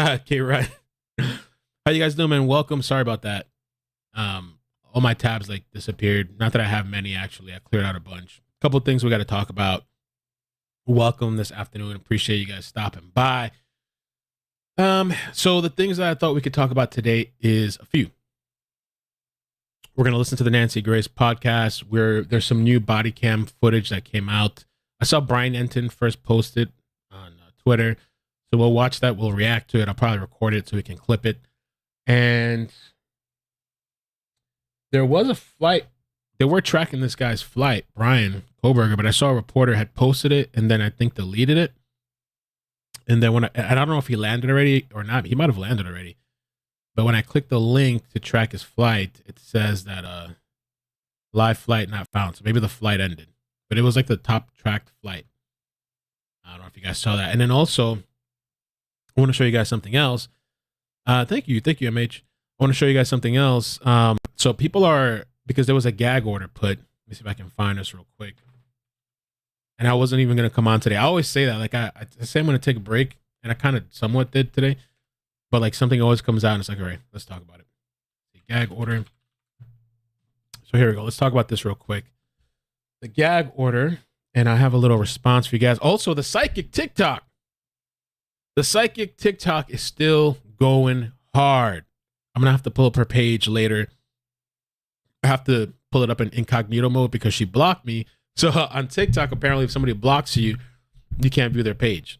Okay, right. How you guys doing, man? Welcome. Sorry about that. All my tabs like disappeared. Not that I have many actually. I cleared out a bunch. A couple of things we got to talk about. Welcome this afternoon. Appreciate you guys stopping by. So the things that I thought we could talk about today is a few. We're gonna listen to the Nancy Grace podcast where there's some new body cam footage that came out. I saw Brian Enton first posted on Twitter. So we'll watch that. We'll react to it. I'll probably record it so we can clip it. And there was a flight. They were tracking this guy's flight, Bryan Kohberger, but I saw a reporter had posted it and then I think deleted it. And then I don't know if he landed already or not. He might have landed already. But when I click the link to track his flight, it says that live flight not found. So maybe the flight ended. But it was like the top tracked flight. I don't know if you guys saw that. And then also, I want to show you guys something else. Thank you, MH. I want to show you guys something else. So people are, because there was a gag order put. Let me see if I can find this real quick. And I wasn't even going to come on today. I always say that. Like I say I'm going to take a break, and I kind of somewhat did today. But like something always comes out, and it's like, all right, let's talk about it. The gag order. So here we go. Let's talk about this real quick. The gag order, and I have a little response for you guys. Also, the psychic TikTok. The psychic TikTok is still going hard. I'm going to have to pull up her page later. I have to pull it up in incognito mode because she blocked me. So on TikTok, apparently, if somebody blocks you, you can't view their page.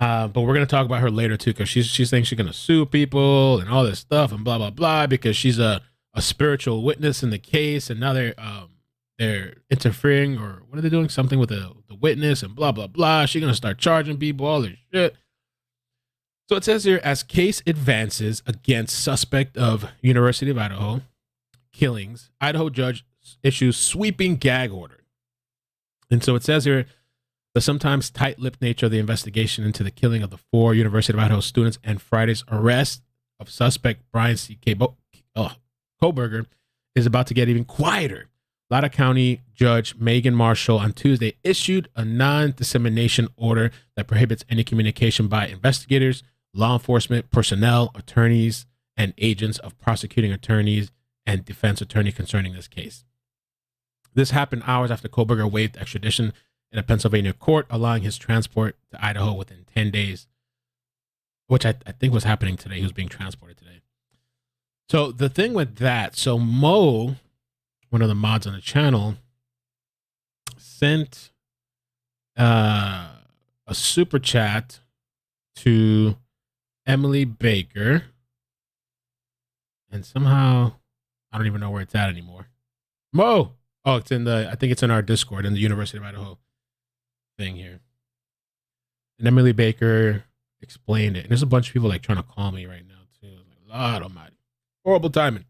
But we're going to talk about her later, too, because she's saying she's going to sue people and all this stuff and blah, blah, blah, because she's a spiritual witness in the case. And now they're interfering, or what are they doing? Something with the witness and blah, blah, blah. She's going to start charging people, all this shit. So it says here, as case advances against suspect of University of Idaho killings, Idaho judge issues sweeping gag order. And so it says here, the sometimes tight-lipped nature of the investigation into the killing of the 4 University of Idaho students and Friday's arrest of suspect Bryan Kohberger is about to get even quieter. Loudoun County Judge Megan Marshall on Tuesday issued a non-dissemination order that prohibits any communication by investigators, law enforcement, personnel, attorneys, and agents of prosecuting attorneys and defense attorney concerning this case. This happened hours after Kohberger waived extradition in a Pennsylvania court, allowing his transport to Idaho within 10 days, which I think was happening today. He was being transported today. So the thing with that, so Mo, one of the mods on the channel, sent a super chat to Emily Baker, and somehow I don't even know where it's at anymore. Mo, oh, it's in I think it's in our Discord in the University of Idaho thing here. And Emily Baker explained it. And there's a bunch of people like trying to call me right now too. Like, Lord almighty. Horrible timing.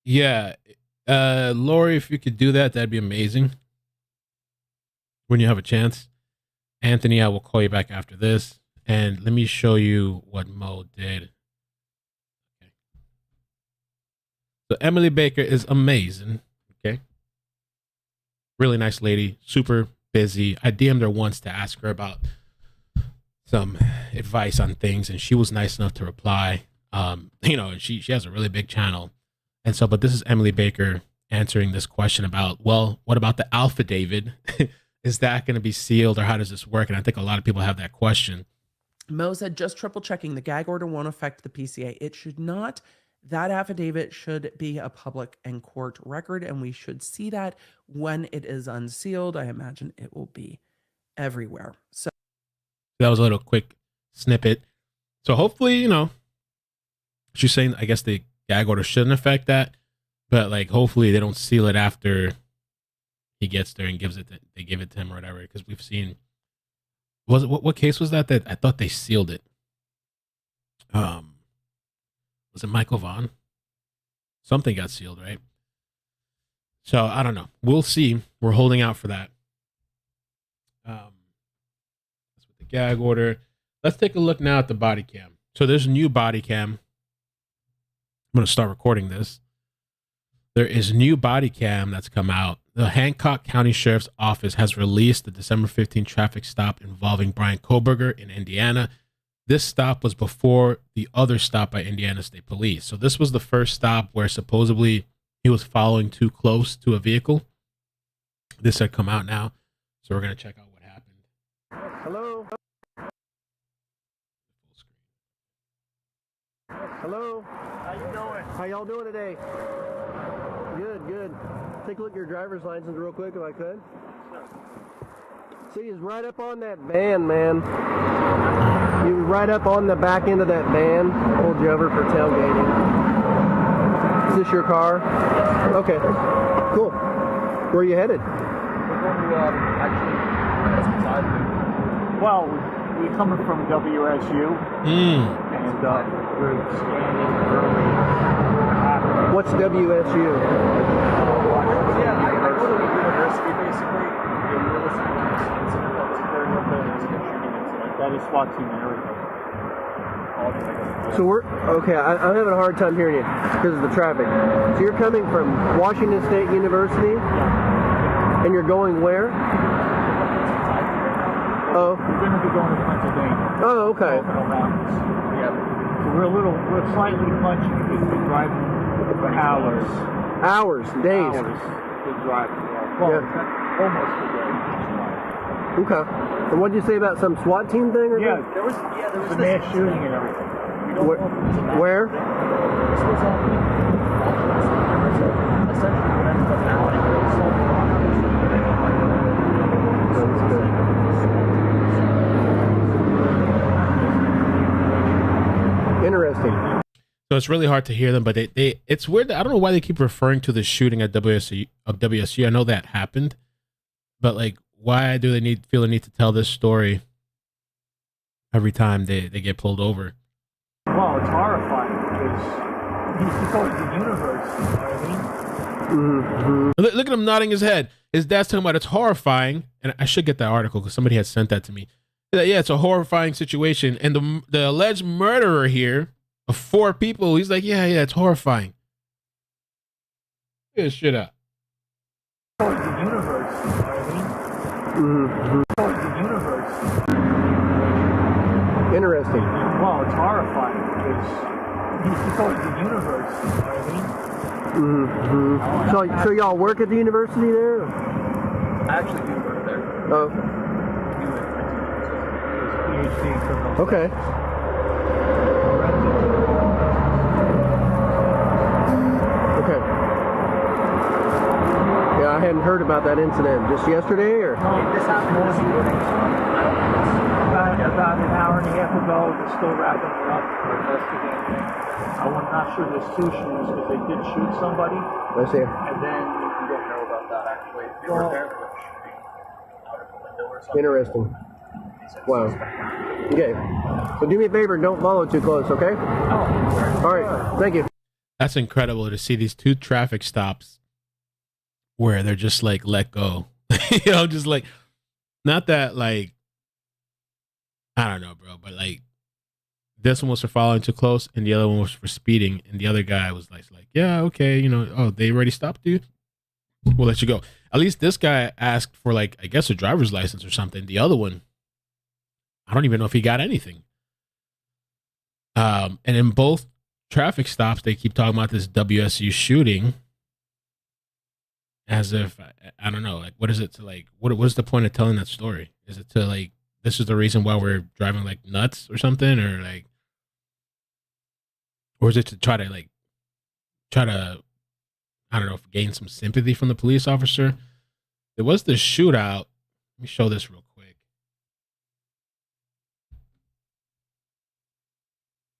Yeah. Lori, if you could do that, that'd be amazing. When you have a chance. Anthony, I will call you back after this. And let me show you what Mo did. Okay. So Emily Baker is amazing. Okay. Really nice lady. Super busy. I DM'd her once to ask her about some advice on things, and she was nice enough to reply. And she has a really big channel. And so, but this is Emily Baker answering this question about, well, what about the affidavit? Is that going to be sealed, or how does this work? And I think a lot of people have that question. Mo said, just triple checking. The gag order won't affect the PCA. It should not. That affidavit should be a public and court record, and we should see that when it is unsealed. I imagine it will be everywhere. So that was a little quick snippet. So hopefully, she's saying, I guess the gag order shouldn't affect that, but like hopefully they don't seal it after he gets there and they give it to him or whatever. Because we've seen, what case was that I thought they sealed it? Was it Michael Vaughn? Something got sealed, right? So I don't know. We'll see. We're holding out for that. That's with the gag order. Let's take a look now at the body cam. So there's a new body cam. I'm going to start recording this. There is new body cam that's come out. The Hancock County Sheriff's Office has released the December 15th traffic stop involving Bryan Kohberger in Indiana. This stop was before the other stop by Indiana State Police. So this was the first stop where supposedly he was following too close to a vehicle. This had come out now. So we're going to check out what happened. Hello? Hello? How you doing? How y'all doing today? Good, good. Take a look at your driver's license real quick if I could. See, he's right up on that van, man. He was right up on the back end of that van. Pulled you over for tailgating. Is this your car? Okay. Cool. Where are you headed? We're going to well, we're coming from WSU, and we're scanning early. What's WSU? Yeah, I go to the university basically. And we're listening to this incident that was occurring up there. There's a shooting incident. That is SWAT team area. So we're okay. I'm having a hard time hearing you because of the traffic. So you're coming from Washington State University, and you're going where? Oh. We're going to be going to Pennsylvania. Oh, okay. Yeah. So we're slightly punchy because we're driving for hours. Hours, days. Hours to drive. Well, almost a day. Okay. And what did you say about some SWAT team thing? Or Yeah, there was a mass shooting and everything. We don't know if it's where? This was essentially what ended up happening. Interesting. So it's really hard to hear them, but it's weird. I don't know why they keep referring to the shooting at WSU. I know that happened, but like, why do they feel the need to tell this story every time they get pulled over? Well, it's horrifying because he's going to the universe. You know what I mean? Mm-hmm. Look at him nodding his head. His dad's talking about it's horrifying, and I should get that article because somebody had sent that to me. Yeah, it's a horrifying situation, and the alleged murderer here of 4 people, he's like, yeah, it's horrifying. Get this shit up. Going to the universe. You know what I mean? Mm-hmm. Going to the universe. Interesting. Well, it's horrifying because he's going to the universe. You know what I mean? Mm-hmm. So y'all work at the university there? I actually do work there. Oh. PhD in criminal Okay. Okay. Yeah, I hadn't heard about that incident. Just yesterday, or? No, this happened this morning. About an hour and a half ago. They're still wrapping it up for investigating. I'm not sure there's 2 shootings because they did shoot somebody. I see. And then you don't know about that actually. They were apparently shooting out of the window or something. Interesting. Wow. Okay. So do me a favor, don't follow too close, okay? Oh, all right. Thank you. That's incredible to see these 2 traffic stops where they're just like let go. Just like, not that like, I don't know, bro, but like this one was for following too close and the other one was for speeding, and the other guy was like yeah, okay, oh, they already stopped you, we'll let you go. At least this guy asked for like, I guess, a driver's license or something. The other one, I don't even know if he got anything. And in both traffic stops, they keep talking about this WSU shooting as if, I don't know, like, what is it to like, what's the point of telling that story? Is it to like, this is the reason why we're driving like nuts or something, or like, or is it to try to, I don't know, gain some sympathy from the police officer? There was this shootout. Let me show this real quick.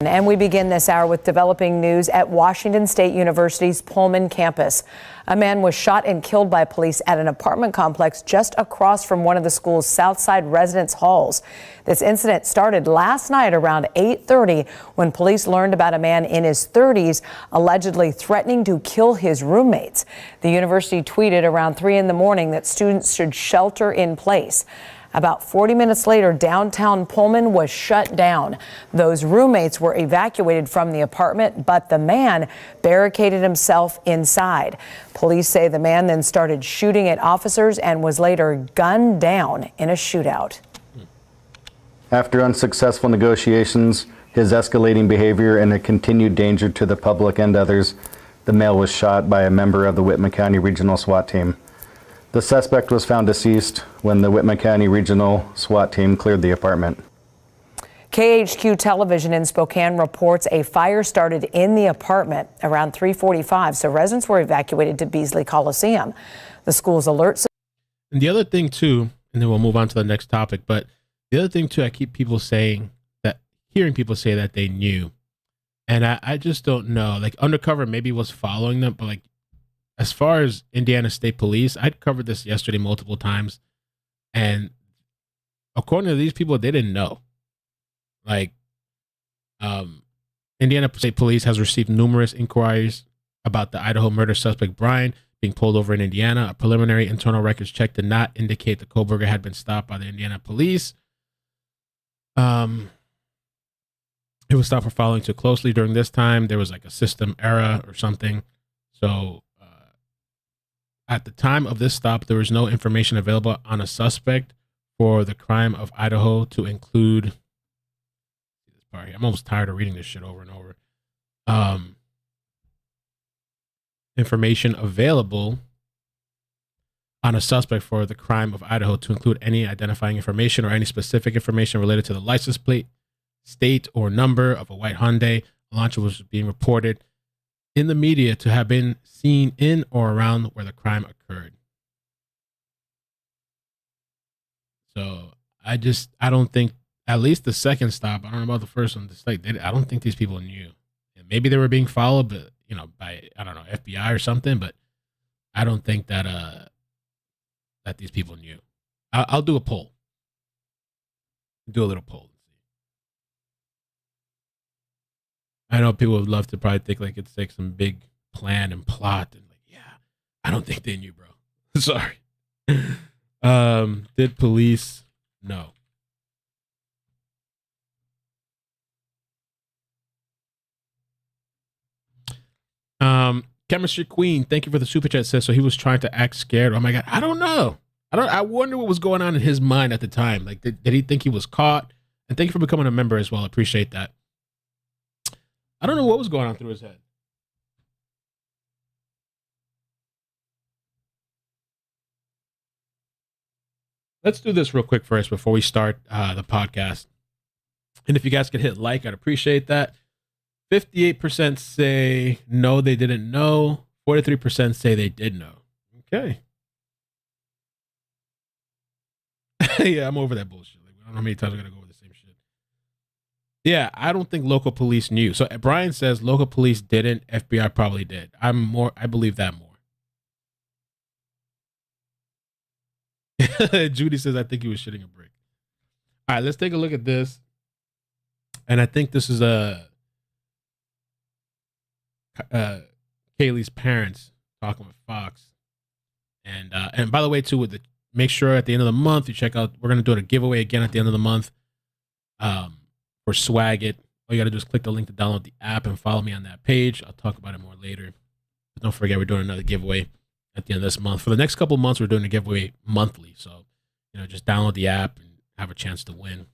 And we begin this hour with developing news at Washington State University's Pullman campus. A man was shot and killed by police at an apartment complex just across from one of the school's Southside residence halls. This incident started last night around 8:30 when police learned about a man in his 30s allegedly threatening to kill his roommates. The university tweeted around 3 in the morning that students should shelter in place. About 40 minutes later, downtown Pullman was shut down. Those roommates were evacuated from the apartment, but the man barricaded himself inside. Police say the man then started shooting at officers and was later gunned down in a shootout. After unsuccessful negotiations, his escalating behavior, and a continued danger to the public and others, the male was shot by a member of the Whitman County Regional SWAT team. The suspect was found deceased when the Whitman County Regional SWAT team cleared the apartment. KHQ Television in Spokane reports a fire started in the apartment around 3:45, so residents were evacuated to Beasley Coliseum. The school's alert. And the other thing too, and then we'll move on to the next topic, but the other thing too, I keep people saying that, hearing people say that they knew, and I just don't know. Like Undercover maybe was following them, but like as far as Indiana State Police, I'd covered this yesterday multiple times, and according to these people, they didn't know. Like, Indiana State Police has received numerous inquiries about the Idaho murder suspect Bryan being pulled over in Indiana. A preliminary internal records check did not indicate that Kohberger had been stopped by the Indiana police. It was stopped for following too closely. During this time, there was like a system error or something. So, at the time of this stop, there was no information available on a suspect for the crime of Idaho to include. I'm almost tired of reading this shit over and over. Information available on a suspect for the crime of Idaho to include any identifying information or any specific information related to the license plate, state, or number of a white Hyundai. Launcher was being reported in the media to have been seen in or around where the crime occurred. So I don't think, at least the second stop, I don't know about the first one, I don't think these people knew. And maybe they were being followed, but by, I don't know, FBI or something, but I don't think that that these people knew. I'll do a poll. Do a little poll. I know people would love to probably think like it's like some big plan and plot, and like, yeah, I don't think they knew, bro. Sorry. Did police? No. Chemistry Queen, thank you for the super chat. Says so he was trying to act scared. Oh my god, I don't know. I wonder what was going on in his mind at the time. Like, did he think he was caught? And thank you for becoming a member as well. I appreciate that. I don't know what was going on through his head. Let's do this real quick first before we start the podcast. And if you guys could hit like, I'd appreciate that. 58% say no, they didn't know. 43% say they did know. Okay. Yeah, I'm over that bullshit. Like, I don't know how many times I'm going to go over the same shit. Yeah, I don't think local police knew. So Brian says local police didn't. FBI probably did. I believe that more. Judy says, I think he was shitting a brick. All right, let's take a look at this. And I think this is Kaylee's parents talking with Fox. And by the way, too, make sure at the end of the month you check out, we're going to do a giveaway again at the end of the month for Swag It. All you got to do is click the link to download the app and follow me on that page. I'll talk about it more later. But don't forget, we're doing another giveaway at the end of this month. For the next couple of months, we're doing a giveaway monthly. So, just download the app and have a chance to win.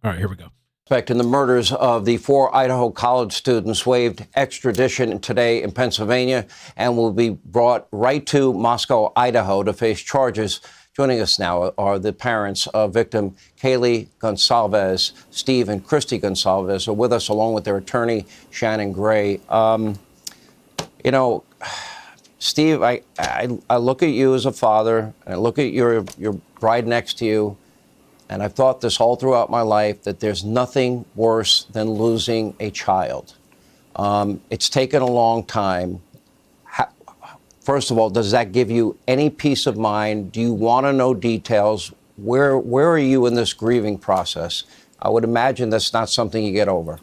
All right, here we go. In the murders of the 4 Idaho college students waived extradition today in Pennsylvania and will be brought right to Moscow, Idaho to face charges. Joining us now are the parents of victim Kaylee Goncalves. Steve and Christy Goncalves are with us along with their attorney, Shannon Gray. Steve, I look at you as a father, and I look at your bride next to you, and I've thought this all throughout my life that there's nothing worse than losing a child. It's taken a long time. First of all, does that give you any peace of mind? Do you want to know details? Where are you in this grieving process? I would imagine that's not something you get over.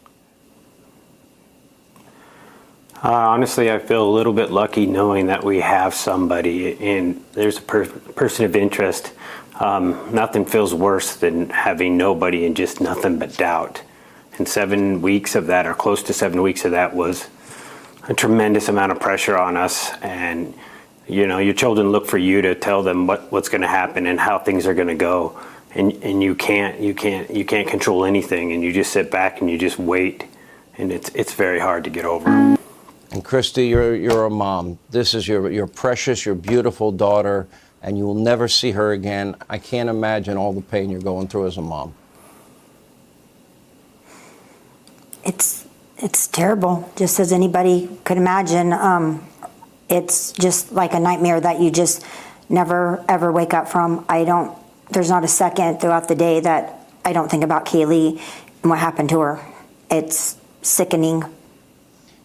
Honestly, I feel a little bit lucky knowing that we have somebody and there's a person of interest Nothing feels worse than having nobody and just nothing but doubt. And 7 weeks of that, or close to 7 weeks of that, was a tremendous amount of pressure on us. And you know, your children look for you to tell them what's going to happen and how things are going to go, and you can't control anything, and you just sit back and you just wait, and it's very hard to get over. And Christy, you're a mom. This is your precious, your beautiful daughter, and you will never see her again. I can't imagine all the pain you're going through as a mom. It's terrible, just as anybody could imagine. It's just like a nightmare that you just never, ever wake up from. There's not a second throughout the day that I don't think about Kaylee and what happened to her. It's sickening.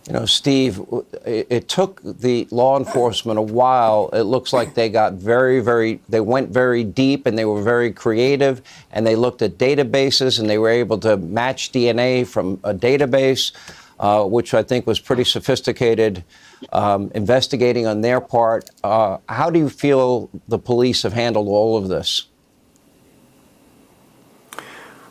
You know, Steve, it took the law enforcement a while. It looks like they got they went very deep, and they were very creative, and they looked at databases, and they were able to match DNA from a database, which I think was pretty sophisticated investigating on their part. How do you feel the police have handled all of this?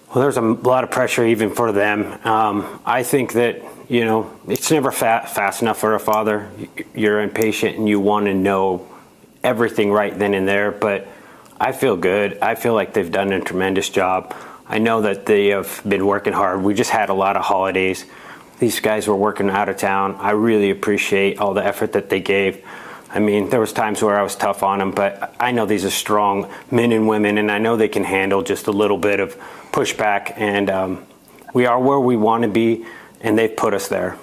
Well, there's a lot of pressure even for them. I think that, you know, it's never fast enough for a father. You're impatient and you want to know everything right then and there, but I feel good. I feel like they've done a tremendous job. I know that they have been working hard. We just had a lot of holidays. These guys were working out of town. I really appreciate all the effort that they gave. I mean, there was times where I was tough on them, but I know these are strong men and women, and I know they can handle just a little bit of pushback, and we are where we want to be, and they've put us there.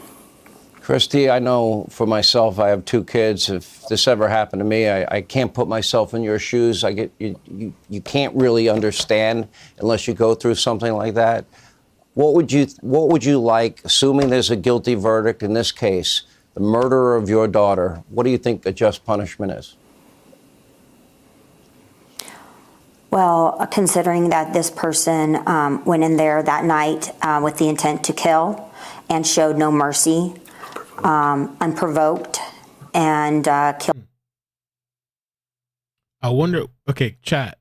Christy, I know for myself, I have 2 kids. If this ever happened to me, I can't put myself in your shoes. You can't really understand unless you go through something like that. What would you like, assuming there's a guilty verdict in this case, the murderer of your daughter, what do you think a just punishment is? Well, considering that this person went in there that night with the intent to kill and showed no mercy, unprovoked, and killed. I wonder, okay, chat,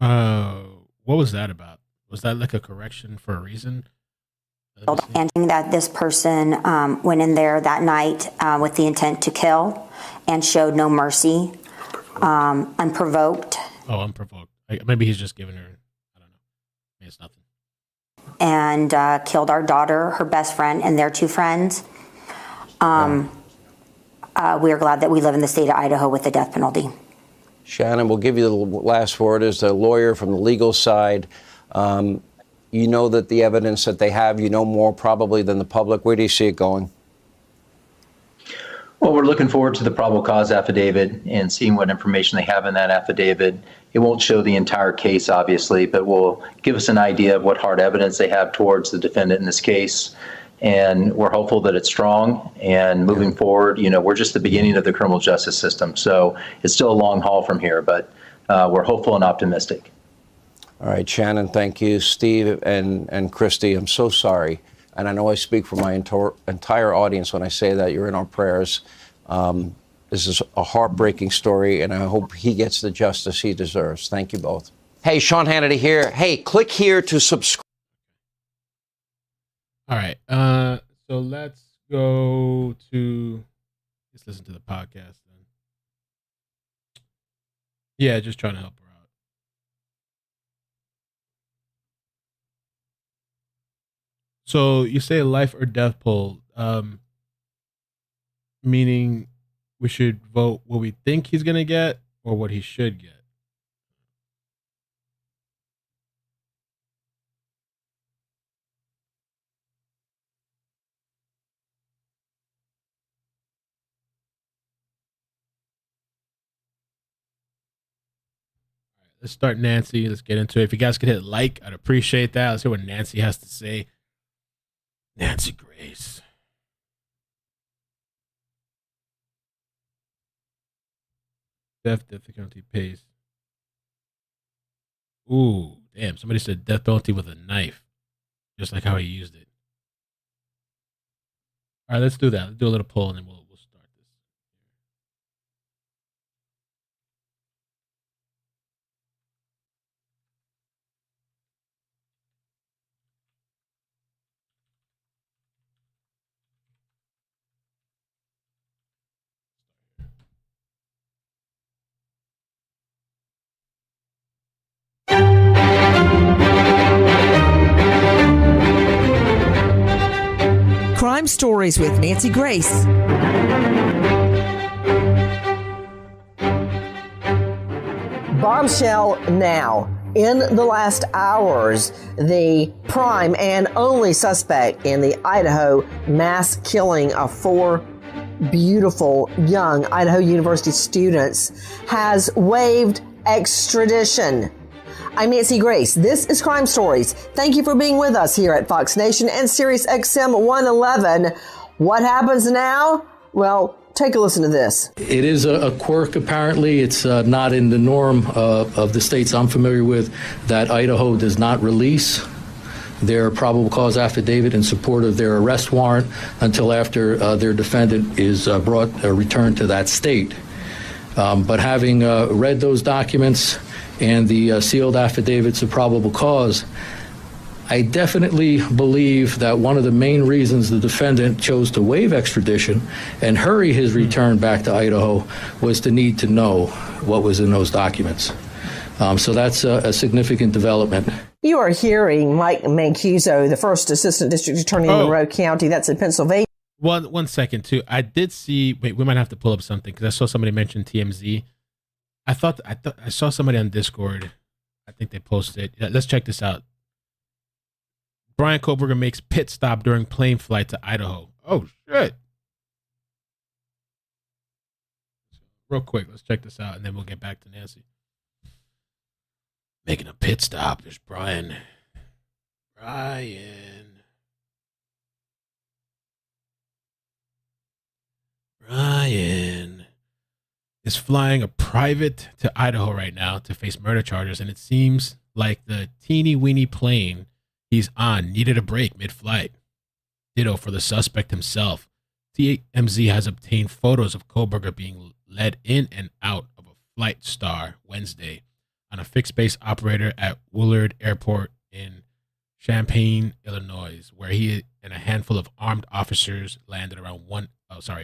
what was that about? Was that like a correction for a reason? And that this person went in there that night with the intent to kill and showed no mercy, unprovoked. Oh, unprovoked. Maybe he's just giving her, I don't know. Maybe it's nothing. And killed our daughter, her best friend, and their 2 friends. We are glad that we live in the state of Idaho with the death penalty. Shannon, we'll give you the last word as the lawyer from the legal side. You know that the evidence that they have, you know more probably than the public. Where do you see it going? Well, we're looking forward to the probable cause affidavit and seeing what information they have in that affidavit. It won't show the entire case, obviously, but will give us an idea of what hard evidence they have towards the defendant in this case. And we're hopeful that it's strong. And moving forward, you know, we're just the beginning of the criminal justice system. So it's still a long haul from here, but we're hopeful and optimistic. All right, Shannon, thank you. Steve and Christy, I'm so sorry. And I know I speak for my entire audience when I say that you're in our prayers. This is a heartbreaking story, and I hope he gets the justice he deserves. Thank you both. Hey, Sean Hannity here. Hey, click here to subscribe. All right. So let's go to, let's listen to the podcast then. Yeah, just trying to help her out. So you say life or death poll, meaning we should vote what we think he's going to get or what he should get. Let's start Nancy. Let's get into it. If you guys could hit like, I'd appreciate that. Let's hear what Nancy has to say. Nancy Grace. Death penalty pays. Ooh, damn. Somebody said death penalty with a knife. Just like how he used it. All right, let's do that. Let's do a little poll and then we'll start this. Crime Stories with Nancy Grace. Bombshell now. In the last hours, the prime and only suspect in the Idaho mass killing of 4 beautiful young Idaho University students has waived extradition. I'm Nancy Grace. This is Crime Stories. Thank you for being with us here at Fox Nation and Sirius XM 111. What happens now? Well, take a listen to this. It is a quirk, apparently. It's not in the norm of the states I'm familiar with that Idaho does not release their probable cause affidavit in support of their arrest warrant until after their defendant is returned to that state. But having read those documents and the sealed affidavits of probable cause, I definitely believe that one of the main reasons the defendant chose to waive extradition and hurry his return back to Idaho was the need to know what was in those documents. So that's a significant development. You are hearing Mike Mancuso, the first assistant district attorney in Monroe County. That's in Pennsylvania. One second, too. I did see. Wait, we might have to pull up something because I saw somebody mention TMZ. I thought I saw somebody on Discord. I think they posted. Let's check this out. Bryan Kohberger makes pit stop during plane flight to Idaho. Oh shit! Real quick, let's check this out, and then we'll get back to Nancy. Making a pit stop. There's Bryan. Bryan is flying a private to Idaho right now to face murder charges, and it seems like the teeny weeny plane he's on needed a break mid-flight. Ditto for the suspect himself. TMZ has obtained photos of Kohberger being led in and out of a Flight Star Wednesday on a fixed-base operator at Willard Airport in Chapin, Illinois, where he and a handful of armed officers landed around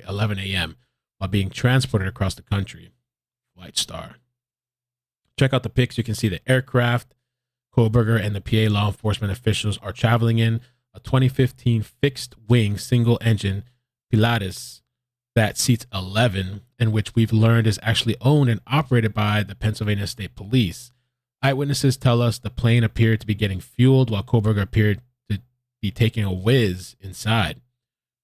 11 a.m. while being transported across the country. Flight Star. Check out the pics. You can see the aircraft Kohberger and the PA law enforcement officials are traveling in, a 2015 fixed-wing single-engine Pilatus that seats 11, and which we've learned is actually owned and operated by the Pennsylvania State Police. Eyewitnesses tell us the plane appeared to be getting fueled while Kohberger appeared to be taking a whiz inside.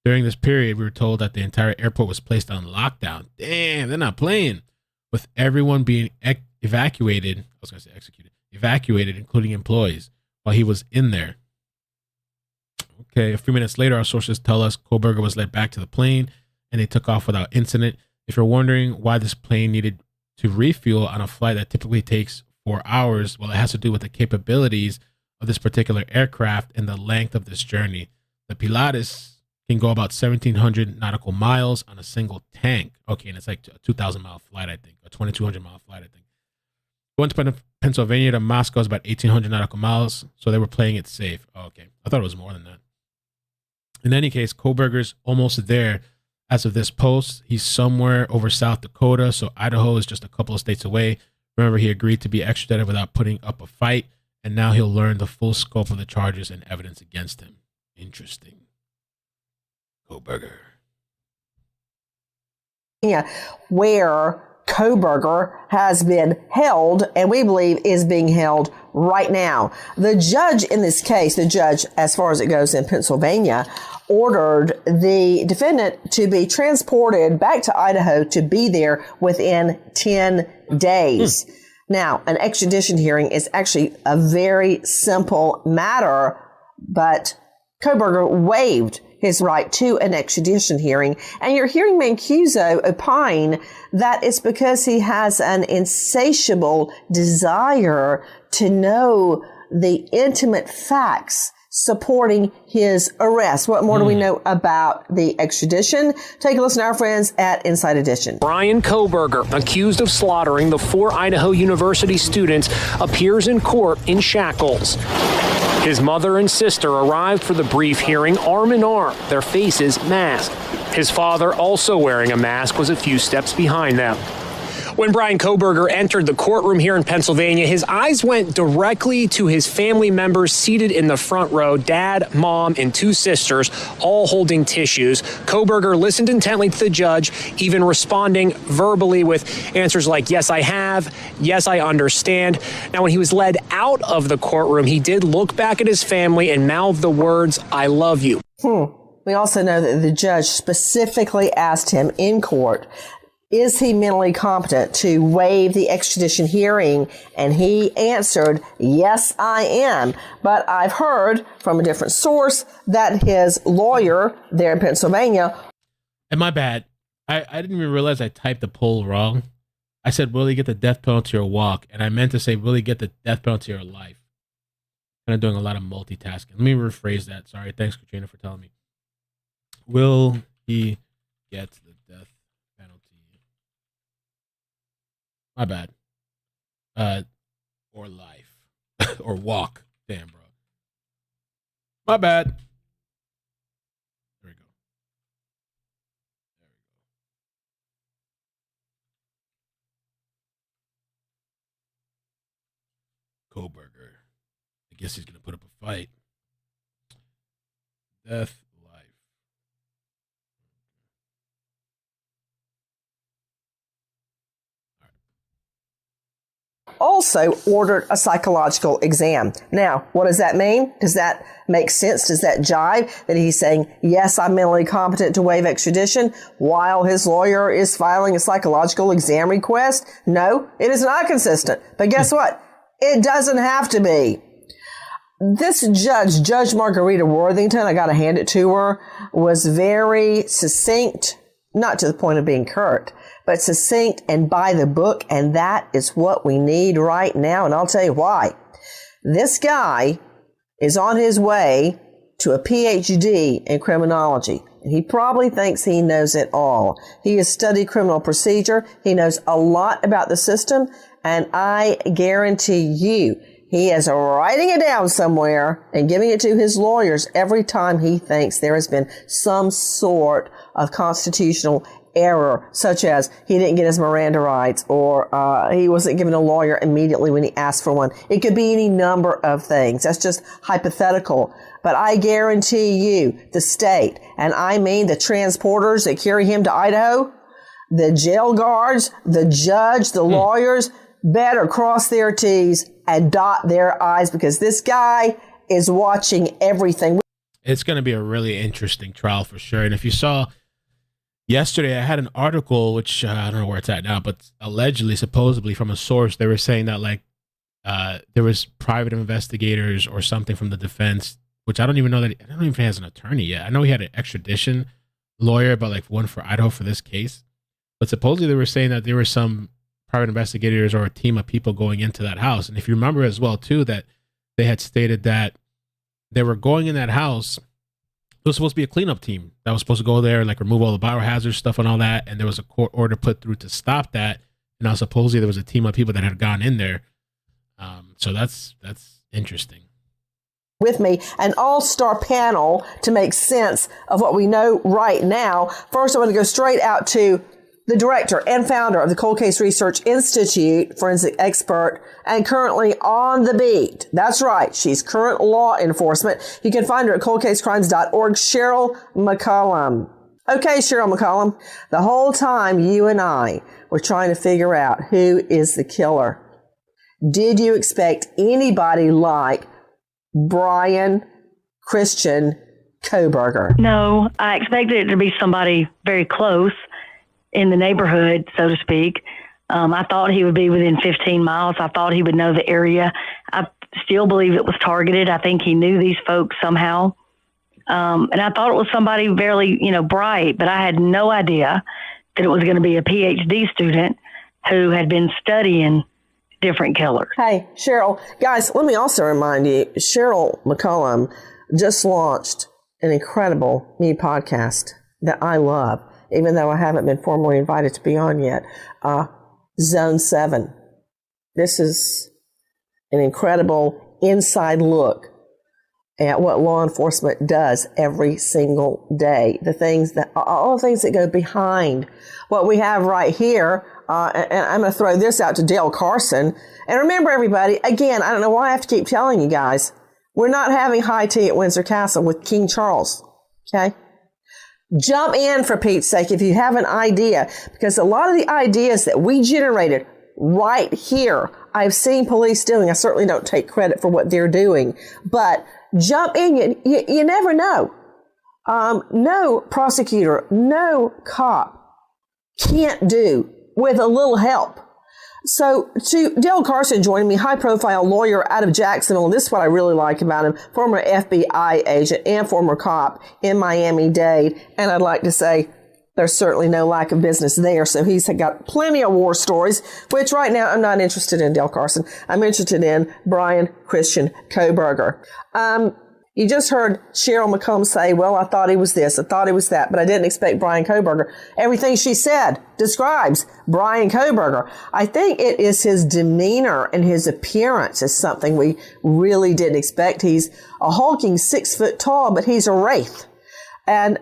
During this period, we were told that the entire airport was placed on lockdown. Damn, they're not playing. With everyone being evacuated, including employees, while he was in there. Okay, a few minutes later, our sources tell us Kohberger was led back to the plane and they took off without incident. If you're wondering why this plane needed to refuel on a flight that typically takes 4 hours, well, it has to do with the capabilities of this particular aircraft and the length of this journey. The Pilatus can go about 1,700 nautical miles on a single tank. Okay, and it's like a 2,000-mile flight, I think, a 2,200-mile flight, I think. Going to Pennsylvania to Moscow is about 1,800 nautical miles, so they were playing it safe. Oh, okay. I thought it was more than that. In any case, Kohberger's almost there as of this post. He's somewhere over South Dakota, so Idaho is just a couple of states away. Remember, he agreed to be extradited without putting up a fight, and now he'll learn the full scope of the charges and evidence against him. Interesting. Kohberger. Yeah, where Kohberger has been held, and we believe is being held right now. The judge in this case, as far as it goes in Pennsylvania, ordered the defendant to be transported back to Idaho to be there within 10 days. Now, an extradition hearing is actually a very simple matter, but Kohberger waived his right to an extradition hearing. And you're hearing Mancuso opine that it's because he has an insatiable desire to know the intimate facts supporting his arrest. What more do we know about the extradition? Take a listen to our friends at Inside Edition. Bryan Kohberger, accused of slaughtering the 4 Idaho University students, appears in court in shackles. His mother and sister arrived for the brief hearing arm in arm, their faces masked. His father, also wearing a mask, was a few steps behind them. When Bryan Kohberger entered the courtroom here in Pennsylvania, his eyes went directly to his family members seated in the front row, dad, mom, and 2 sisters, all holding tissues. Kohberger listened intently to the judge, even responding verbally with answers like, yes, I have, yes, I understand. Now, when he was led out of the courtroom, he did look back at his family and mouthed the words, I love you. We also know that the judge specifically asked him in court, is he mentally competent to waive the extradition hearing? And he answered, yes, I am. But I've heard from a different source that his lawyer there in Pennsylvania. And my bad. I didn't even realize I typed the poll wrong. I said, will he get the death penalty or walk? And I meant to say, will he get the death penalty or life? Kind of doing a lot of multitasking. Let me rephrase that. Sorry. Thanks, Katrina, for telling me. Will he get the death penalty? My bad. Or life. Or walk. Damn, bro. My bad. There we go. Kohberger. I guess he's going to put up a fight. Death. Also ordered a psychological exam. Now, what does that mean? Does that make sense? Does that jive that he's saying, yes, I'm mentally competent to waive extradition while his lawyer is filing a psychological exam request? No, it is not consistent. But guess what? It doesn't have to be. This judge, Judge Margarita Worthington, I got to hand it to her, was very succinct, not to the point of being curt, but succinct and by the book, and that is what we need right now, and I'll tell you why. This guy is on his way to a PhD in criminology, and he probably thinks he knows it all. He has studied criminal procedure, he knows a lot about the system, and I guarantee you, he is writing it down somewhere and giving it to his lawyers every time he thinks there has been some sort of constitutional error, such as he didn't get his Miranda rights or he wasn't given a lawyer immediately when he asked for one. It could be any number of things. That's just hypothetical. But I guarantee you, the state, and I mean the transporters that carry him to Idaho, the jail guards, the judge, the lawyers, better cross their T's and dot their I's because this guy is watching everything. It's going to be a really interesting trial for sure. And if you saw yesterday, I had an article, which I don't know where it's at now, but allegedly, supposedly from a source, they were saying that like there was private investigators or something from the defense, which I don't even know that, I don't even know if he has an attorney yet. I know he had an extradition lawyer, but like one for Idaho for this case. But supposedly they were saying that there were some private investigators or a team of people going into that house. And if you remember as well, too, that they had stated that they were going in that house. It was supposed to be a cleanup team that was supposed to go there, like remove all the biohazard stuff and all that. And there was a court order put through to stop that. And now supposedly there was a team of people that had gone in there. So that's interesting. With me, an all-star panel to make sense of what we know right now. First, I want to go straight out to the director and founder of the Cold Case Research Institute, forensic expert, and currently on the beat. That's right. She's current law enforcement. You can find her at coldcasecrimes.org, Cheryl McCollum. Okay, Cheryl McCollum, the whole time you and I were trying to figure out who is the killer, did you expect anybody like Bryan Christian Kohberger? No, I expected it to be somebody very close in the neighborhood, so to speak. I thought he would be within 15 miles. I thought he would know the area. I still believe it was targeted. I think he knew these folks somehow. And I thought it was somebody very, bright, but I had no idea that it was going to be a PhD student who had been studying different killers. Hey, Cheryl, guys, let me also remind you, Cheryl McCollum just launched an incredible new podcast that I love, even though I haven't been formally invited to be on yet. Zone 7. This is an incredible inside look at what law enforcement does every single day. All the things that go behind what we have right here and I'm going to throw this out to Dale Carson. And remember, everybody, again, I don't know why I have to keep telling you guys, we're not having high tea at Windsor Castle with King Charles, okay? Jump in, for Pete's sake, if you have an idea, because a lot of the ideas that we generated right here, I've seen police doing. I certainly don't take credit for what they're doing, but jump in. You never know. No prosecutor, no cop can't do with a little help. So to Dale Carson joining me, high-profile lawyer out of Jacksonville. This is what I really like about him, former FBI agent and former cop in Miami-Dade. And I'd like to say there's certainly no lack of business there. So he's got plenty of war stories, which right now I'm not interested in Dale Carson. I'm interested in Bryan Christian Kohberger. You just heard Cheryl McComb say, well, I thought he was this, I thought he was that, but I didn't expect Bryan Kohberger. Everything she said describes Bryan Kohberger. I think it is his demeanor and his appearance is something we really didn't expect. He's a hulking 6 foot tall, but he's a wraith. And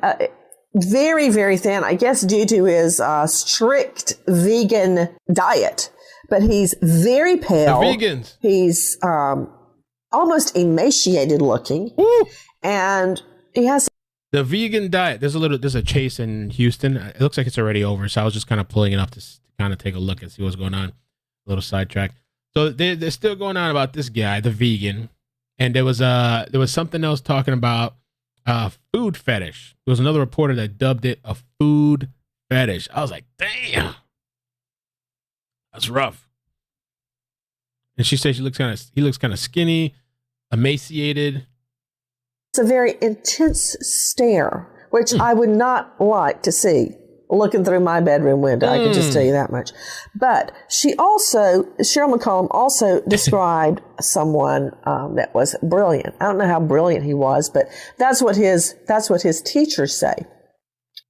very, very thin, I guess due to his strict vegan diet. But he's very pale. The vegans. He's almost emaciated looking. Woo! And he has the vegan diet. There's a chase in Houston. It looks like it's already over, so I was just kind of pulling it up to kind of take a look and see what's going on. A little sidetrack. So they're still going on about this guy, the vegan, and there was something else talking about food fetish. There was another reporter that dubbed it a food fetish. I was like, damn, that's rough. And she said he looks kind of skinny, emaciated. It's a very intense stare, which I would not like to see looking through my bedroom window. I can just tell you that much. But Cheryl McComb also described someone that was brilliant. I don't know how brilliant he was, but that's what his teachers say.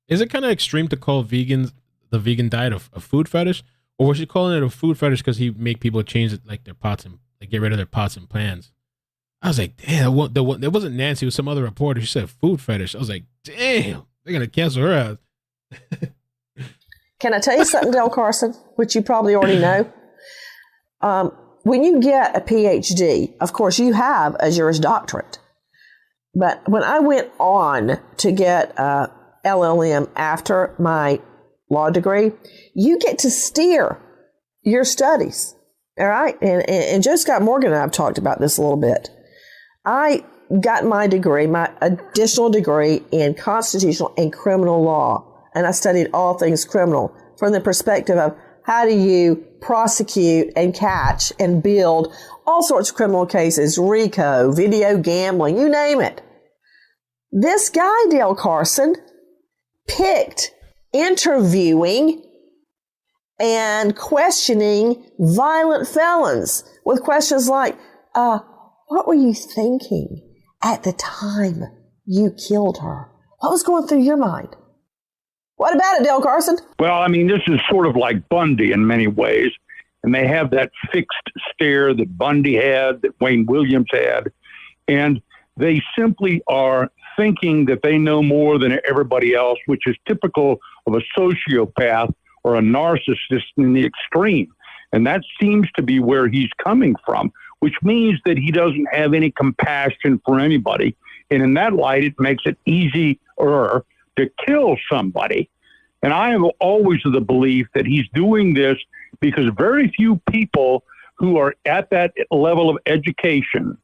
Is it kind of extreme to call the vegan diet a food fetish? Or was she calling it a food fetish because he make people change it, like their pots and get rid of their pots and pans? I was like, damn, there wasn't Nancy, it was some other reporter. She said food fetish. I was like, damn, they're going to cancel her out. Can I tell you something, Dale Carson, which you probably already know? When you get a PhD, of course, you have a Juris Doctorate. But when I went on to get a LLM after my law degree, you get to steer your studies. All right. And Joe Scott Morgan and I have talked about this a little bit. I got my additional degree in constitutional and criminal law. And I studied all things criminal from the perspective of how do you prosecute and catch and build all sorts of criminal cases, RICO, video gambling, you name it. This guy, Dale Carson, picked interviewing and questioning violent felons with questions like, what were you thinking at the time you killed her? What was going through your mind? What about it, Dale Carson? Well, I mean, this is sort of like Bundy in many ways. And they have that fixed stare that Bundy had, that Wayne Williams had. And they simply are thinking that they know more than everybody else, which is typical of a sociopath or a narcissist in the extreme. And that seems to be where he's coming from, which means that he doesn't have any compassion for anybody. And in that light, it makes it easier to kill somebody. And I am always of the belief that he's doing this because very few people who are at that level of education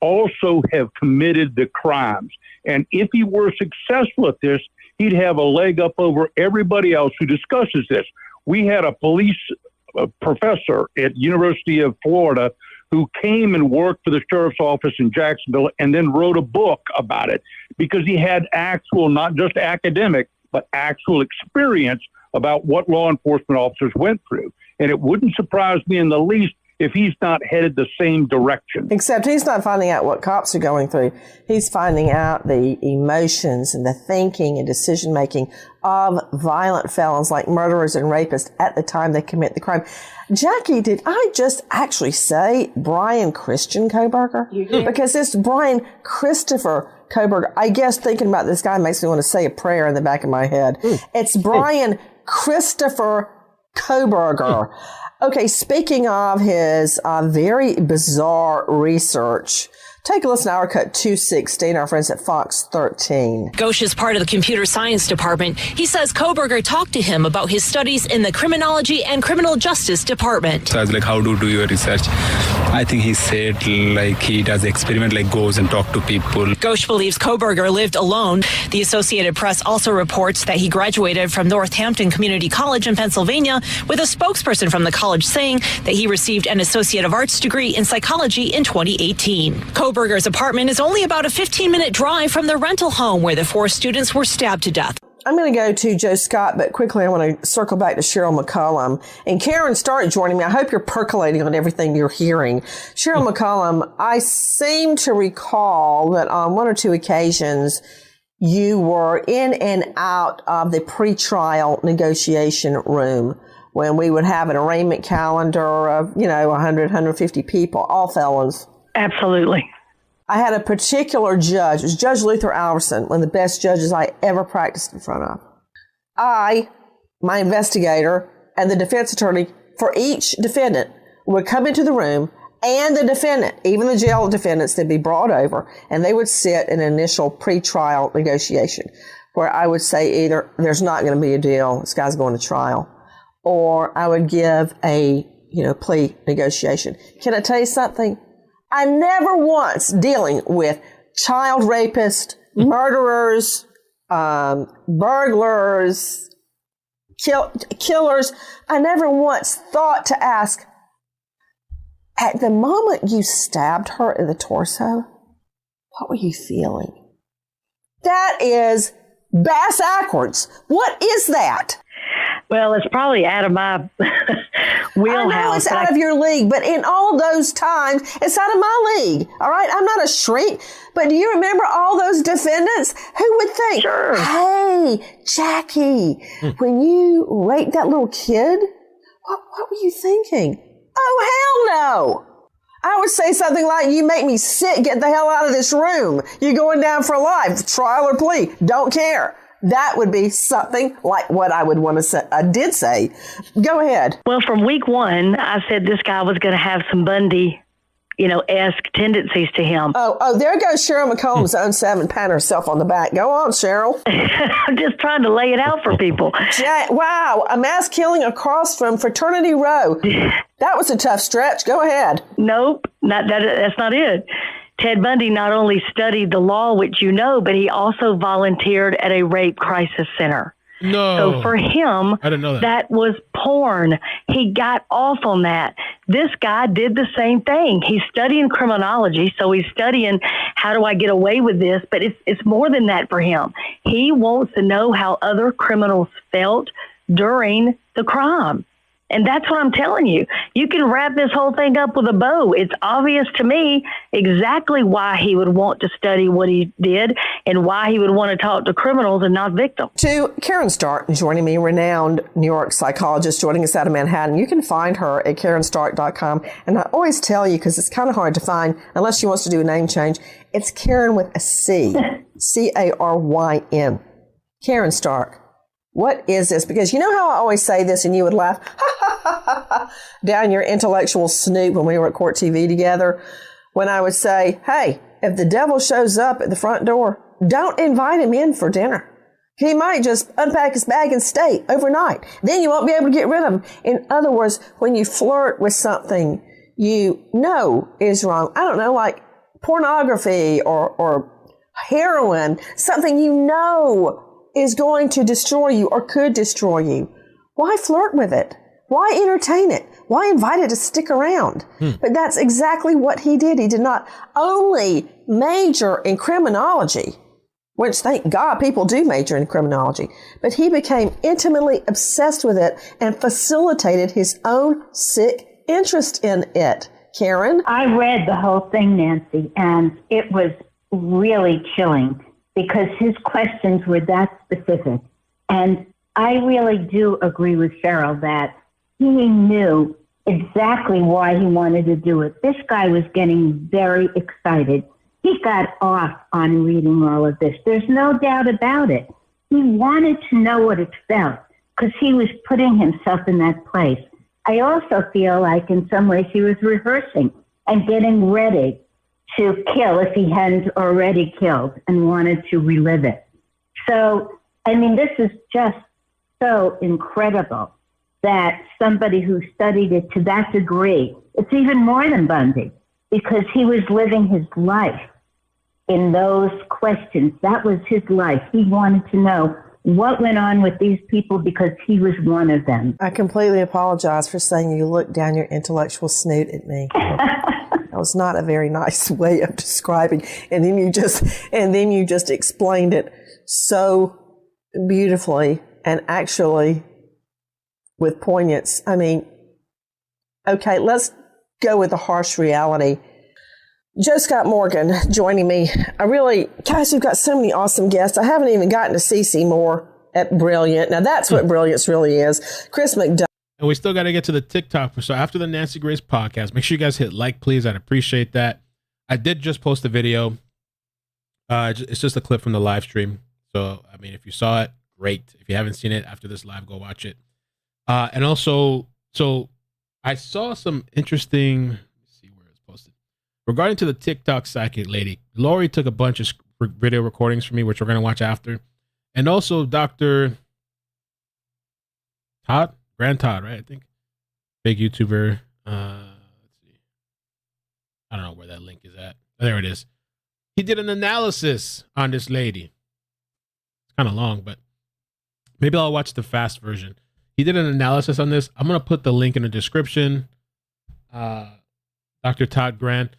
also have committed the crimes. And if he were successful at this, he'd have a leg up over everybody else who discusses this. We had a police professor at University of Florida who came and worked for the sheriff's office in Jacksonville and then wrote a book about it because he had actual, not just academic, but actual experience about what law enforcement officers went through. And it wouldn't surprise me in the least if he's not headed the same direction. Except he's not finding out what cops are going through. He's finding out the emotions and the thinking and decision-making of violent felons like murderers and rapists at the time they commit the crime. Jackie, did I just actually say Bryan Christian Kohberger? You did. Because it's Bryan Christopher Kohberger. I guess thinking about this guy makes me want to say a prayer in the back of my head. It's Bryan Christopher Kohberger. Okay, speaking of his very bizarre research, take a listen to our cut 216, our friends at Fox 13. Ghosh is part of the computer science department. He says Kohberger talked to him about his studies in the criminology and criminal justice department. So I was like, how do you do your research? I think he said like he does experiment, like goes and talk to people. Ghosh believes Kohberger lived alone. The Associated Press also reports that he graduated from Northampton Community College in Pennsylvania, with a spokesperson from the college saying that he received an Associate of Arts degree in psychology in 2018. Kohberger's apartment is only about a 15-minute drive from the rental home where the 4 students were stabbed to death. I'm going to go to Joe Scott, but quickly I want to circle back to Cheryl McCollum. And Karen started joining me. I hope you're percolating on everything you're hearing. Cheryl McCollum, I seem to recall that on 1 or 2 occasions you were in and out of the pretrial negotiation room when we would have an arraignment calendar of, 100, 150 people, all felons. Absolutely. I had a particular judge, it was Judge Luther Alverson, one of the best judges I ever practiced in front of. My investigator, and the defense attorney for each defendant would come into the room, and the defendant, even the jail defendants, they'd be brought over, and they would sit in an initial pretrial negotiation where I would say either there's not going to be a deal, this guy's going to trial, or I would give a plea negotiation. Can I tell you something? I never once, dealing with child rapists, murderers, burglars, killers, I never once thought to ask, at the moment you stabbed her in the torso, what were you feeling? That is bass backwards. What is that? Well, it's probably out of my wheelhouse. I know it's out of your league, but in all those times, it's out of my league. All right? I'm not a shrink, but do you remember all those defendants? Who would think, sure. Hey, Jackie, when you raped that little kid, what were you thinking? Oh, hell no. I would say something like, you make me sick, get the hell out of this room. You're going down for life, trial or plea, don't care. That would be something like what I would want to say. I did say. Go ahead. Well, from week 1, I said this guy was going to have some Bundy-esque tendencies to him. Oh, there goes Cheryl McCollum's own 7, patting herself on the back. Go on, Cheryl. I'm just trying to lay it out for people. Wow, a mass killing across from Fraternity Row. That was a tough stretch. Go ahead. Nope, that's not it. Ted Bundy not only studied the law, which but he also volunteered at a rape crisis center. No. So for him, I didn't know that was porn. He got off on that. This guy did the same thing. He's studying criminology, so he's studying how do I get away with this, but it's more than that for him. He wants to know how other criminals felt during the crime. And that's what I'm telling you. You can wrap this whole thing up with a bow. It's obvious to me exactly why he would want to study what he did and why he would want to talk to criminals and not victims. To Karen Stark joining me, renowned New York psychologist joining us out of Manhattan. You can find her at KarenStark.com. And I always tell you, because it's kind of hard to find, unless she wants to do a name change, it's Karen with a C. Caryn. Karen Stark. What is this? Because you know how I always say this and you would laugh down your intellectual snoot when we were at Court TV together, when I would say, hey, if the devil shows up at the front door, don't invite him in for dinner. He might just unpack his bag and stay overnight. Then you won't be able to get rid of him. In other words, when you flirt with something you know is wrong, I don't know, like pornography or heroin, something you know is going to destroy you or could destroy you. Why flirt with it? Why entertain it? Why invite it to stick around? But that's exactly what he did. He did not only major in criminology, which thank God people do major in criminology, but he became intimately obsessed with it and facilitated his own sick interest in it. Karen? I read the whole thing, Nancy, and it was really chilling, because his questions were that specific. And I really do agree with Cheryl that he knew exactly why he wanted to do it. This guy was getting very excited. He got off on reading all of this. There's no doubt about it. He wanted to know what it felt because he was putting himself in that place. I also feel like in some ways he was rehearsing and getting ready to kill if he hadn't already killed and wanted to relive it. So, I mean, this is just so incredible that somebody who studied it to that degree, it's even more than Bundy, because he was living his life in those questions. That was his life. He wanted to know what went on with these people because he was one of them. I completely apologize for saying you looked down your intellectual snoot at me. That was not a very nice way of describing. And then you just explained it so beautifully and actually with poignance. I mean, okay, let's go with the harsh reality. Joe Scott Morgan joining me. Guys, we've got so many awesome guests. I haven't even gotten to CC Moore at Brilliant. Now that's what Brilliance really is. Chris McDonough. And we still got to get to the TikTok. So after the Nancy Grace podcast, make sure you guys hit like, please. I'd appreciate that. I did just post a video. It's just a clip from the live stream. So, I mean, if you saw it, great. If you haven't seen it after this live, go watch it. And also, so I saw some interesting, let's see where it's posted. Regarding to the TikTok psychic lady, Lori took a bunch of video recordings for me, which we're going to watch after. And also Dr. Grand Todd, right? I think. Big YouTuber. Let's see. I don't know where that link is at. There it is. He did an analysis on this lady. It's kind of long, but maybe I'll watch the fast version. He did an analysis on this. I'm going to put the link in the description. Dr. Todd Grant.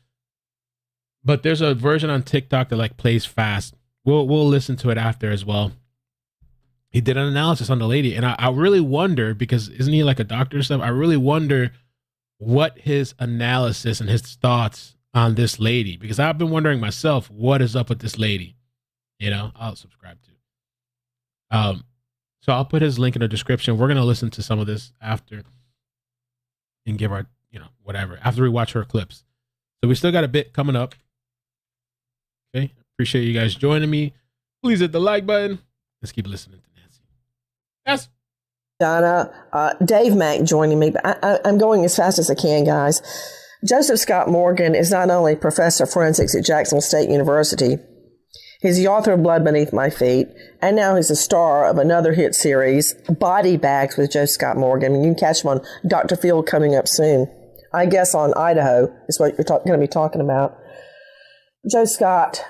But there's a version on TikTok that like plays fast. We'll listen to it after as well. He did an analysis on the lady, and I really wonder, because isn't he like a doctor or stuff? I really wonder what his analysis and his thoughts on this lady, because I've been wondering myself, what is up with this lady? You know, I'll subscribe to. So I'll put his link in the description. We're gonna listen to some of this after and give our, whatever, after we watch her clips. So we still got a bit coming up. Okay, appreciate you guys joining me. Please hit the like button. Let's keep listening to Nancy. Yes. Donna, Dave Mack joining me, but I'm going as fast as I can, guys. Joseph Scott Morgan is not only professor of forensics at Jacksonville State University, he's the author of Blood Beneath My Feet, and now he's the star of another hit series, Body Bags with Joe Scott Morgan. You can catch him on Dr. Phil coming up soon. I guess on Idaho is what you're going to be talking about. Joe Scott,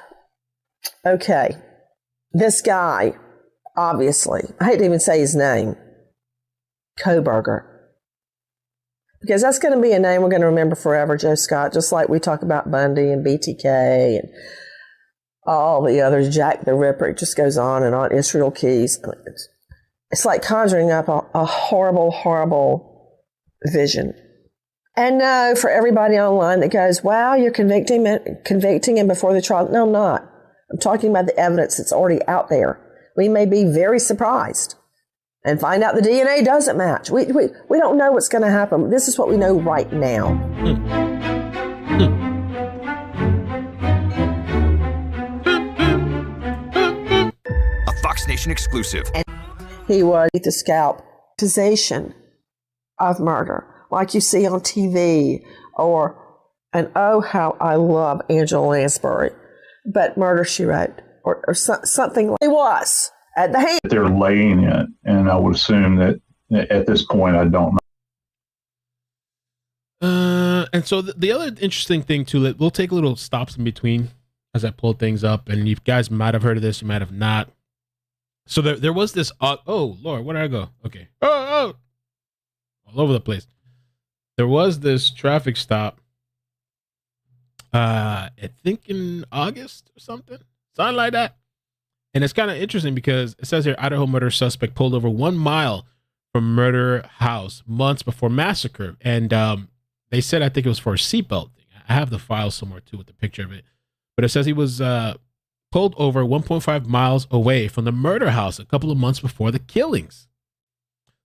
okay, this guy, obviously, I hate to even say his name, Kohberger, because that's going to be a name we're going to remember forever, Joe Scott, just like we talk about Bundy and BTK and all the others, Jack the Ripper. It just goes on and on. Israel Keys. It's like conjuring up a horrible, horrible vision. And no, for everybody online that goes, wow, you're convicting him before the trial. No, I'm not. I'm talking about the evidence that's already out there. We may be very surprised and find out the DNA doesn't match. We don't know what's going to happen. This is what we know right now. A Fox Nation exclusive. He was the scalp accusation of murder, like you see on TV, and oh, how I love Angela Lansbury, but Murder, She Wrote, or something like it was at the hand. They're laying it, and I would assume that at this point, I don't know. And so the other interesting thing too, we'll take little stops in between as I pull things up, and you guys might have heard of this, you might have not. So there was this, oh Lord, where did I go? Okay. Oh, all over the place. There was this traffic stop, I think in August or something like that. And it's kind of interesting because it says here, Idaho murder suspect pulled over 1 mile from murder house months before massacre. And they said, I think it was for a seatbelt thing. I have the file somewhere too with the picture of it. But it says he was pulled over 1.5 miles away from the murder house a couple of months before the killings.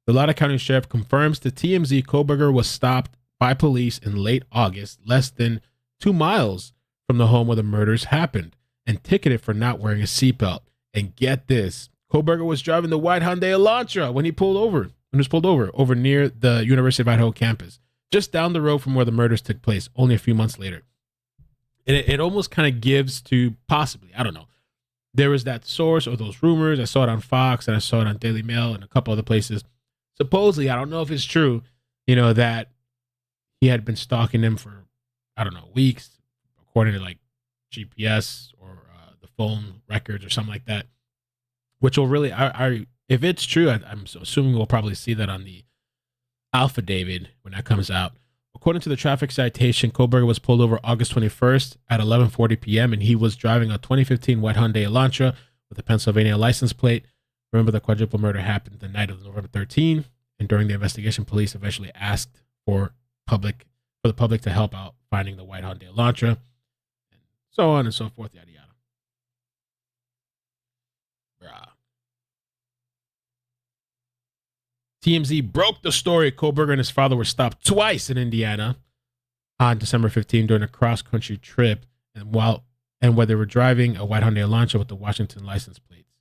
The Loudoun County Sheriff confirms to TMZ Kohberger was stopped by police in late August, less than 2 miles from the home where the murders happened, and ticketed for not wearing a seatbelt. And get this, Kohberger was driving the white Hyundai Elantra when he was pulled over near the University of Idaho campus, just down the road from where the murders took place, only a few months later. It almost kind of gives to possibly, I don't know. There was that source or those rumors. I saw it on Fox and I saw it on Daily Mail and a couple other places. Supposedly, I don't know if it's true, that he had been stalking him for, I don't know, weeks, according to like GPS or the phone records or something like that, which will really, if it's true, I'm assuming we'll probably see that on the affidavit when that comes out. According to the traffic citation, Kohberger was pulled over August 21st at 11:40 p.m. and he was driving a 2015 white Hyundai Elantra with a Pennsylvania license plate. Remember, the quadruple murder happened the night of November 13, and during the investigation, police eventually asked for the public to help out finding the white Hyundai Elantra, and so on and so forth, yada yada. Bruh. TMZ broke the story. Kohberger and his father were stopped twice in Indiana on December 15 during a cross-country trip, and where they were driving a white Hyundai Elantra with the Washington license plates.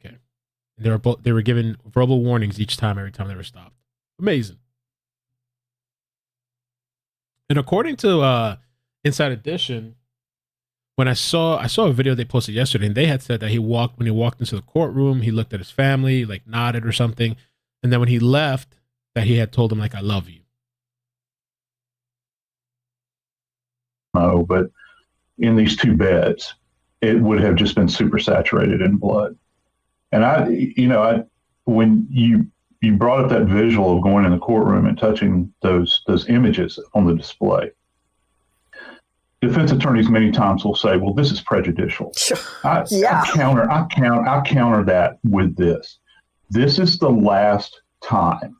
Okay, and they were given verbal warnings every time they were stopped. Amazing. And according to Inside Edition, when I saw a video they posted yesterday, and they had said that when he walked into the courtroom, he looked at his family, like nodded or something, and then when he left, that he had told them like, "I love you." No, but in these two beds, it would have just been super saturated in blood. And when you brought up that visual of going in the courtroom and touching those images on the display, defense attorneys many times will say, "Well, this is prejudicial." I counter that with this. This is the last time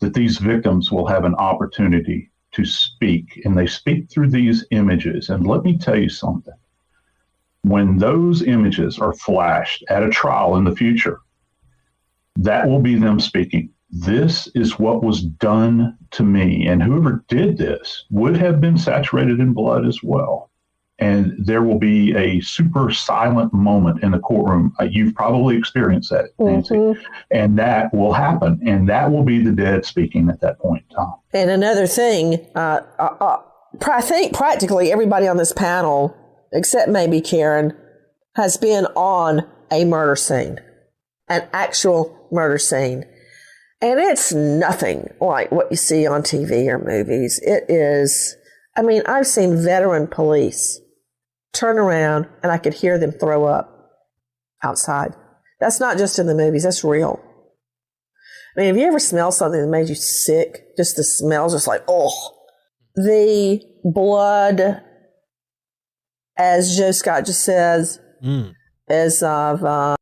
that these victims will have an opportunity to speak, and they speak through these images. And let me tell you something. When those images are flashed at a trial in the future, that will be them speaking. This is what was done to me. And whoever did this would have been saturated in blood as well. And there will be a super silent moment in the courtroom. You've probably experienced that, Nancy. Mm-hmm. And that will happen. And that will be the dead speaking at that point in time. And another thing, I think practically everybody on this panel, except maybe Karen, has been on a murder scene, an actual murder scene. And it's nothing like what you see on TV or movies. It is, I've seen veteran police turn around and I could hear them throw up outside. That's not just in the movies, that's real. Have you ever smelled something that made you sick? Just the smell, just like, oh. The blood, as Joe Scott just says, is of...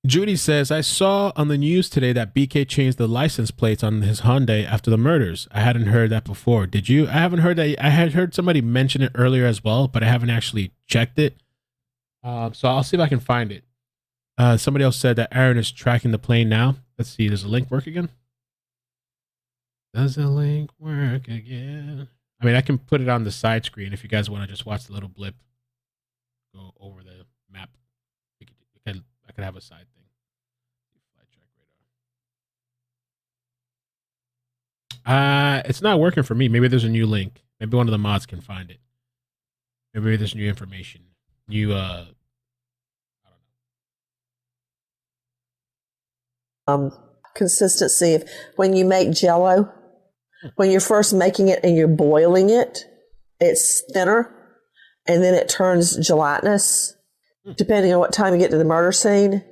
Judy says, I saw on the news today that BK changed the license plates on his Hyundai after the murders. I hadn't heard that before. Did you? I haven't heard that. I had heard somebody mention it earlier as well, but I haven't actually checked it. So I'll see if I can find it. Somebody else said that Aaron is tracking the plane now. Let's see. Does the link work again? Does the link work again? I can put it on the side screen if you guys want to just watch the little blip go over the map. I could have a side thing. It's not working for me. Maybe there's a new link. Maybe one of the mods can find it. Maybe there's new information. Consistency of when you make Jell-O, when you're first making it and you're boiling it, it's thinner, and then it turns gelatinous. Depending on what time you get to the murder scene,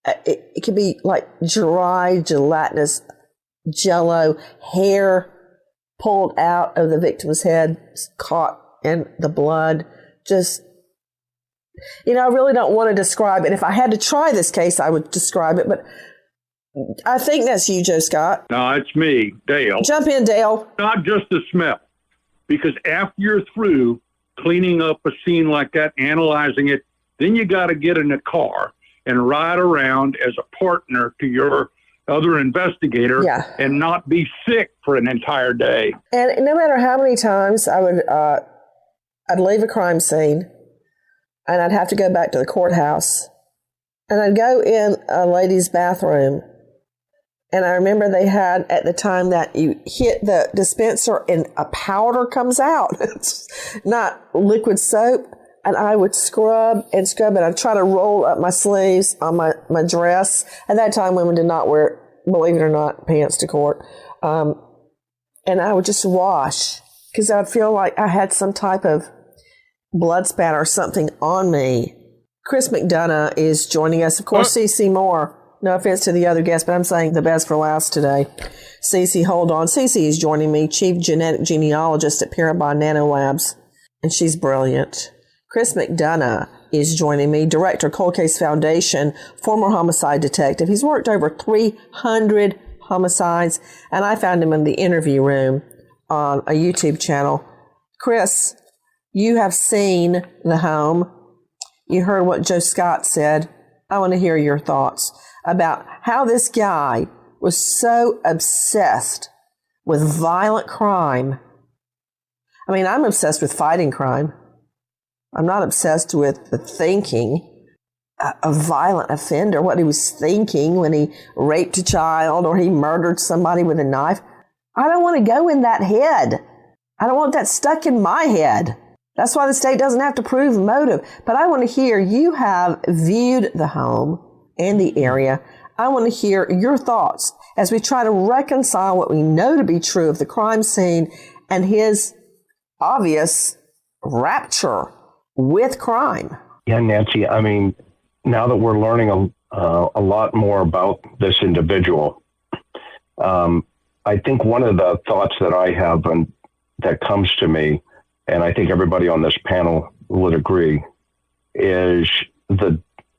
it can be like dry, gelatinous Jell-O, hair pulled out of the victim's head, caught in the blood. Just, I really don't want to describe it. If I had to try this case, I would describe it, but I think that's you, Joe Scott. No, it's me, Dale. Jump in, Dale. Not just the smell, because after you're through cleaning up a scene like that, analyzing it, then you got to get in a car and ride around as a partner to your other investigator and not be sick for an entire day. And no matter how many times I'd leave a crime scene and I'd have to go back to the courthouse And I'd go in a ladies' bathroom. And I remember they had at the time that you hit the dispenser and a powder comes out. It's not liquid soap. And I would scrub and scrub it. I'd try to roll up my sleeves on my dress. At that time, women did not wear, believe it or not, pants to court. And I would just wash because I would feel like I had some type of blood spatter or something on me. Chris McDonough is joining us. Of course, Cece Moore. No offense to the other guests, but I'm saying the best for last today. Cece, hold on. Cece is joining me, Chief Genetic Genealogist at Parabon Nanolabs, and she's brilliant. Chris McDonough is joining me, Director, Cold Case Foundation, former homicide detective. He's worked over 300 homicides, and I found him in the interview room on a YouTube channel. Chris, you have seen the home. You heard what Joe Scott said. I want to hear your thoughts about how this guy was so obsessed with violent crime. I mean, I'm obsessed with fighting crime. I'm not obsessed with the thinking. A violent offender, what he was thinking when he raped a child or he murdered somebody with a knife. I don't want to go in that head. I don't want that stuck in my head. That's why the state doesn't have to prove motive. But I want to hear, you have viewed the home and the area. I want to hear your thoughts as we try to reconcile what we know to be true of the crime scene and his obvious rapture with crime. Yeah, Nancy, I mean, now that we're learning a lot more about this individual, I think one of the thoughts that I have and that comes to me, and I think everybody on this panel would agree, is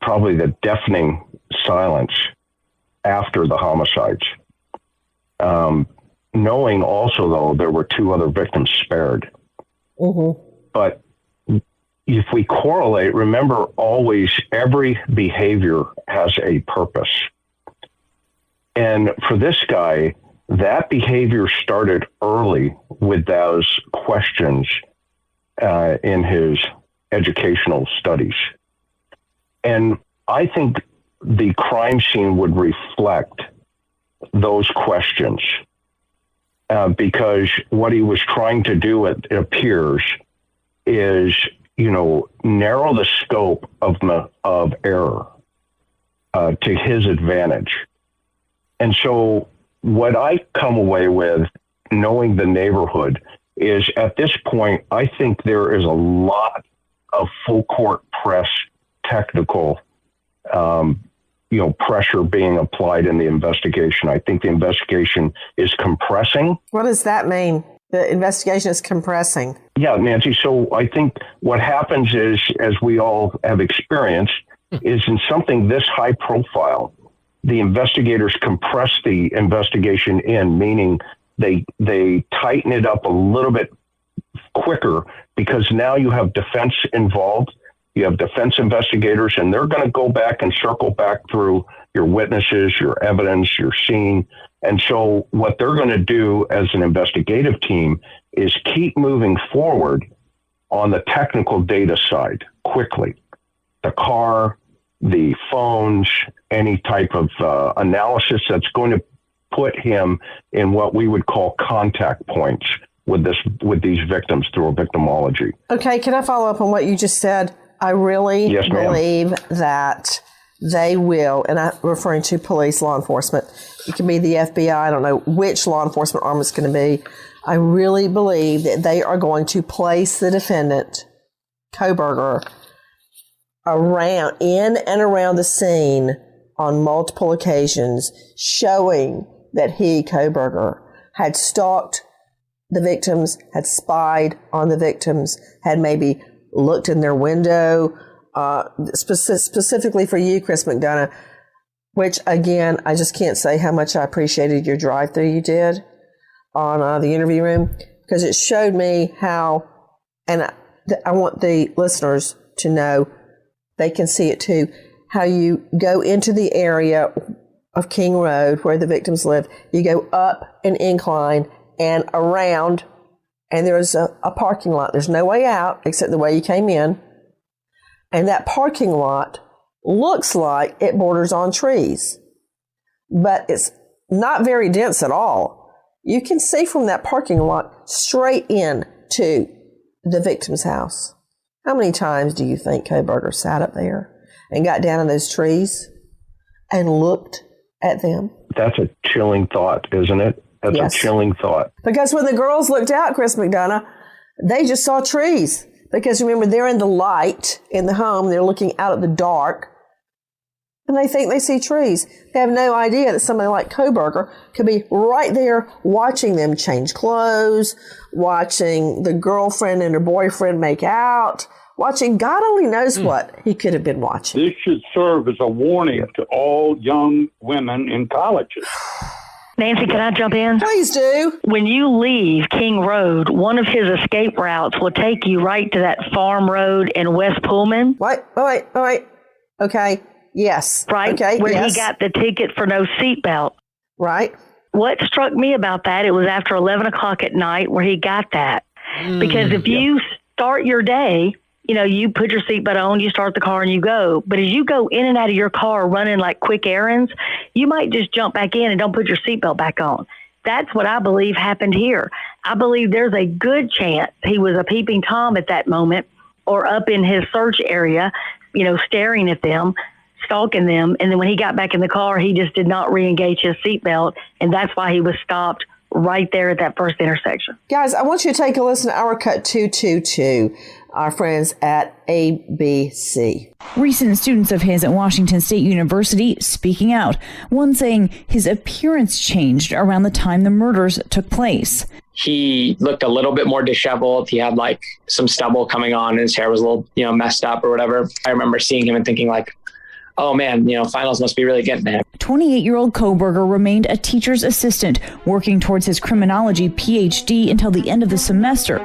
probably the deafening silence after the homicides. Knowing also, though, there were 2 other victims spared. Mm-hmm. But if we correlate, remember always every behavior has a purpose. And for this guy, that behavior started early with those questions in his educational studies. And I think the crime scene would reflect those questions because what he was trying to do, it appears, is narrow the scope of error to his advantage. And so what I come away with, knowing the neighborhood, is at this point, I think there is a lot of full court press, technical, pressure being applied in the investigation. I think the investigation is compressing. What does that mean? The investigation is compressing. Yeah, Nancy. So I think what happens is, as we all have experienced, is in something this high profile, the investigators compress the investigation in, meaning they tighten it up a little bit quicker because now you have defense involved. You have defense investigators, and they're going to go back and circle back through your witnesses, your evidence, your scene. And so what they're going to do as an investigative team is keep moving forward on the technical data side quickly. The car, the phones, any type of analysis that's going to put him in what we would call contact points with these victims through a victimology. Okay, can I follow up on what you just said? I really believe that they will, and I'm referring to police, law enforcement. It can be the FBI. I don't know which law enforcement arm it's going to be. I really believe that they are going to place the defendant, Kohberger, in and around the scene on multiple occasions, showing that he, Kohberger, had stalked the victims, had spied on the victims, had maybe looked in their window, specifically for you, Chris McDonough, which, again, I just can't say how much I appreciated your drive-through you did on the interview room, because it showed me how, and I want the listeners to know, they can see it too, how you go into the area of King Road where the victims lived. You go up an incline and around, and there's a parking lot. There's no way out except the way you came in. And that parking lot looks like it borders on trees, but it's not very dense at all. You can see from that parking lot straight in to the victim's house. How many times do you think Kohberger sat up there and got down in those trees and looked at them? That's a chilling thought, isn't it? That's Yes. a chilling thought. Because when the girls looked out, Chris McDonough, they just saw trees. Because remember, they're in the light in the home. They're looking out at the dark. And they think they see trees. They have no idea that somebody like Kohberger could be right there watching them change clothes, watching the girlfriend and her boyfriend make out, watching God only knows what he could have been watching. This should serve as a warning to all young women in colleges. Nancy, can I jump in? Please do. When you leave King Road, one of his escape routes will take you right to that farm road in West Pullman. Wait. Okay. Yes. Right? Okay. Where yes. he got the ticket for no seatbelt. Right. What struck me about that, it was after 11 o'clock at night where he got that. Because if you start your day, you know, you put your seatbelt on, you start the car and you go. But as you go in and out of your car running like quick errands, you might just jump back in and don't put your seatbelt back on. That's what I believe happened here. I believe there's a good chance he was a peeping Tom at that moment or up in his search area, you know, staring at them, stalking them. And then when he got back in the car, he just did not re-engage his seatbelt. And that's why he was stopped right there at that first intersection. Guys, I want you to take a listen to Our Cut 222, our friends at ABC. Recent students of his at Washington State University speaking out, one saying his appearance changed around the time the murders took place. He looked a little bit more disheveled. He had like some stubble coming on. His hair was a little, messed up or whatever. I remember seeing him and thinking like, oh man, finals must be really getting to him. 28-year-old Kohberger remained a teacher's assistant, working towards his criminology PhD until the end of the semester.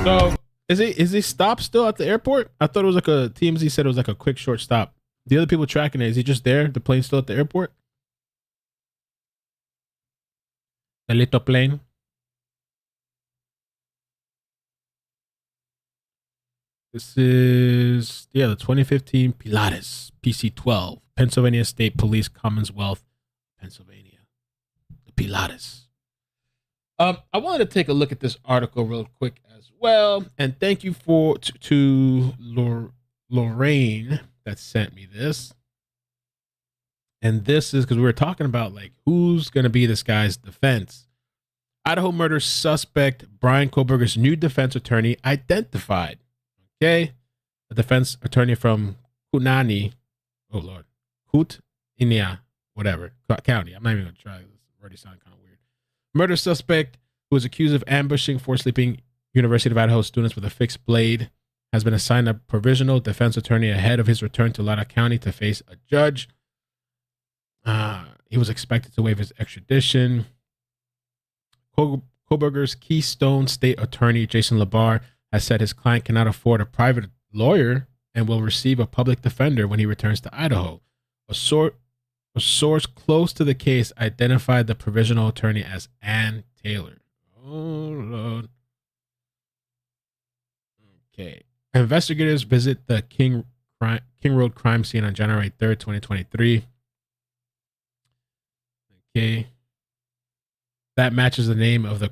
So is he stopped still at the airport? I thought it was like TMZ said it was like a quick short stop. The other people tracking it, is he just there? The plane's still at the airport? The little plane. This is, the 2015 Pilatus PC-12, Pennsylvania State Police Commonwealth, Pennsylvania. The Pilatus. I wanted to take a look at this article real quick as well, and thank you to Lorraine that sent me this. And this is because we were talking about like who's going to be this guy's defense. Idaho murder suspect Bryan Kohberger's new defense attorney identified. Okay, a defense attorney from Kootenai, whatever county. I'm not even gonna try. This already sounded kind of weird. Murder suspect who was accused of ambushing four sleeping University of Idaho students with a fixed blade has been assigned a provisional defense attorney ahead of his return to Loudoun County to face a judge. He was expected to waive his extradition. Kohberger's Keystone State Attorney Jason Labar has said his client cannot afford a private lawyer and will receive a public defender when he returns to Idaho. A source close to the case identified the provisional attorney as Ann Taylor. Oh, Lord. Okay. Investigators visit the King Road crime scene on January 3rd, 2023. Okay. That matches the name of the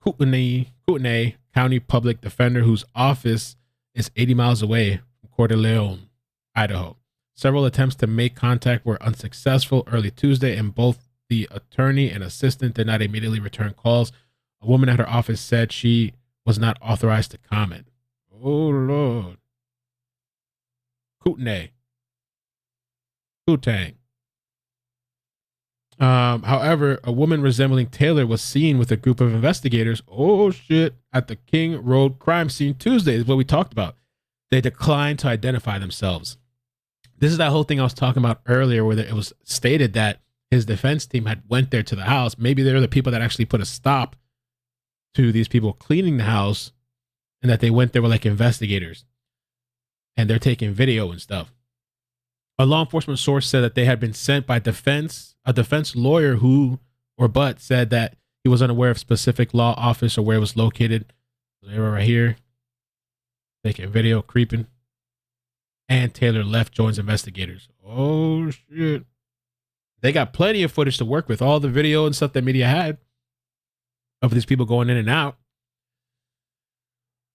Kootenai County Public Defender, whose office is 80 miles away from Coeur d'Alene, Idaho. Several attempts to make contact were unsuccessful early Tuesday, and both the attorney and assistant did not immediately return calls. A woman at her office said she was not authorized to comment. Oh, Lord. Kootenai. However, a woman resembling Taylor was seen with a group of investigators, at the King Road crime scene Tuesday, is what we talked about. They declined to identify themselves. This is that whole thing I was talking about earlier, where it was stated that his defense team had went there to the house. Maybe they're the people that actually put a stop to these people cleaning the house, and that they went there with like investigators, and they're taking video and stuff. A law enforcement source said that they had been sent by a defense lawyer but said that he was unaware of specific law office or where it was located. They were right here. Taking video, creeping. And Taylor left, joins investigators. Oh, shit. They got plenty of footage to work with. All the video and stuff that media had of these people going in and out.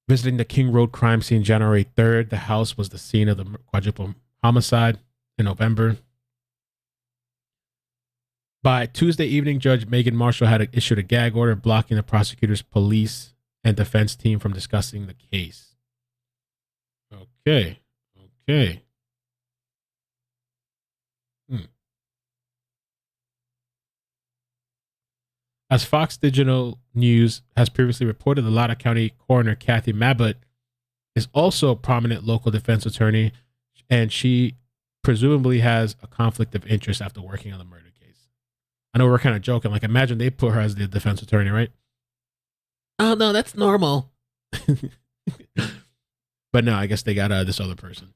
Visiting the King Road crime scene January 3rd. The house was the scene of the quadruple homicide in November. By Tuesday evening, Judge Megan Marshall had issued a gag order blocking the prosecutors, police, and defense team from discussing the case. Okay. As Fox Digital News has previously reported, the Latah County coroner Kathy Mabbutt is also a prominent local defense attorney, and she presumably has a conflict of interest after working on the murder case. I know we're kind of joking. Like, imagine they put her as the defense attorney, right? Oh, no, that's normal. But no, I guess they got this other person.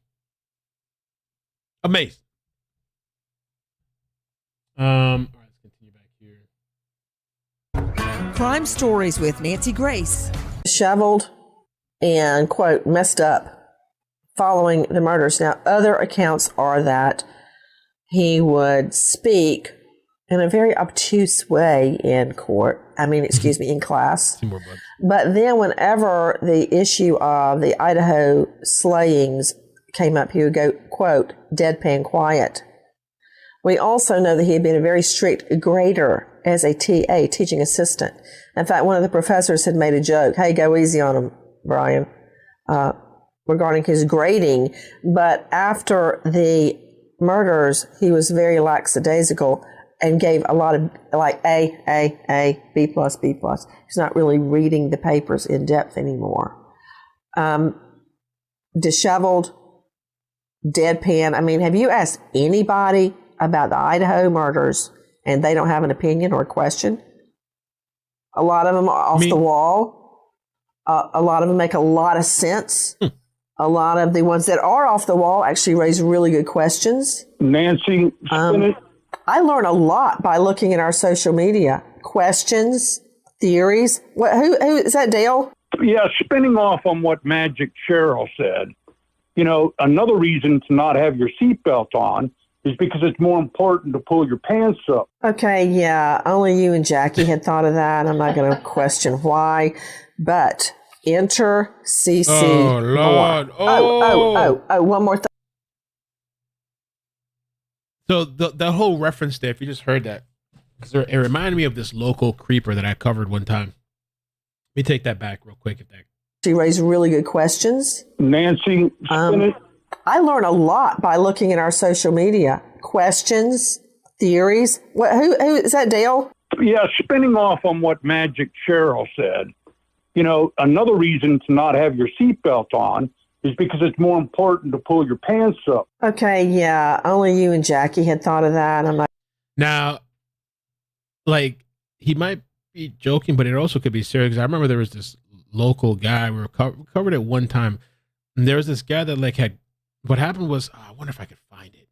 Amazing. All right, let's continue back here. Crime Stories with Nancy Grace. Disheveled and, quote, messed up following the murders. Now, other accounts are that he would speak in a very obtuse way in court. In class. But then whenever the issue of the Idaho slayings came up, he would go, quote, deadpan quiet. We also know that he had been a very strict grader as a TA, teaching assistant. In fact, one of the professors had made a joke, hey, go easy on him, Bryan, regarding his grading. But after the murders, he was very lackadaisical and gave a lot of like A, B+. He's not really reading the papers in depth anymore. Disheveled, deadpan. Have you asked anybody about the Idaho murders and they don't have an opinion or a question? A lot of them are off the wall. A lot of them make a lot of sense. A lot of the ones that are off the wall actually raise really good questions. Nancy, I learn a lot by looking at our social media. Questions, theories. Who is that, Dale? Yeah, spinning off on what Magic Cheryl said, another reason to not have your seatbelt on is because it's more important to pull your pants up. Okay, yeah, only you and Jackie had thought of that. I'm not going to question why, but enter CC. Oh, Lord. Oh, one more thing. So the whole reference there, if you just heard that, because it reminded me of this local creeper that I covered one time. Let me take that back real quick. She raised really good questions. Nancy, I learn a lot by looking at our social media. Questions, theories. Who is that, Dale? Yeah, spinning off on what Magic Cheryl said, another reason to not have your seatbelt on is because it's more important to pull your pants up. Okay, yeah, only you and Jackie had thought of that. I'm like, now, like, he might be joking, but it also could be serious. I remember there was this local guy, we covered it one time, and there was this guy that what happened was, I wonder if I could find it.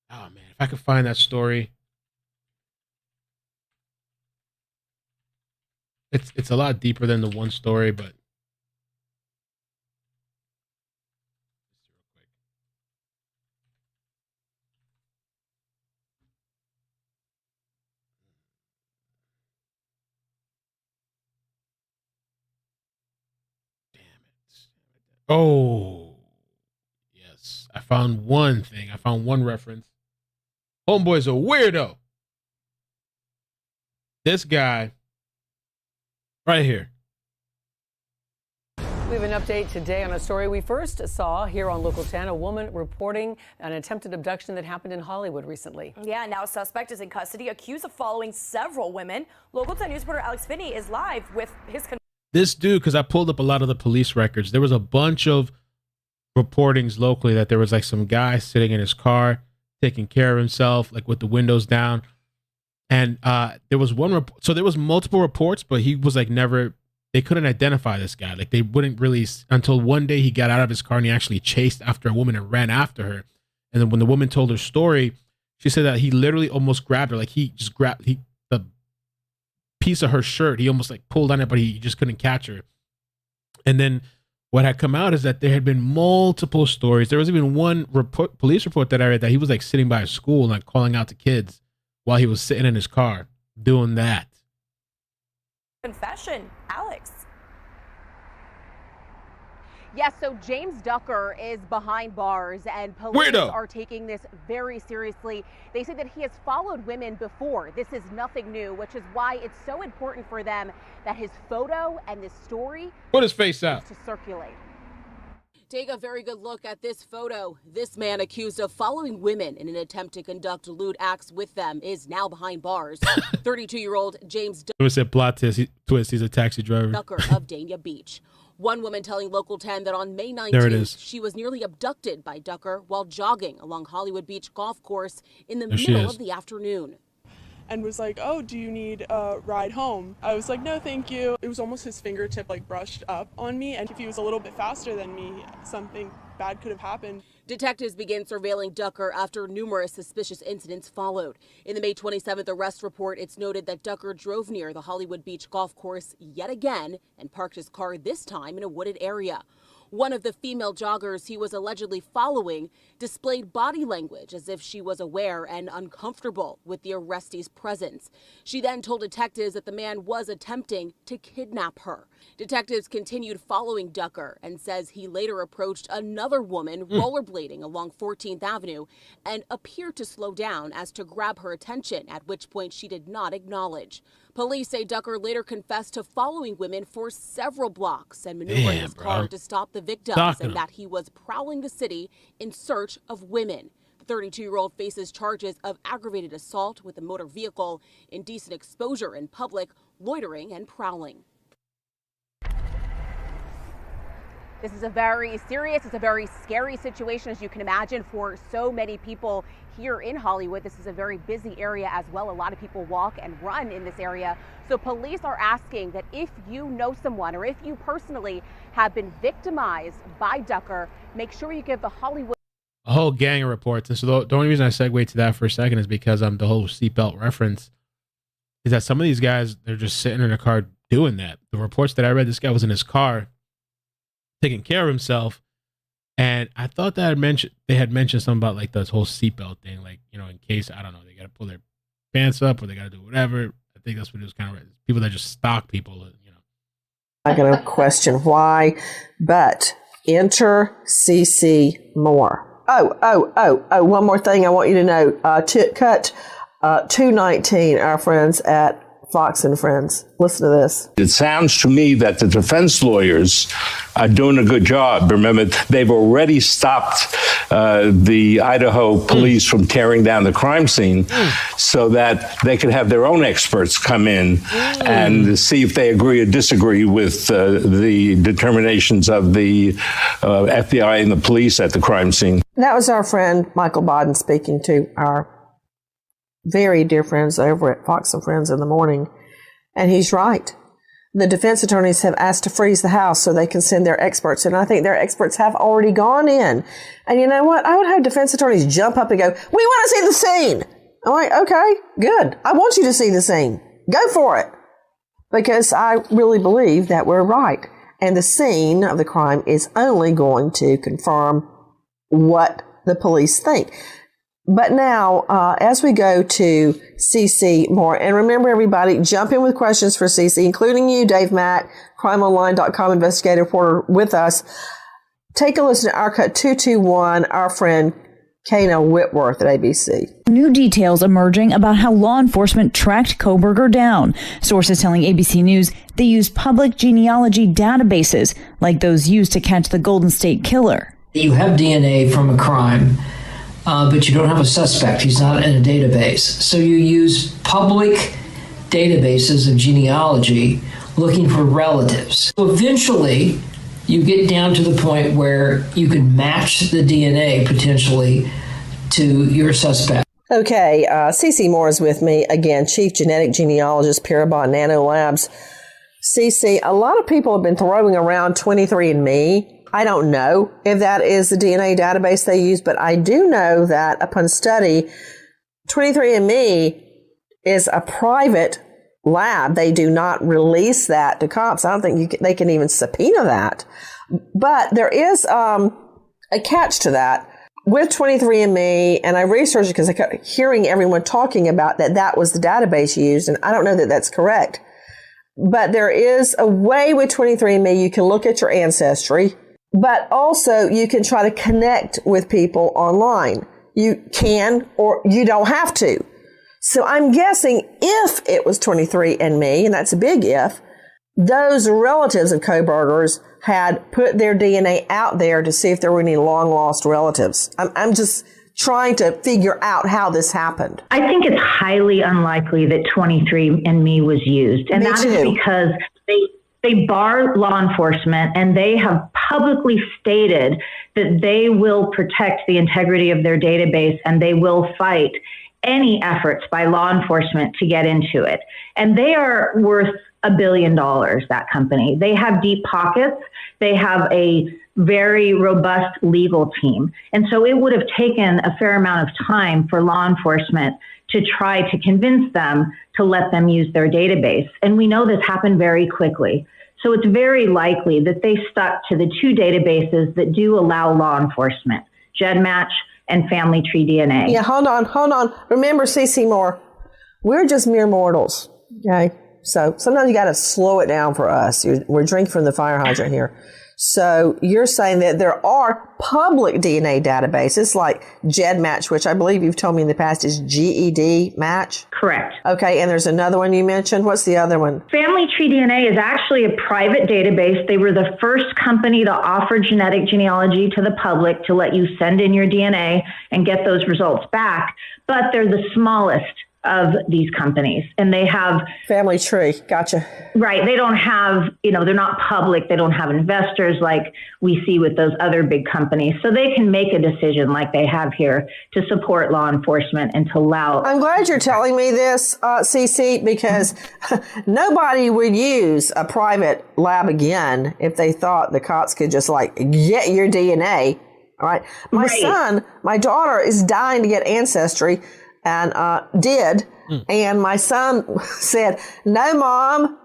Oh man, if I could find that story. It's a lot deeper than the one story, but oh, yes. I found one thing. I found one reference. Homeboy's a weirdo. This guy right here. We have an update today on a story we first saw here on Local 10, a woman reporting an attempted abduction that happened in Hollywood recently. Yeah, now a suspect is in custody, accused of following several women. Local 10 News reporter Alex Finney is live with his... This dude, because I pulled up a lot of the police records, there was a bunch of reportings locally that there was some guy sitting in his car, taking care of himself, with the windows down. And there was one report. So there was multiple reports, but he was never, they couldn't identify this guy. They wouldn't really, until one day he got out of his car and he actually chased after a woman and ran after her. And then when the woman told her story, she said that he literally almost grabbed her. Like he just grabbed the piece of her shirt. He almost like pulled on it, but he just couldn't catch her. And then what had come out is that there had been multiple stories. There was even one police report that I read that he was like sitting by a school, like calling out to kids while he was sitting in his car doing that. Confession, Alex. Yes, so James Ducker is behind bars, and police are taking this very seriously. They say that he has followed women before. This is nothing new, which is why it's so important for them that his photo and this story put his face out to circulate. Take a very good look at this photo. This man accused of following women in an attempt to conduct lewd acts with them is now behind bars. 32-year-old James Ducker. It was a plot twist. He's a taxi driver. Ducker of Dania Beach. One woman telling Local 10 that on May 19th, she was nearly abducted by Ducker while jogging along Hollywood Beach golf course in the middle of the afternoon. And was like, oh, do you need a ride home? I was like, no, thank you. It was almost his fingertip like brushed up on me. And if he was a little bit faster than me, something bad could have happened. Detectives began surveilling Ducker after numerous suspicious incidents followed. In the May 27th arrest report, it's noted that Ducker drove near the Hollywood Beach golf course yet again and parked his car this time in a wooded area. One of the female joggers he was allegedly following displayed body language as if she was aware and uncomfortable with the arrestee's presence. She then told detectives that the man was attempting to kidnap her. Detectives continued following Ducker and says he later approached another woman rollerblading along 14th Avenue and appeared to slow down as to grab her attention, at which point she did not acknowledge. Police say Ducker later confessed to following women for several blocks and maneuvering his car to stop the victims, and that he was prowling the city in search of women. The 32-year-old faces charges of aggravated assault with a motor vehicle, indecent exposure in public, loitering, and prowling. This is a very serious, it's a very scary situation, as you can imagine, for so many people here in Hollywood. This is a very busy area as well. A lot of people walk and run in this area. So police are asking that if you know someone or if you personally have been victimized by Ducker, make sure you give the Hollywood. A whole gang of reports. And so the only reason I segue to that for a second is because the whole seatbelt reference is that some of these guys, they're just sitting in a car doing that. The reports that I read, this guy was in his car taking care of himself, and I thought that they had mentioned something about like this whole seatbelt thing, like, you know, in case, I don't know, they got to pull their pants up or they got to do whatever. I think that's what it was kind of people that just stalk people, you know. I'm going to question why, but enter CC Moore. One more thing I want you to know. Cut 219, our friends at Fox and Friends. Listen to this. It sounds to me that the defense lawyers are doing a good job. Remember, they've already stopped the Idaho police from tearing down the crime scene so that they could have their own experts come in and see if they agree or disagree with the determinations of the FBI and the police at the crime scene. That was our friend Michael Bodden speaking to our very dear friends over at Fox and Friends in the morning. And he's right. The defense attorneys have asked to freeze the house so they can send their experts. And I think their experts have already gone in. And you know what? I would have defense attorneys jump up and go, we want to see the scene. I'm like, okay, good. I want you to see the scene. Go for it. Because I really believe that we're right. And the scene of the crime is only going to confirm what the police think. But now, as we go to CC Moore, and remember everybody, jump in with questions for CC, including you, Dave Mack, crimeonline.com investigative reporter with us. Take a listen to our cut 221, our friend Kana Whitworth at ABC. New details emerging about how law enforcement tracked Kohberger down. Sources telling ABC News they used public genealogy databases like those used to catch the Golden State Killer. You have DNA from a crime, but you don't have a suspect. He's not in a database. So you use public databases of genealogy looking for relatives. So eventually, you get down to the point where you can match the DNA potentially to your suspect. Okay, CC Moore is with me again, Chief Genetic Genealogist, Parabon Nano Labs. CC, a lot of people have been throwing around 23andMe. I don't know if that is the DNA database they use, but I do know that upon study, 23andMe is a private lab. They do not release that to cops. I don't think they can even subpoena that. But there is a catch to that with 23andMe, and I researched it because I kept hearing everyone talking about that was the database used, and I don't know that that's correct. But there is a way with 23andMe you can look at your ancestry, but also you can try to connect with people online. You can, or you don't have to. So I'm guessing if it was 23andMe, and that's a big if, those relatives of Kohberger's had put their DNA out there to see if there were any long lost relatives. I'm just trying to figure out how this happened. I think it's highly unlikely that 23andMe was used. And that is because they bar law enforcement, and they have publicly stated that they will protect the integrity of their database, and they will fight any efforts by law enforcement to get into it. And they are worth $1 billion, that company. They have deep pockets. They have a very robust legal team. And so it would have taken a fair amount of time for law enforcement to try to convince them to let them use their database. And we know this happened very quickly. So it's very likely that they stuck to the two databases that do allow law enforcement, GEDmatch and Family Tree DNA. Yeah, hold on. Remember, CeCe Moore, we're just mere mortals, okay? So sometimes you got to slow it down for us. We're drinking from the fire hydrant here. So you're saying that there are public DNA databases like GEDmatch, which I believe you've told me in the past is GEDmatch? Correct. Okay, and there's another one you mentioned. What's the other one? Family Tree DNA is actually a private database. They were the first company to offer genetic genealogy to the public to let you send in your DNA and get those results back. But they're the smallest of these companies, and they have Family Tree. Gotcha. Right. They don't have, they're not public. They don't have investors like we see with those other big companies. So they can make a decision like they have here to support law enforcement and to allow. I'm glad you're telling me this, CeCe, because nobody would use a private lab again if they thought the cops could just get your DNA. All right. My daughter is dying to get Ancestry. And did. And my son said, "No, Mom,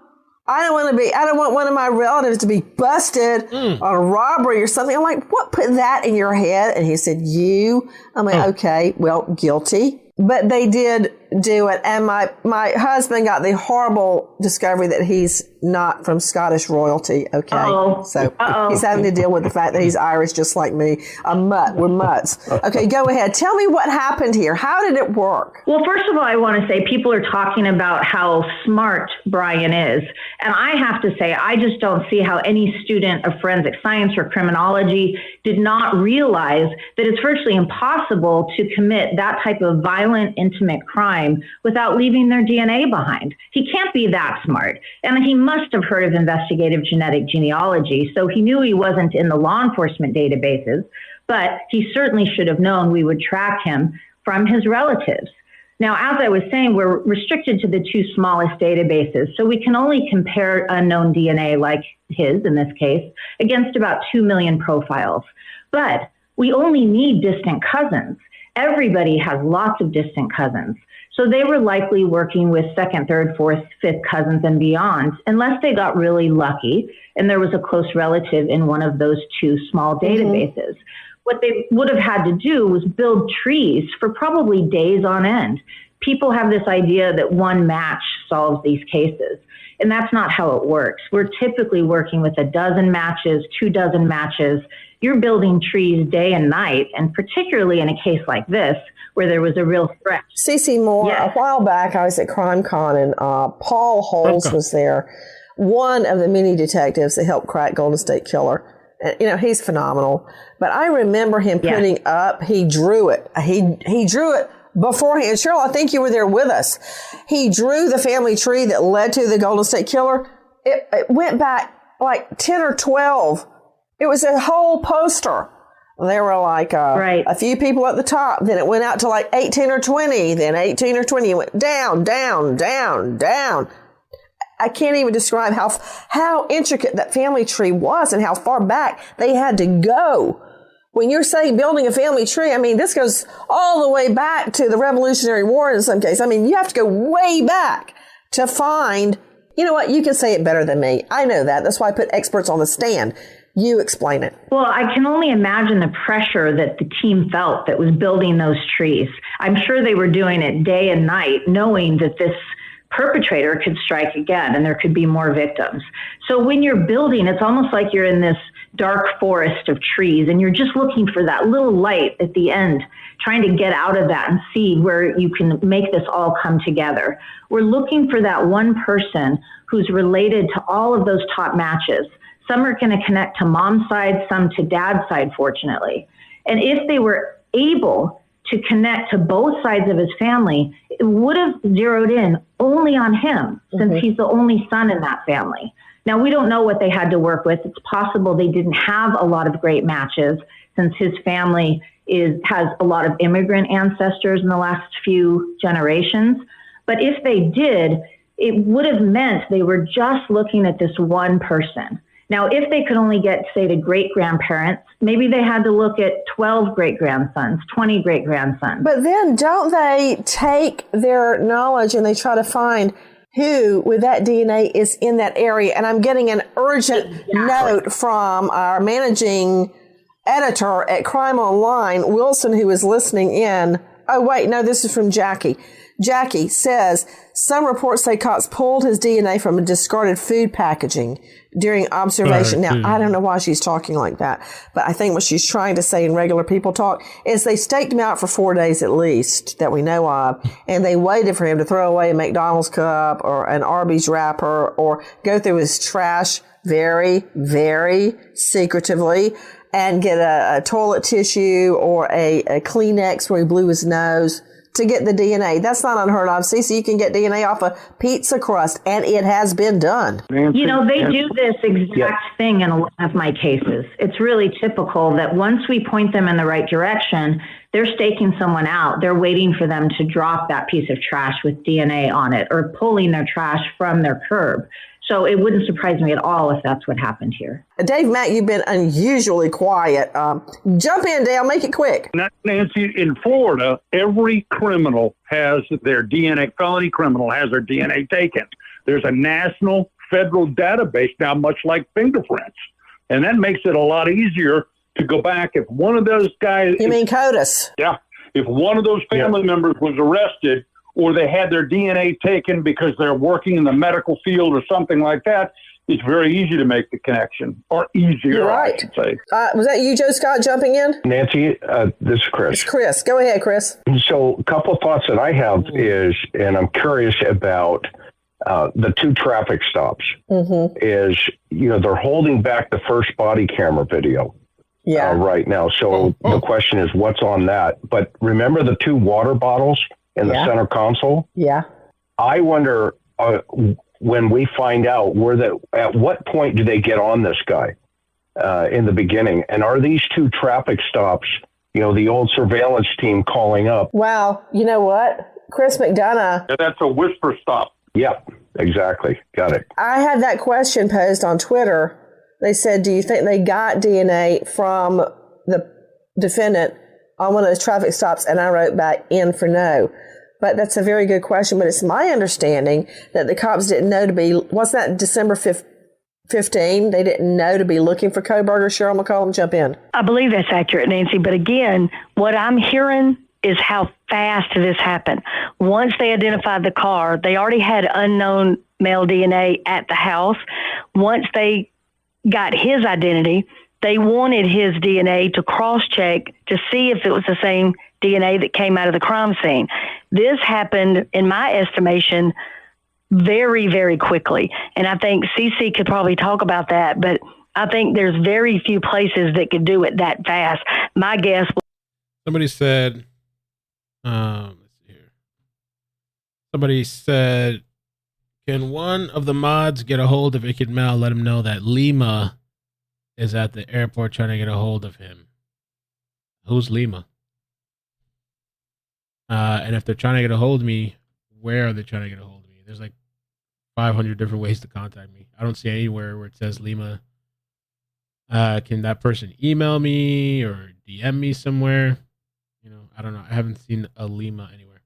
I don't want one of my relatives to be busted on a robbery or something." I'm like, "What put that in your head?" And he said, "You." I'm like, "Okay, well, guilty." But they did do it. And my husband got the horrible discovery that he's not from Scottish royalty. Okay. So he's having to deal with the fact that he's Irish, just like me. A mutt. We're mutts. Okay, go ahead. Tell me what happened here. How did it work? Well, first of all, I want to say people are talking about how smart Bryan is. And I have to say, I just don't see how any student of forensic science or criminology did not realize that it's virtually impossible to commit that type of violent, intimate crime without leaving their DNA behind. He can't be that smart. And he must have heard of investigative genetic genealogy, so he knew he wasn't in the law enforcement databases, but he certainly should have known we would track him from his relatives. Now, as I was saying, we're restricted to the two smallest databases, so we can only compare unknown DNA like his, in this case, against about 2 million profiles. But we only need distant cousins. Everybody has lots of distant cousins. So they were likely working with second, third, fourth, fifth cousins and beyond, unless they got really lucky and there was a close relative in one of those two small databases. What they would have had to do was build trees for probably days on end. People have this idea that one match solves these cases, and that's not how it works. We're typically working with a dozen matches, 24 matches. You're building trees day and night, and particularly in a case like this, where there was a real threat. CeCe Moore, a while back, I was at CrimeCon, and Paul Holes was there, one of the many detectives that helped crack Golden State Killer. And, he's phenomenal. But I remember him putting up, he drew it. He drew it beforehand. Cheryl, I think you were there with us. He drew the family tree that led to the Golden State Killer. It went back like 10 or 12. It was a whole poster. There were a few people at the top. Then it went out to 18 or 20. Then 18 or 20. It went down, down, down, down. I can't even describe how intricate that family tree was and how far back they had to go. When you're saying building a family tree, I mean, this goes all the way back to the Revolutionary War in some cases. I mean, you have to go way back to find, you know what, you can say it better than me. I know that. That's why I put experts on the stand. You explain it. Well, I can only imagine the pressure that the team felt that was building those trees. I'm sure they were doing it day and night, knowing that this perpetrator could strike again and there could be more victims. So when you're building, it's almost like you're in this dark forest of trees and you're just looking for that little light at the end, trying to get out of that and see where you can make this all come together. We're looking for that one person who's related to all of those top matches. Some are going to connect to mom's side, some to dad's side, fortunately. And if they were able to connect to both sides of his family, it would have zeroed in only on him, since he's the only son in that family. Now, we don't know what they had to work with. It's possible they didn't have a lot of great matches, since his family has a lot of immigrant ancestors in the last few generations. But if they did, it would have meant they were just looking at this one person. Now, if they could only get, say, to great-grandparents, maybe they had to look at 12 great-grandsons, 20 great-grandsons. But then don't they take their knowledge and they try to find who with that DNA is in that area? And I'm getting an urgent note from our managing editor at Crime Online, Wilson, who is listening in. Oh, wait, no, this is from Jackie. Jackie says, some reports say cops pulled his DNA from a discarded food packaging during observation. Now, I don't know why she's talking like that, but I think what she's trying to say in regular people talk is they staked him out for 4 days at least that we know of, and they waited for him to throw away a McDonald's cup or an Arby's wrapper or go through his trash very, very secretively and get a toilet tissue or a Kleenex where he blew his nose to get the DNA. That's not unheard of. See, you can get DNA off a pizza crust, and it has been done. You know, they do this exact thing in a lot of my cases. It's really typical that once we point them in the right direction, they're staking someone out. They're waiting for them to drop that piece of trash with DNA on it or pulling their trash from their curb. So it wouldn't surprise me at all if that's what happened here. Dave Mack, you've been unusually quiet. Jump in, Dale. Make it quick. Nancy, in Florida, every criminal has their DNA, felony criminal has their DNA taken. There's a national federal database now, much like fingerprints. And that makes it a lot easier to go back. If one of those guys... You mean CODIS? Yeah. If one of those family members was arrested, or they had their DNA taken because they're working in the medical field or something like that, it's very easy to make the connection, or easier, You're right. I should say. Was that you, Joe Scott, jumping in? Nancy, this is Chris. It's Chris. Go ahead, Chris. So a couple of thoughts that I have is, and I'm curious about the two traffic stops, is, you know, they're holding back the first body camera video right now. So the question is, what's on that? But remember the two water bottles in the center console? Yeah. I wonder when we find out at what point do they get on this guy in the beginning? And are these two traffic stops, you know, the old surveillance team calling up? Wow. You know what? Chris McDonough. Yeah, that's a whisper stop. Yep, exactly. Got it. I had that question posed on Twitter. They said, do you think they got DNA from the defendant on one of those traffic stops? And I wrote back in for no. But that's a very good question. But it's my understanding that the cops didn't know to be, wasn't that December 15? They didn't know to be looking for Kohberger. Cheryl McCollum, jump in. I believe that's accurate, Nancy. But again, what I'm hearing is how fast this happened. Once they identified the car, they already had unknown male DNA at the house. Once they got his identity, they wanted his DNA to cross-check to see if it was the same DNA that came out of the crime scene. This happened, in my estimation, very, very quickly. And I think CC could probably talk about that, but I think there's very few places that could do it that fast. My guess was... Somebody said, let's see here. Somebody said, can one of the mods get a hold of iCkEdMeL, let him know that Lima is at the airport trying to get a hold of him? Who's Lima? And if they're trying to get a hold of me, where are they trying to get a hold of me? There's like 500 different ways to contact me. I don't see anywhere where it says Lima. Can that person email me or DM me somewhere? I don't know. I haven't seen a Lima anywhere.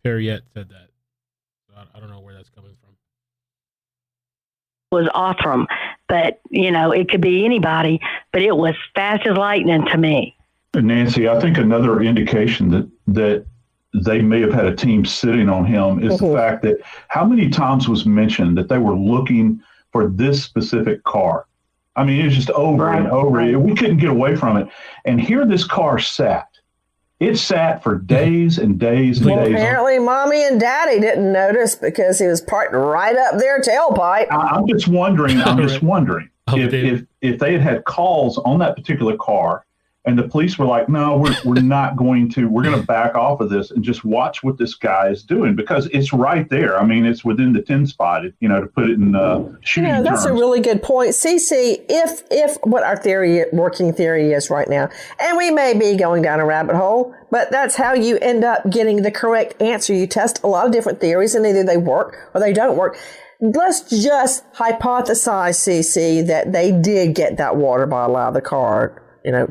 Perriette said that. So I don't know where that's coming from. Was Rathdrum, but it could be anybody, but it was fast as lightning to me. Nancy, I think another indication that they may have had a team sitting on him is the fact that how many times was mentioned that they were looking for this specific car. I mean, it was just over and over. We couldn't get away from it. And here this car sat. It sat for days and days and days. Apparently, Mommy and Daddy didn't notice because he was parked right up their tailpipe. I'm just wondering if they had calls on that particular car and the police were like, no, we're not going to. We're going to back off of this and just watch what this guy is doing because it's right there. I mean, it's within the 10 spot, to put it in shooting terms. That's a really good point. CC, if what our working theory is right now, and we may be going down a rabbit hole, but that's how you end up getting the correct answer. You test a lot of different theories and either they work or they don't work. Let's just hypothesize, CC, that they did get that water bottle out of the car.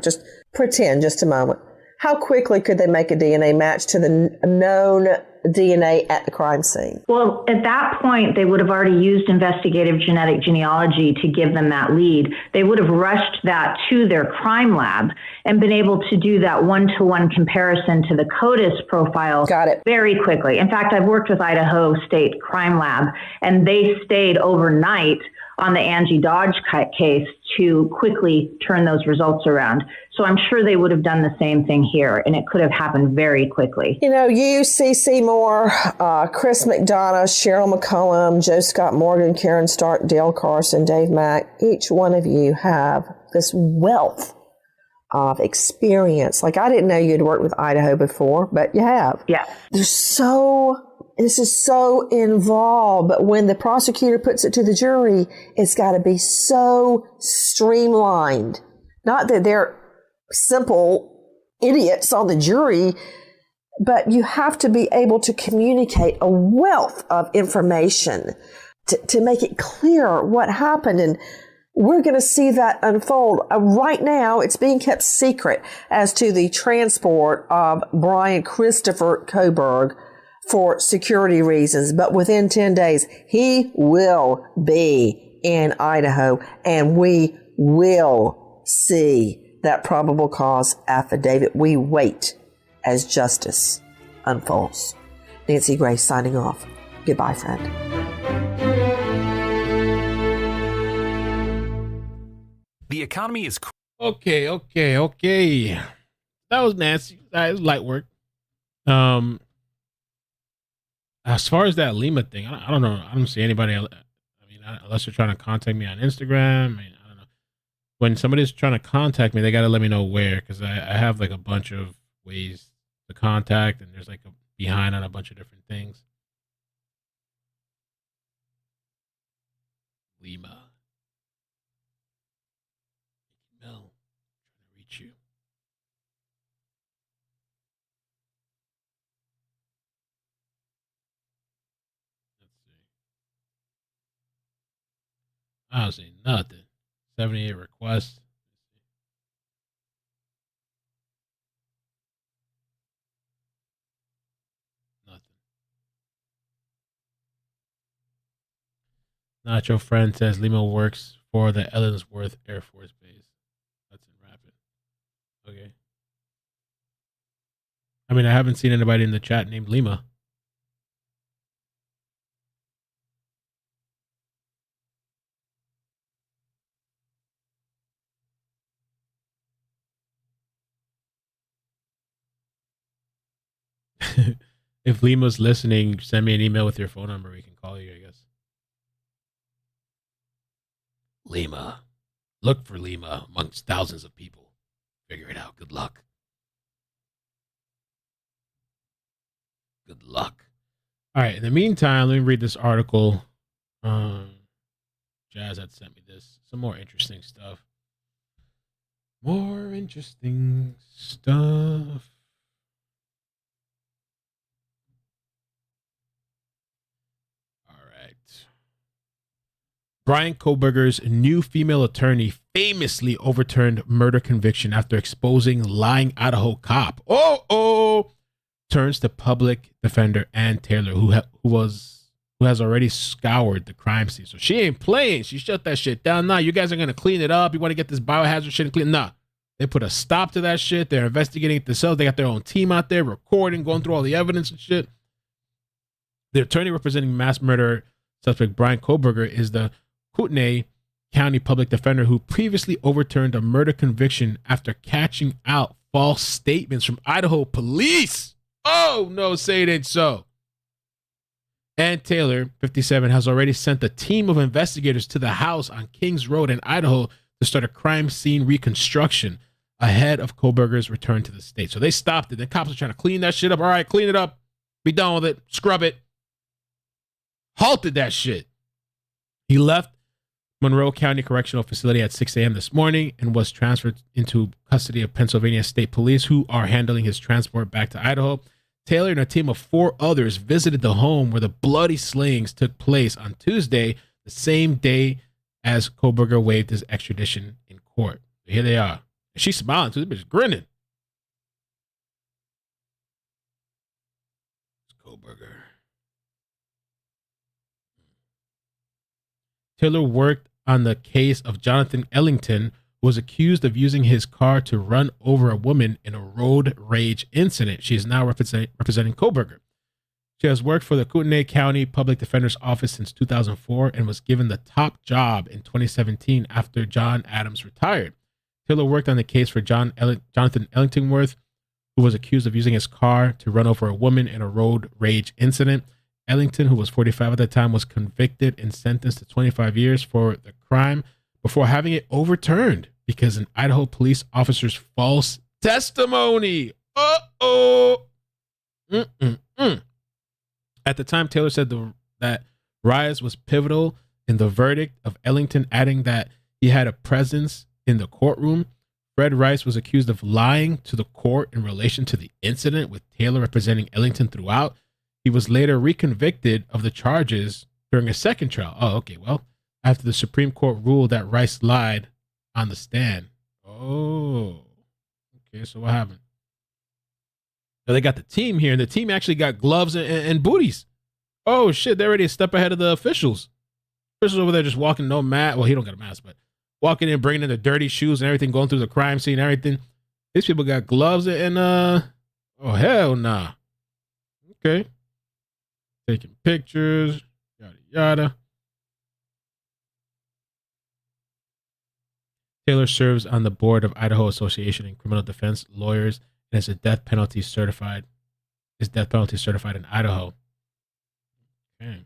Just pretend just a moment. How quickly could they make a DNA match to the known DNA at the crime scene? Well, at that point, they would have already used investigative genetic genealogy to give them that lead. They would have rushed that to their crime lab and been able to do that one-to-one comparison to the CODIS profile very quickly. In fact, I've worked with Idaho State Crime Lab, and they stayed overnight on the Angie Dodge case to quickly turn those results around. So I'm sure they would have done the same thing here, and it could have happened very quickly. You, CC Moore, Chris McDonough, Cheryl McCollum, Joe Scott Morgan, Karen Stark, Dale Carson, Dave Mack, each one of you have this wealth of experience. Like, I didn't know you'd worked with Idaho before, but you have. Yeah. This is so involved, but when the prosecutor puts it to the jury, it's got to be so streamlined. Not that they're simple idiots on the jury, but you have to be able to communicate a wealth of information to make it clear what happened. And we're going to see that unfold. Right now, it's being kept secret as to the transport of Bryan Christopher Kohberger for security reasons, but within 10 days, he will be in Idaho, and we will see that probable cause affidavit. We wait as justice unfolds. Nancy Grace signing off. Goodbye, friend. The economy is... Okay. That was Nancy. That was light work. As far as that Lima thing, I don't know. I don't see anybody. Unless they're trying to contact me on Instagram. I don't know. When somebody's trying to contact me, they got to let me know where, because I have like a bunch of ways to contact, and there's like a behind on a bunch of different things. Lima. Mel, trying to reach you. I don't see nothing. 78 requests. Nothing. Nacho friend says Lima works for the Ellensworth Air Force Base. That's in Rapid. Okay. I haven't seen anybody in the chat named Lima. If Lima's listening, send me an email with your phone number. We can call you, I guess. Lima. Look for Lima amongst thousands of people. Figure it out. Good luck. Good luck. All right. In the meantime, let me read this article. Jazz had sent me this. Some more interesting stuff. More interesting stuff. Bryan Kohberger's new female attorney famously overturned murder conviction after exposing lying Idaho cop. Turns to public defender Ann Taylor, who has already scoured the crime scene. So she ain't playing. She shut that shit down. Nah, you guys are gonna clean it up. You want to get this biohazard shit clean? Nah, they put a stop to that shit. They're investigating it themselves. They got their own team out there recording, going through all the evidence and shit. The attorney representing mass murder suspect Bryan Kohberger is the Kootenai County public defender who previously overturned a murder conviction after catching out false statements from Idaho police. Oh, no, say it ain't so. Ann Taylor, 57, has already sent a team of investigators to the house on Kings Road in Idaho to start a crime scene reconstruction ahead of Kohberger's return to the state. So they stopped it. The cops are trying to clean that shit up. All right, clean it up. Be done with it. Scrub it. Halted that shit. He left Monroe County Correctional Facility at 6 a.m. this morning and was transferred into custody of Pennsylvania State Police, who are handling his transport back to Idaho. Taylor and a team of 4 others visited the home where the bloody slayings took place on Tuesday, the same day as Kohberger waived his extradition in court. Here they are. And she's smiling too. This bitch grinning. Kohberger. Taylor worked on the case of Jonathan Ellington, who was accused of using his car to run over a woman in a road rage incident. She is now representing Kohberger. She has worked for the Kootenai County Public Defender's Office since 2004 and was given the top job in 2017 after John Adams retired. Taylor worked on the case for Jonathan Ellingtonworth, who was accused of using his car to run over a woman in a road rage incident. Ellington, who was 45 at the time, was convicted and sentenced to 25 years for the crime before having it overturned because an Idaho police officer's false testimony. At the time, Taylor said that Rice was pivotal in the verdict of Ellington, adding that he had a presence in the courtroom. Fred Rice was accused of lying to the court in relation to the incident, with Taylor representing Ellington throughout. He was later reconvicted of the charges during a second trial. Oh, okay. Well, after the Supreme Court ruled that Rice lied on the stand. Oh, okay. So what happened? So they got the team here, and the team actually got gloves and booties. Oh, shit. They're already a step ahead of the officials. Officials over there just walking, no mask. Well, he don't got a mask, but walking in, bringing in the dirty shoes and everything, going through the crime scene and everything. These people got gloves and, oh, hell nah. Okay. Taking pictures, yada, yada. Taylor serves on the board of Idaho Association in Criminal Defense Lawyers and is death penalty certified in Idaho. Okay.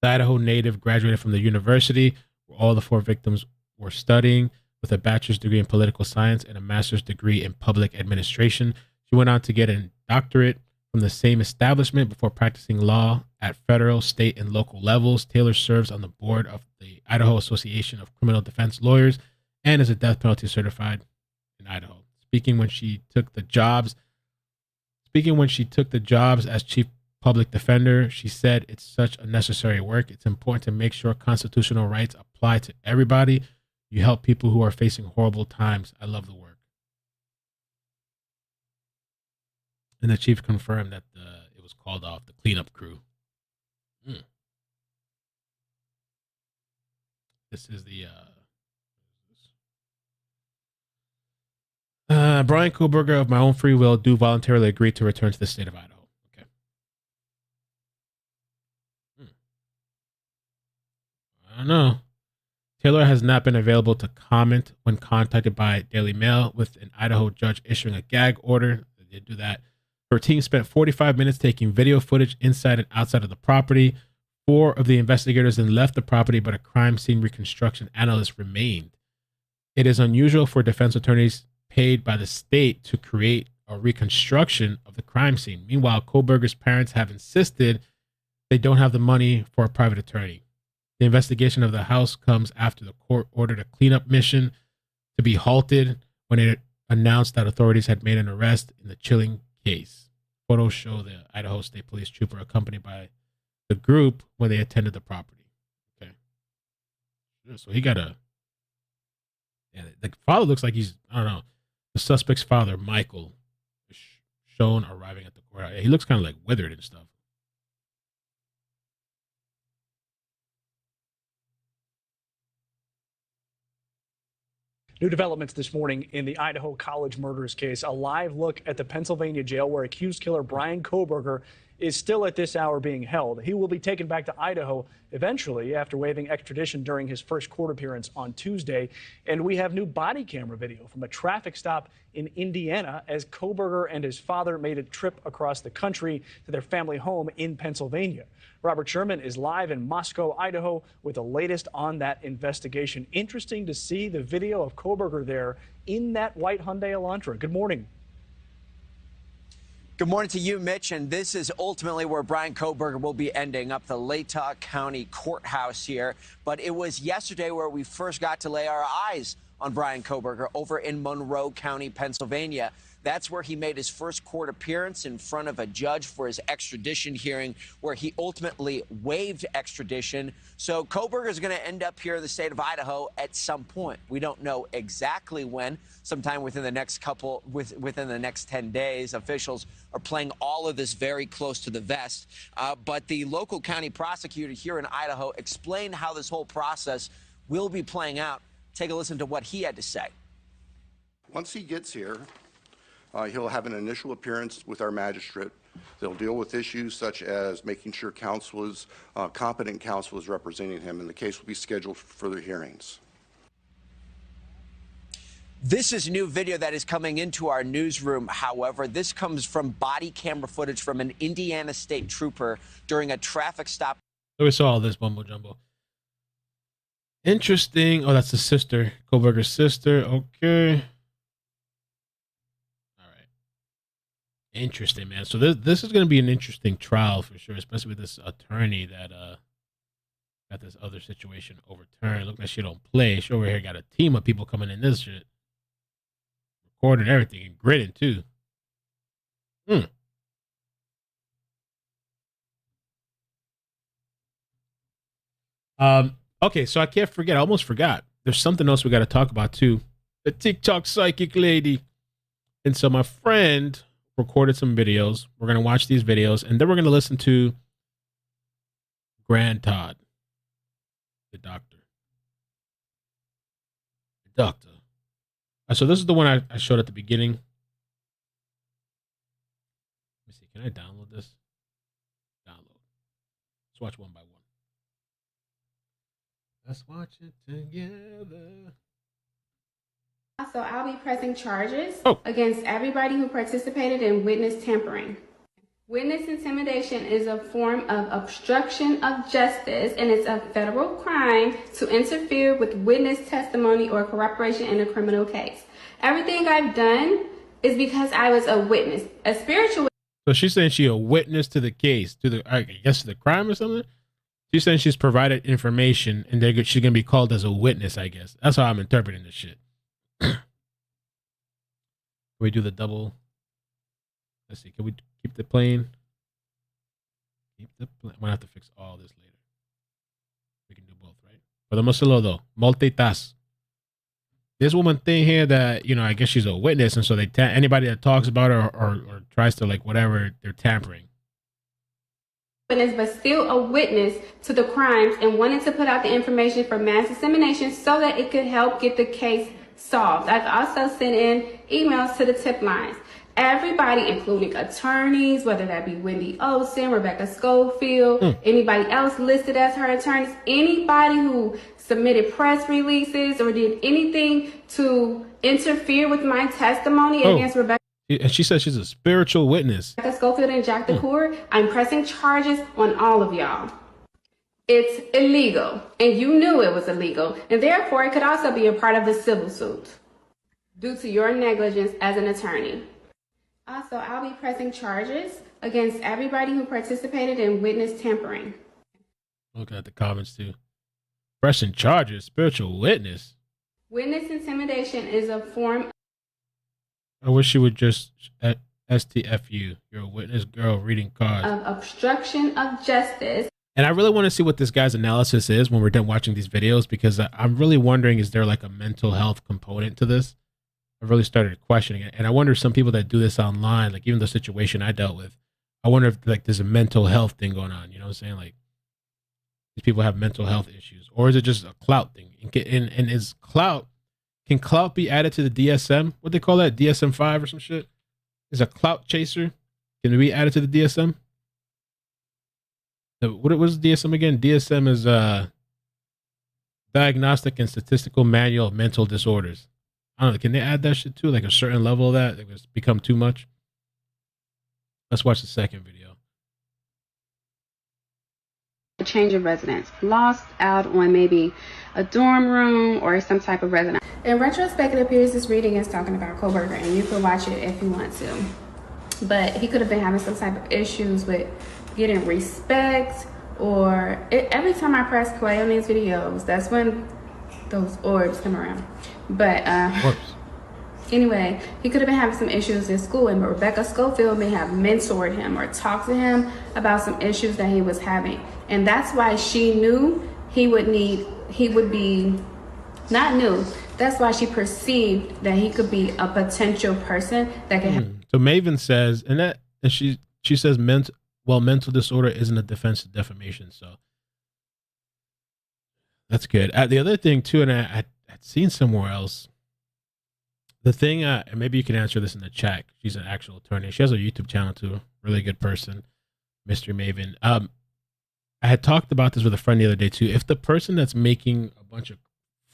The Idaho native graduated from the university where all the 4 victims were studying with a bachelor's degree in political science and a master's degree in public administration. She went on to get a doctorate from the same establishment before practicing law at federal, state, and local levels. Taylor serves on the board of the Idaho Association of Criminal Defense Lawyers and is a death penalty certified in Idaho. Speaking when she took the jobs as chief public defender, she said, "It's such a necessary work. It's important to make sure constitutional rights apply to everybody. You help people who are facing horrible times. I love the work." And the chief confirmed that it was called off, the cleanup crew. This is the Bryan Kohberger, of my own free will, do voluntarily agree to return to the state of Idaho. Okay. I don't know. Taylor has not been available to comment when contacted by Daily Mail, with an Idaho judge issuing a gag order. They did do that. Her team spent 45 minutes taking video footage inside and outside of the property. 4 of the investigators then left the property, but a crime scene reconstruction analyst remained. It is unusual for defense attorneys paid by the state to create a reconstruction of the crime scene. Meanwhile, Kohberger's parents have insisted they don't have the money for a private attorney. The investigation of the house comes after the court ordered a cleanup mission to be halted when it announced that authorities had made an arrest in the chilling case. Photos show the Idaho State Police trooper accompanied by the group when they attended the property. Okay. So he got a. Yeah, the father looks like he's, I don't know, the suspect's father, Michael, is shown arriving at the courthouse. He looks kind of like withered and stuff. New developments this morning in the Idaho college murders case. A live look at the Pennsylvania jail where accused killer Bryan Kohberger is still at this hour being held. He will be taken back to Idaho eventually after waiving extradition during his first court appearance on Tuesday. And we have new body camera video from a traffic stop in Indiana as Kohberger and his father made a trip across the country to their family home in Pennsylvania. Robert Sherman is live in Moscow, Idaho, with the latest on that investigation. Interesting to see the video of Kohberger there in that white Hyundai Elantra. Good morning. Good morning to you, Mitch. And this is ultimately where Bryan Kohberger will be ending up, the Latah County Courthouse here. But it was yesterday where we first got to lay our eyes on Bryan Kohberger over in Monroe County, Pennsylvania. That's where he made his first court appearance in front of a judge for his extradition hearing, where he ultimately waived extradition. So Kohberger is going to end up here in the state of Idaho at some point. We don't know exactly when. Sometime within the next within the next 10 days. Officials are playing all of this very close to the vest. But the local county prosecutor here in Idaho explained how this whole process will be playing out. Take a listen to what he had to say. Once he gets here, he'll have an initial appearance with our magistrate. They'll deal with issues such as making sure competent counsel is representing him, and the case will be scheduled for further hearings. This is new video that is coming into our newsroom. However, this comes from body camera footage from an Indiana state trooper during a traffic stop. So we saw all this mumbo jumbo. Interesting. Oh, that's the sister, Kohberger's sister. Okay. Interesting, man. So this is going to be an interesting trial for sure, especially with this attorney that got this other situation overturned. Look like she don't play. She over here got a team of people coming in this shit, recording everything and gritting too. Okay, so I can't forget. I almost forgot. There's something else we got to talk about too. The TikTok psychic lady. And so my friend recorded some videos. We're going to watch these videos, and then we're going to listen to Grand Todd, the doctor. So this is the one I showed at the beginning. Let me see. Can I download this? Download. Let's watch one by one. Let's watch it together. Also, I'll be pressing charges against everybody who participated in witness tampering. Witness intimidation is a form of obstruction of justice, and it's a federal crime to interfere with witness testimony or corroboration in a criminal case. Everything I've done is because I was a witness, a spiritual. So she's saying she's a witness to the case, I guess to the crime or something. She's saying she's provided information, and she's gonna be called as a witness. I guess that's how I'm interpreting this shit. Can we do the double? Let's see. Can we keep the plane? I'm gonna have to fix all this later. We can do both, right? Podemos hacerlo though. Multitask. This woman thing here that, I guess she's a witness, and so anybody that talks about her or tries to whatever, they're tampering. Witness, but still a witness to the crimes, and wanted to put out the information for mass dissemination so that it could help get the case solved. I've also sent in emails to the tip lines. Everybody, including attorneys, whether that be Wendy Olson, Rebecca Schofield, anybody else listed as her attorneys, anybody who submitted press releases or did anything to interfere with my testimony against Rebecca. And she says she's a spiritual witness. Rebecca Schofield and Jack the Coeur, I'm pressing charges on all of y'all. It's illegal, and you knew it was illegal, and therefore it could also be a part of the civil suit due to your negligence as an attorney. Also, I'll be pressing charges against everybody who participated in witness tampering. Looking at the comments too. Pressing charges, spiritual witness. Witness intimidation is a form. I wish she would just STFU. You're a witness girl reading cards. Of obstruction of justice. And I really want to see what this guy's analysis is when we're done watching these videos, because I'm really wondering, is there like a mental health component to this? I've really started questioning it. And I wonder if some people that do this online, like even the situation I dealt with, I wonder if like there's a mental health thing going on. You know what I'm saying? Like these people have mental health issues, or is it just a clout thing? And is clout, can clout be added to the DSM? What they call that? DSM-5 or some shit? Is a clout chaser, can it be added to the DSM? What was DSM again? DSM is Diagnostic and Statistical Manual of Mental Disorders. I don't know. Can they add that shit too? Like a certain level of that? It's become too much? Let's watch the second video. A change of residence, lost out on maybe a dorm room or some type of residence. In retrospect, it appears this reading is talking about Kohberger, and you can watch it if you want to. But he could have been having some type of issues with getting respect, or every time I press play on these videos, that's when those orbs come around. But anyway, he could have been having some issues in school, and Rebecca Schofield may have mentored him or talked to him about some issues that he was having. And that's why she knew that's why she perceived that he could be a potential person that can So Maven says, and she says mental disorder isn't a defense of defamation, so that's good. The other thing too, and I'd seen somewhere else, the thing, and maybe you can answer this in the chat. She's an actual attorney. She has a YouTube channel too. Really good person, Mystery Maven. I had talked about this with a friend the other day too. If the person that's making a bunch of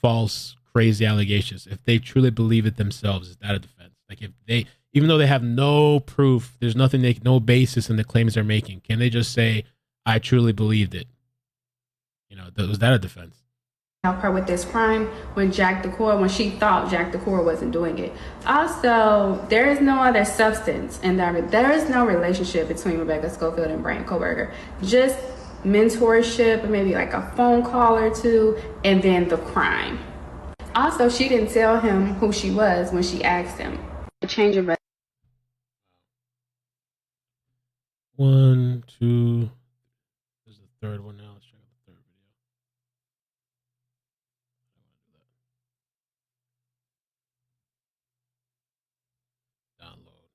false, crazy allegations, if they truly believe it themselves, is that a defense? Like if they, even though they have no proof, there's nothing, no basis in the claims they're making, can they just say, I truly believed it? You know, was that a defense? Help her with this crime when she thought Jack the Coeur wasn't doing it. Also, there is no other substance, and there is no relationship between Rebecca Schofield and Bryan Kohberger. Just mentorship, or maybe like a phone call or two, and then the crime. Also, she didn't tell him who she was when she asked him. A change of 1, 2. This is the third one now. Let's check out the third video. Download.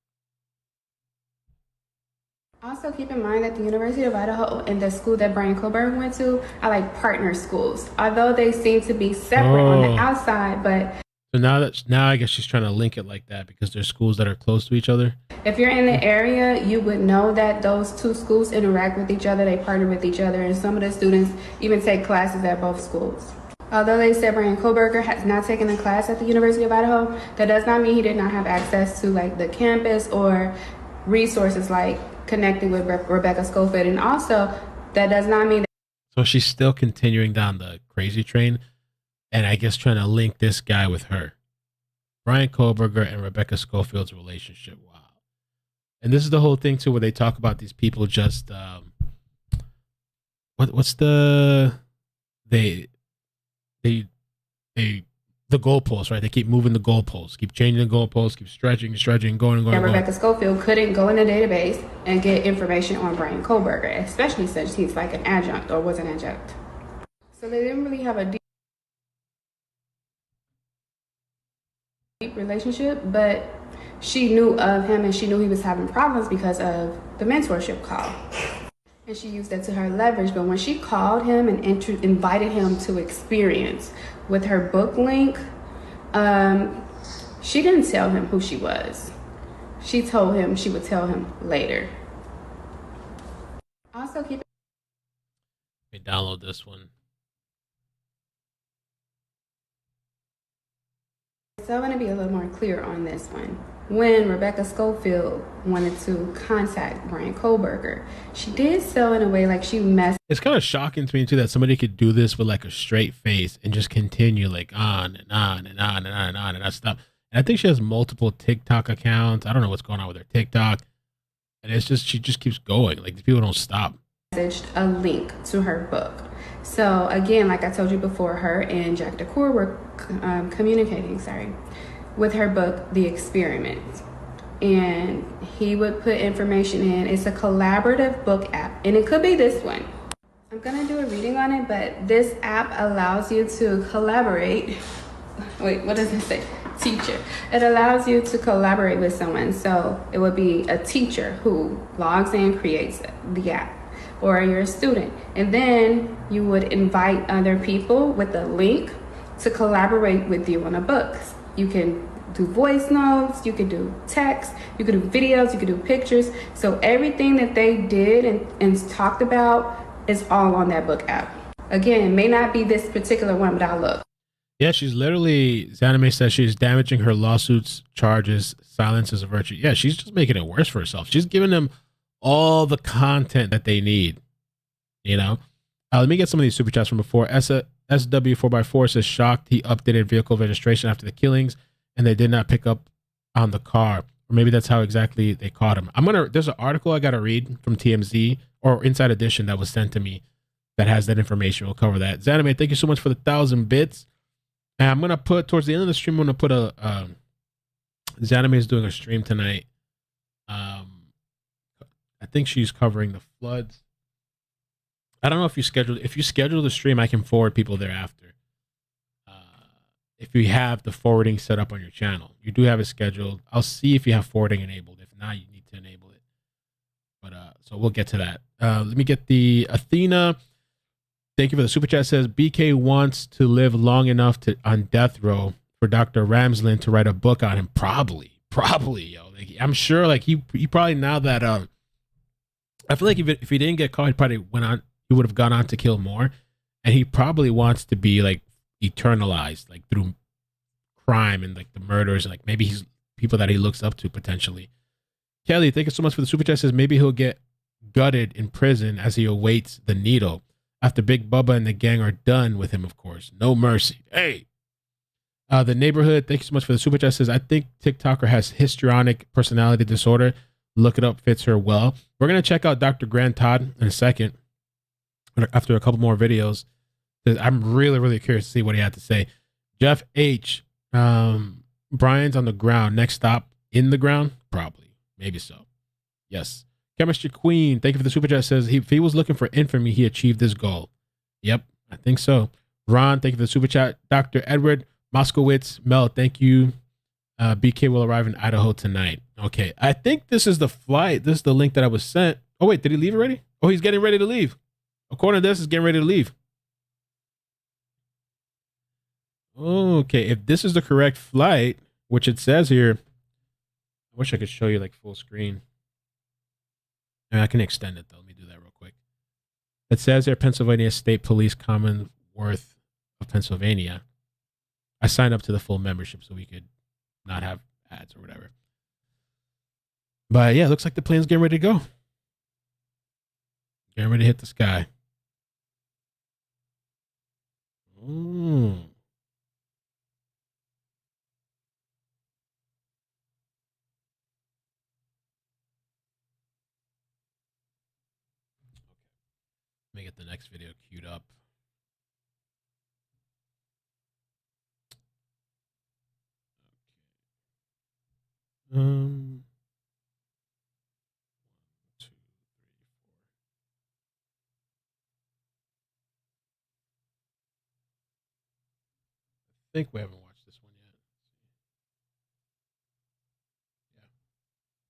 Also, keep in mind that the University of Idaho and the school that Bryan Kohberger went to are like partner schools, although they seem to be separate on the outside. But so now I guess she's trying to link it like that because there's schools that are close to each other. If you're in the area, you would know that those two schools interact with each other. They partner with each other, and some of the students even take classes at both schools. Although they said Bryan Kohberger has not taken a class at the University of Idaho, that does not mean he did not have access to like the campus or resources like connecting with Rebecca Schofield. And also, that does not mean that. So she's still continuing down the crazy train, and I guess trying to link this guy with her. Bryan Kohberger and Rebecca Schofield's relationship. Wow. And this is the whole thing too, where they talk about these people just what's the the goalposts, right? They keep moving the goalposts, keep changing the goalposts, keep stretching, going and going. And Rebecca Schofield couldn't go in the database and get information on Bryan Kohberger, especially since he's like an adjunct or was an adjunct. So they didn't really have a deep relationship, but she knew of him and she knew he was having problems because of the mentorship call. And she used that to her leverage. But when she called him and invited him to experience with her book link, she didn't tell him who she was. She told him she would tell him later. Also, keep. Let me download this one. So I want to be a little more clear on this one. When Rebecca Schofield wanted to contact Bryan Kohberger, she did so in a way like she messed. It's kind of shocking to me too that somebody could do this with like a straight face and just continue like on and on and on and on and on and that stuff. And I think she has multiple TikTok accounts. I don't know what's going on with her TikTok, and it's just she just keeps going. Like these people don't stop. Messaged a link to her book. So again, like I told you before, her and Jack the Coeur were communicating. With her book, The Experiment. And he would put information in. It's a collaborative book app, and it could be this one. I'm gonna do a reading on it, but this app allows you to collaborate. Wait, what does it say? Teacher. It allows you to collaborate with someone. So it would be a teacher who logs in, creates the app, or you're a student. And then you would invite other people with a link to collaborate with you on a book. You can do voice notes, you could do text, you could do videos, you could do pictures. So everything that they did and talked about is all on that book app. Again, it may not be this particular one, but I'll look. Yeah, she's literally, Xana says she's damaging her lawsuits, charges, silence is a virtue. Yeah, she's just making it worse for herself. She's giving them all the content that they need, you know? Let me get some of these super chats from before. SW4x4 says shocked he updated vehicle registration after the killings and they did not pick up on the car. Or maybe that's how exactly they caught him. There's an article I got to read from TMZ or Inside Edition that was sent to me that has that information. We'll cover that. Xana, thank you so much for the 1,000 bits. And I'm going to put, towards the end of the stream, I'm going to put Xana is doing a stream tonight. I think she's covering the floods. I don't know if you schedule the stream, I can forward people thereafter. If you have the forwarding set up on your channel, you do have it scheduled. I'll see if you have forwarding enabled. If not, you need to enable it. But so we'll get to that. Let me get the Athena. Thank you for the super chat. Says BK wants to live long enough on death row for Dr. Ramslin to write a book on him. Probably, yo. Like, I'm sure, like he probably, now that I feel like if he didn't get caught, he probably he would have gone on to kill more, and he probably wants to be like eternalized, like through crime and like the murders, and like maybe he's people that he looks up to potentially. Kelly, thank you so much for the super chat. Says maybe he'll get gutted in prison as he awaits the needle after Big Bubba and the gang are done with him, of course. No mercy. Hey. The neighborhood, thank you so much for the super chat. Says I think TikToker has histrionic personality disorder. Look it up, fits her well. We're gonna check out Dr. Grant Todd in a second after a couple more videos. I'm really, really curious to see what he had to say. Jeff H. Brian's on the ground. Next stop, in the ground? Probably. Maybe so. Yes. Chemistry Queen, thank you for the super chat. Says if he was looking for infamy, he achieved his goal. Yep, I think so. Ron, thank you for the super chat. Dr. Edward Moskowitz, Mel, thank you. BK will arrive in Idaho tonight. Okay, I think this is the flight. This is the link that I was sent. Oh, wait, did he leave already? Oh, he's getting ready to leave. According to this, he's getting ready to leave. Okay, if this is the correct flight, which it says here, I wish I could show you like full screen. And I can extend it though. Let me do that real quick. It says here, Pennsylvania State Police Commonwealth of Pennsylvania. I signed up to the full membership so we could not have ads or whatever. But yeah, it looks like the plane's getting ready to go. Getting ready to hit the sky. Ooh. Let me get the next video queued up. Okay. 2, 3, 4. I think we haven't watched this one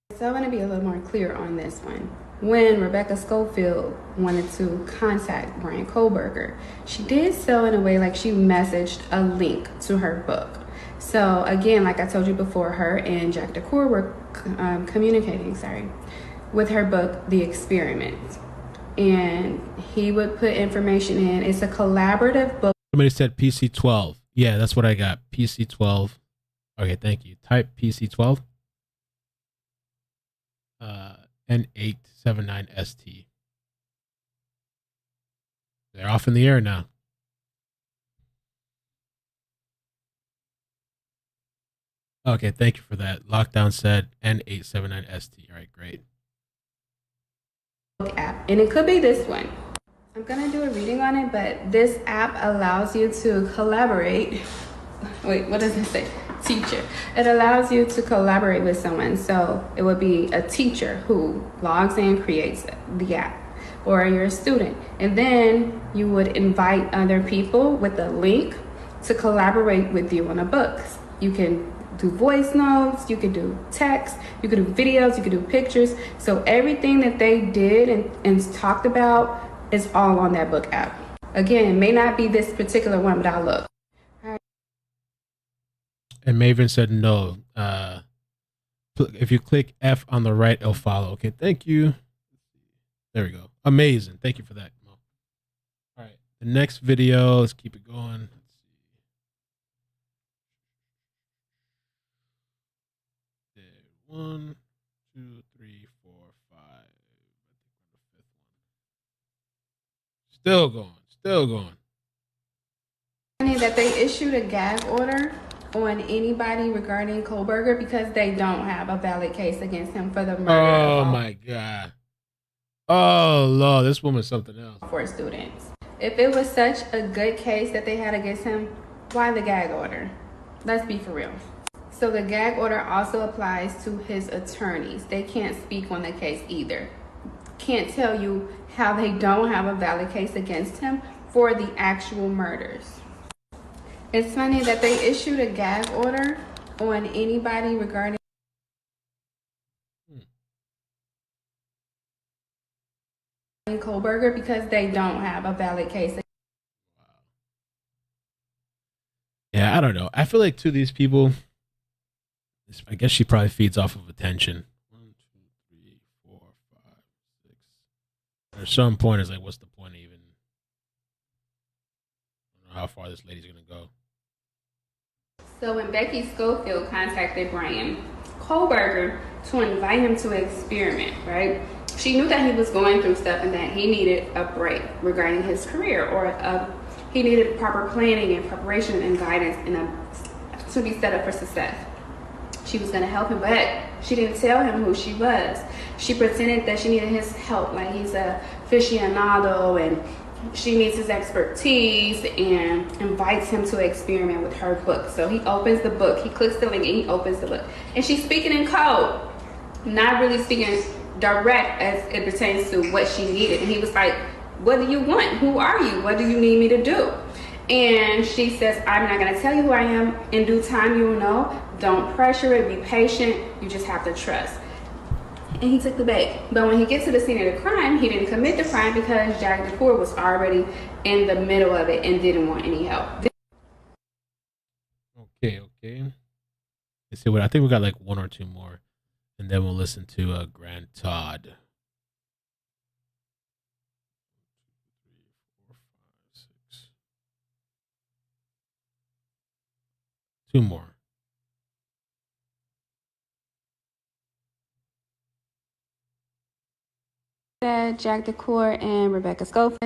yet. So I want to be a little more clear on this one. When Rebecca Schofield wanted to contact Bryan Kohberger, she did so in a way like she messaged a link to her book. So again, like I told you before, her and Jack DeCoeur were communicating, with her book, The Experiment. And he would put information in. It's a collaborative book. Somebody said PC-12. Yeah, that's what I got. PC-12. Okay, thank you. Type PC-12. N879ST. They're off in the air now. Okay, thank you for that. Lockdown said N879ST. All right, great. App, and it could be this one. I'm gonna do a reading on it, but this app allows you to collaborate. Wait, what does it say? Teacher. It allows you to collaborate with someone. So it would be a teacher who logs in, creates the app, or you're a student. And then you would invite other people with a link to collaborate with you on a book. You can do voice notes, you can do text, you can do videos, you can do pictures. So everything that they did and talked about is all on that book app. Again, it may not be this particular one, but I'll look. And Maven said no. If you click F on the right, it'll follow. Okay, thank you. There we go. Amazing. Thank you for that. All right, the next video. Let's keep it going. Let's see. There, 1, 2, 3, 4, 5. I think we're on the 5th one. Still going. Still going. Funny that they issued a gag order on anybody regarding Kohberger because they don't have a valid case against him for the murder. Oh my God. Oh Lord, this woman's something else. For students. If it was such a good case that they had against him, why the gag order? Let's be for real. So the gag order also applies to his attorneys. They can't speak on the case either. Can't tell you how they don't have a valid case against him for the actual murders. It's funny that they issued a gag order on anybody regarding Kohberger because they don't have a valid case. Yeah, I don't know. I feel like to these people, I guess she probably feeds off of attention. 1, 2, 3, 4, 5, 6. At some point, it's like, what's the point even? I don't know how far this lady's gonna go. So when Becky Schofield contacted Bryan Kohberger to invite him to experiment, right? She knew that he was going through stuff and that he needed a break regarding his career, or he needed proper planning and preparation and guidance to be set up for success. She was going to help him, but she didn't tell him who she was. She pretended that she needed his help, like he's a aficionado and she needs his expertise, and invites him to experiment with her book. So he opens the book, he clicks the link and he opens the book. And she's speaking in code, not really speaking direct as it pertains to what she needed. And he was like, what do you want? Who are you? What do you need me to do? And she says, I'm not gonna tell you who I am. In due time, you will know. Don't pressure it, be patient. You just have to trust. And he took the bait. But when he gets to the scene of the crime, he didn't commit the crime because Jack DeCoeur was already in the middle of it and didn't want any help. Okay. Let's see what I think we got like 1 or 2 more, and then we'll listen to Grant Todd. 1, 2, 3, 4, 5, 6. 2 more. Jack DeCoeur and Rebecca Schofield.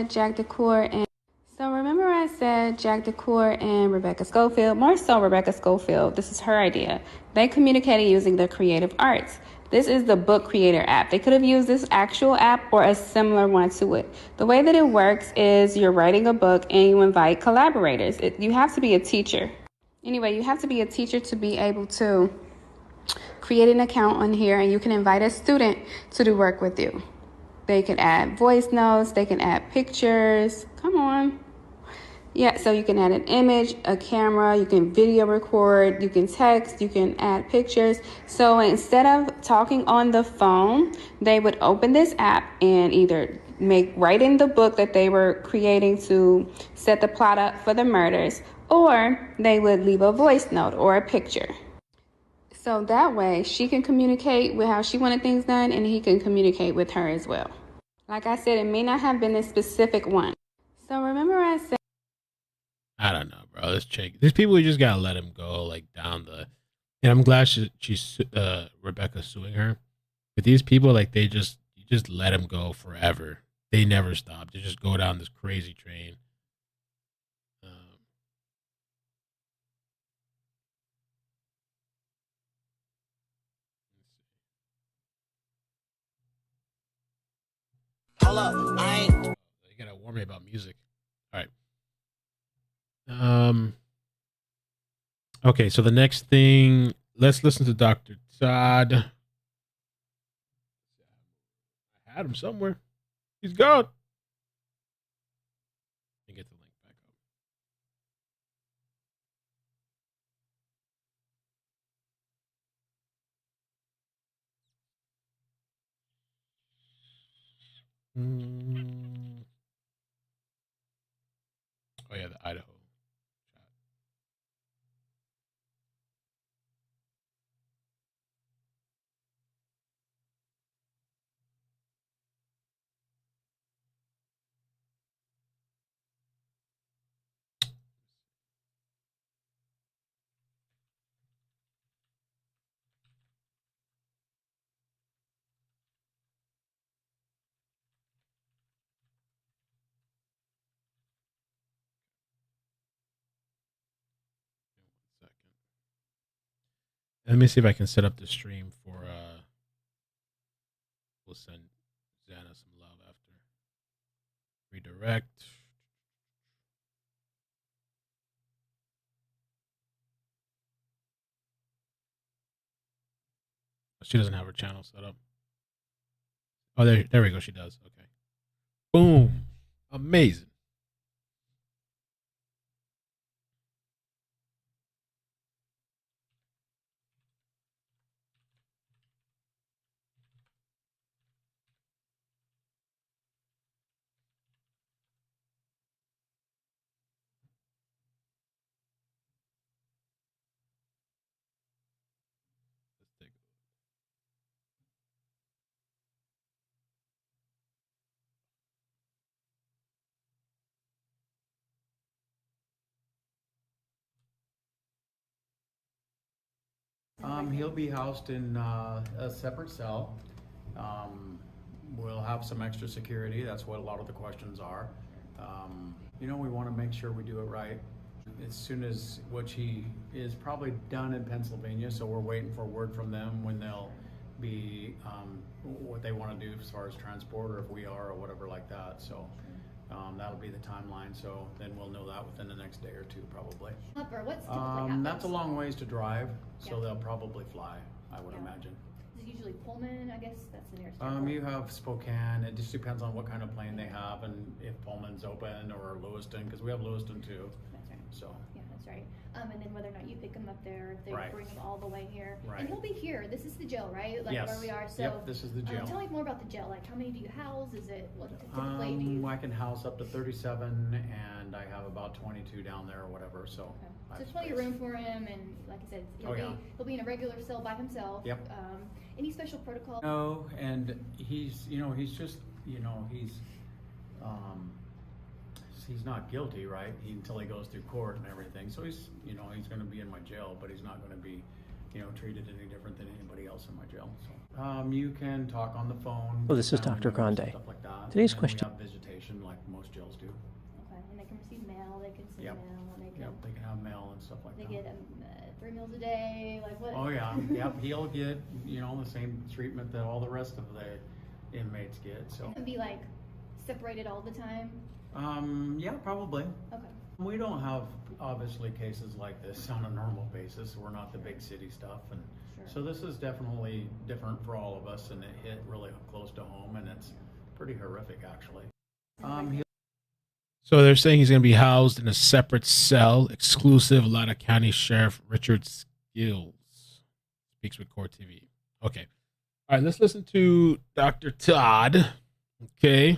So remember I said Jack DeCoeur and Rebecca Schofield, more so Rebecca Schofield, this is her idea. They communicated using the creative arts. This is the book creator app. They could have used this actual app or a similar one to it. The way that it works is you're writing a book and you invite collaborators. You have to be a teacher. Anyway, you have to be a teacher to be able to create an account on here, and you can invite a student to do work with you. They can add voice notes, they can add pictures. Come on. Yeah, so you can add an image, a camera, you can video record, you can text, you can add pictures. So instead of talking on the phone, they would open this app and either write in the book that they were creating to set the plot up for the murders, or they would leave a voice note or a picture. So that way she can communicate with how she wanted things done, and he can communicate with her as well. Like I said, it may not have been a specific one. So remember I said, I don't know, bro. Let's check. There's people who just gotta let him go, like down the. And I'm glad she's Rebecca suing her. But these people, like, you just let him go forever. They never stop. They just go down this crazy train. Hold up, You gotta warn me about music. All right. Okay, so the next thing, let's listen to Dr. Todd. I had him somewhere. She's gone. Let me get the link back up. Oh yeah, the Idaho. Let me see if I can set up the stream for we'll send Xana some love after. Redirect. She doesn't have her channel set up. Oh, there we go. She does. Okay. Boom. Amazing. He'll be housed in a separate cell. We'll have some extra security. That's what a lot of the questions are. You know, we want to make sure we do it right. As soon as which he is probably done in Pennsylvania, so we're waiting for word from them when they'll be what they want to do as far as transport, or if we are, or whatever like that. So that'll be the timeline. So then we'll know that within the next day or two, probably. That's a long ways to drive, so they'll probably fly, I would imagine. Is it usually Pullman? I guess that's the nearest. You have Spokane. It just depends on what kind of plane they have and if Pullman's open, or Lewiston, because we have Lewiston too. That's right. So. Yeah, that's right. And then whether or not you pick him up there, if they Right. bring him all the way here. Right. And he'll be here. This is the jail, right? Like Yes. where we are. So Yep, this is the jail. Tell me more about the jail. Like how many do you house? Is it what typically do you? I can house up to 37, and I have about 22 down there or whatever. So. So I there's have plenty of space. room for him, and like I said, Oh, he'll be in a regular cell by himself. Yep. Any special protocol? No, and he's, you know, he's just, you know, he's not guilty, right? Until he goes through court and everything. So he's, you know, he's going to be in my jail, but he's not going to be, you know, treated any different than anybody else in my jail. So you can talk on the phone. Well, this is family Dr. members, Grande. Stuff like that. Today's And question. We have visitation like most jails do. Okay, and they can receive mail. They can send Yep. mail. And they can. Yep, they can have mail and stuff like They that. get 3 meals a day. Like what? Oh yeah, yep. He'll get, you know, the same treatment that all the rest of the inmates get. So. And be like separated all the time. Yeah, probably. Okay. We don't have obviously cases like this on a normal basis. We're not the big city stuff, and so this is definitely different for all of us, and it hit really close to home, and it's pretty horrific actually. So they're saying he's going to be housed in a separate cell, exclusive. Latta County Sheriff Richard Skills speaks with Court TV. Okay. All right, let's listen to Dr. Todd. Okay.